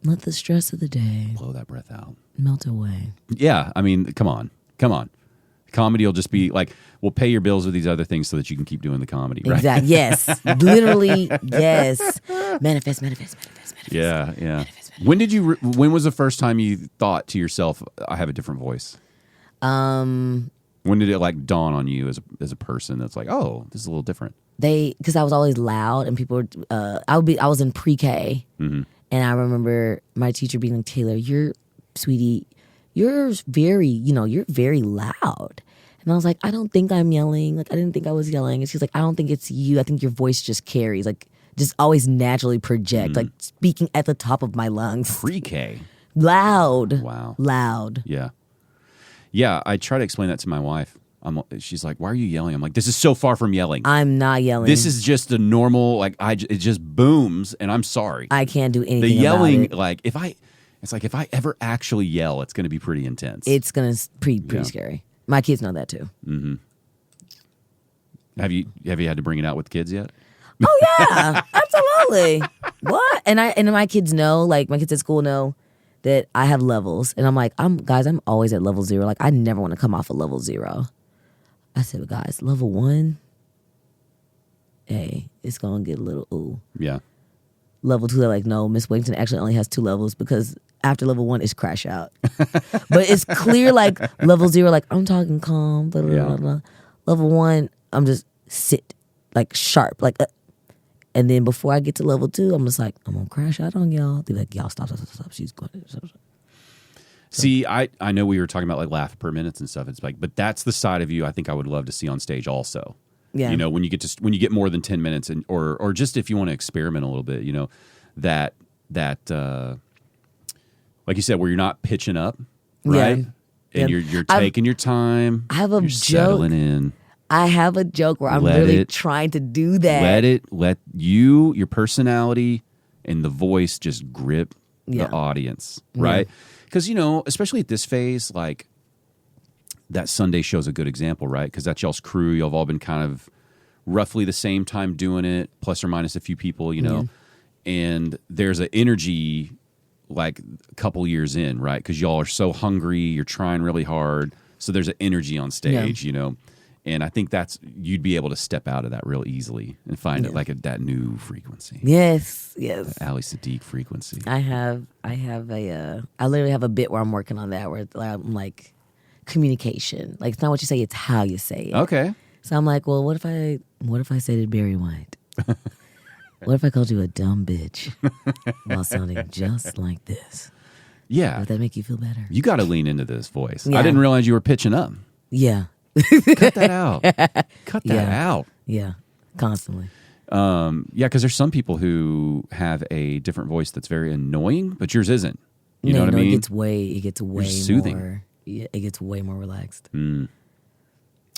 Let the stress of the day blow that breath out, melt away. Yeah, I mean, come on. Comedy will just be like, we'll pay your bills with these other things so that you can keep doing the comedy, right? Exactly. Yes. Literally, yes. Manifest. Yeah. When was the first time you thought to yourself, I have a different voice? When did it like dawn on you as a person that's like, oh, this is a little different? Because I was always loud and people were, I was in pre-K and I remember my teacher being like, "Taylor, you're very loud." And I was like, "I don't think I'm yelling. Like, I didn't think I was yelling." And she's like, "I don't think it's you. I think your voice just carries, like, just always naturally project, like speaking at the top of my lungs." Pre-K. Loud. Wow. Loud. Yeah. Yeah, I try to explain that to my wife. She's like, why are you yelling? I'm like, this is so far from yelling. I'm not yelling. This is just a normal, like, it just booms, and I'm sorry. I can't do anything the yelling, about it. like, if I ever actually yell, it's going to be pretty intense. It's going to be pretty scary. My kids know that too. Mm-hmm. Have you had to bring it out with kids yet? Oh yeah, absolutely. What? And my kids know, like my kids at school know that I have levels, and I'm like, I'm always at level 0. Like I never want to come off of level 0. I said, guys, level 1, hey, it's gonna get a little ooh. Yeah. Level 2, they're like, no, Miss Wington actually only has 2 levels because after level 1 is crash out. But it's clear, like level 0, like I'm talking calm, blah, blah, blah, blah. Level 1, I'm just sit, like sharp, like. And then before I get to level 2, I'm just like, I'm gonna crash out on y'all. They're like, y'all stop. She's going. Stop. See, I know we were talking about like laugh per minutes and stuff. It's like, but that's the side of you I think I would love to see on stage also. Yeah. You know, when you get more than 10 minutes, and or just if you want to experiment a little bit, you know, that like you said, where you're not pitching up, right? Yeah. And you're taking your time. I have a you're joke. Settling in. I have a joke where I'm really trying to do that. Let your personality and the voice just grip the audience, right? Because, you know, especially at this phase, like that Sunday show's a good example, right? Because that's y'all's crew. Y'all have all been kind of roughly the same time doing it, plus or minus a few people, you know. And there's an energy like a couple years in, right? Because y'all are so hungry. You're trying really hard. So there's an energy on stage, you know. And I think you'd be able to step out of that real easily and find it like that new frequency. Yes. Ali Sadiq frequency. I literally have a bit where I'm working on that, where I'm like communication. Like it's not what you say, it's how you say it. Okay. So I'm like, well, what if I said it Barry White? What if I called you a dumb bitch while sounding just like this? Yeah. Would that make you feel better? You got to lean into this voice. Yeah. I didn't realize you were pitching up. Yeah. Cut that out. Cut that out. Yeah, constantly. Yeah, because there's some people who have a different voice that's very annoying, but yours isn't. You know what I mean? It gets way soothing. more. Yeah, it gets way more relaxed.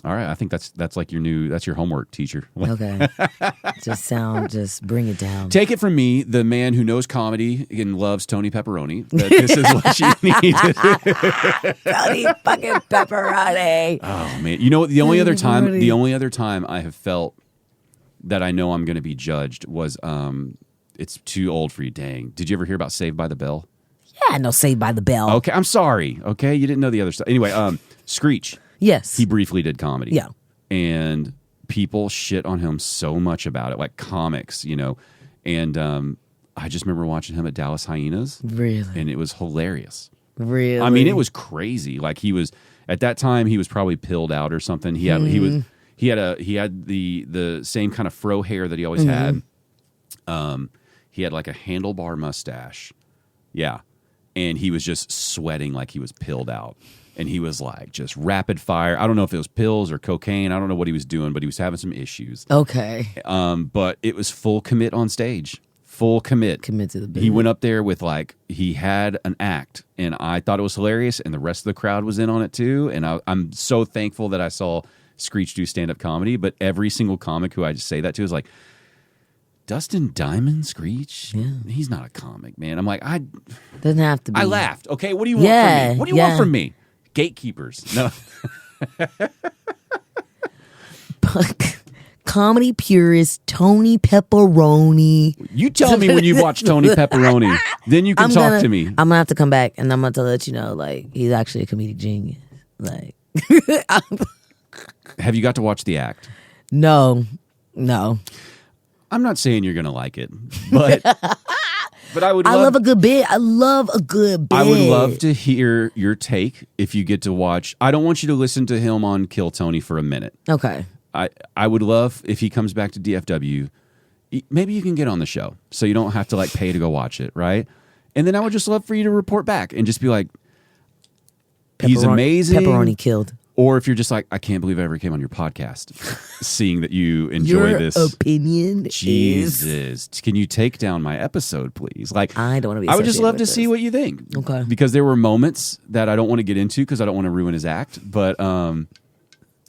All right, I think that's like that's your homework, teacher. Okay, just bring it down. Take it from me, the man who knows comedy and loves Tony Pepperoni. That this is what you need to do. Tony fucking Pepperoni. Oh man, you know the only other time I have felt that I know I'm going to be judged was it's too old for you. Dang, did you ever hear about Saved by the Bell? Yeah, no, Saved by the Bell. Okay, I'm sorry. Okay, you didn't know the other stuff. Anyway, Screech. Yes. He briefly did comedy. Yeah. And people shit on him so much about it, like comics, you know. And I just remember watching him at Dallas Hyenas. Really? And it was hilarious. Really? I mean, it was crazy. Like he was at that time he was probably pilled out or something. He had he had the same kind of fro hair that he always had. He had like a handlebar mustache. Yeah. And he was just sweating like he was pilled out. And he was like just rapid fire. I don't know if it was pills or cocaine. I don't know what he was doing, but he was having some issues. Okay. But it was full commit on stage. Full commit. Commit to the business. He went up there with he had an act, and I thought it was hilarious, and the rest of the crowd was in on it too. And I'm so thankful that I saw Screech do stand-up comedy. But every single comic who I just say that to is like, Dustin Diamond Screech? Yeah. He's not a comic, man. I'm like, doesn't have to be. I laughed. Okay, what do you want from me? What do you want from me? Gatekeepers. No. Comedy purist Tony Pepperoni. You tell me when you watch Tony Pepperoni. Then you can talk to me. I'm gonna have to come back and I'm gonna let you know, like, he's actually a comedic genius. Like, have you got to watch the act? No. I'm not saying you're gonna like it, but I love a good bit. I love a good bit. I would love to hear your take if you get to watch. I don't want you to listen to him on Kill Tony for a minute. Okay. I would love if he comes back to DFW. Maybe you can get on the show so you don't have to like pay to go watch it, right? And then I would just love for you to report back and just be like, he's amazing. Pepperoni killed. Or if you're just like, I can't believe I ever came on your podcast, seeing that you enjoy this. Your opinion Jesus. Can you take down my episode, please? Like, I don't want to be I would just love to this. see what you think. Okay. Because there were moments that I don't want to get into because I don't want to ruin his act. But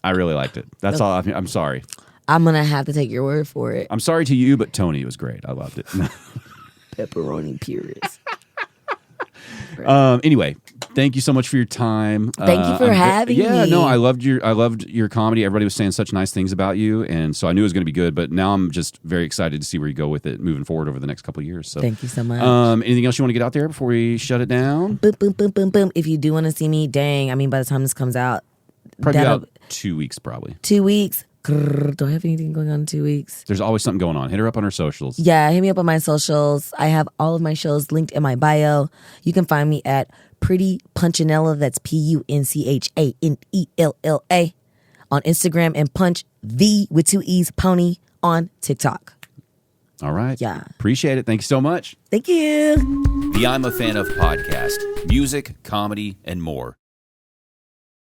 I really liked it. That's all. I'm sorry. I'm gonna have to take your word for it. I'm sorry to you, but Tony, it was great. I loved it. Pepperoni purist. Anyway, thank you so much for your time. Thank you for having me. Yeah, no, I loved your comedy. Everybody was saying such nice things about you, and so I knew it was going to be good. But now I'm just very excited to see where you go with it moving forward over the next couple of years. So thank you so much. Anything else you want to get out there before we shut it down? Boom, boom, boom, boom, boom. If you do want to see me, dang, I mean, by the time this comes out, Probably about 2 weeks, probably. 2 weeks. Grrr, do I have anything going on in 2 weeks? There's always something going on. Hit her up on her socials. Yeah, hit me up on my socials. I have all of my shows linked in my bio. You can find me at Pretty Punchinella. That's PUNCHANELLA on Instagram, and Punch V with 2 E's Pony on TikTok. All right. Yeah. Appreciate it. Thank you so much. Thank you. The I'm a Fan of podcast, music, comedy, and more.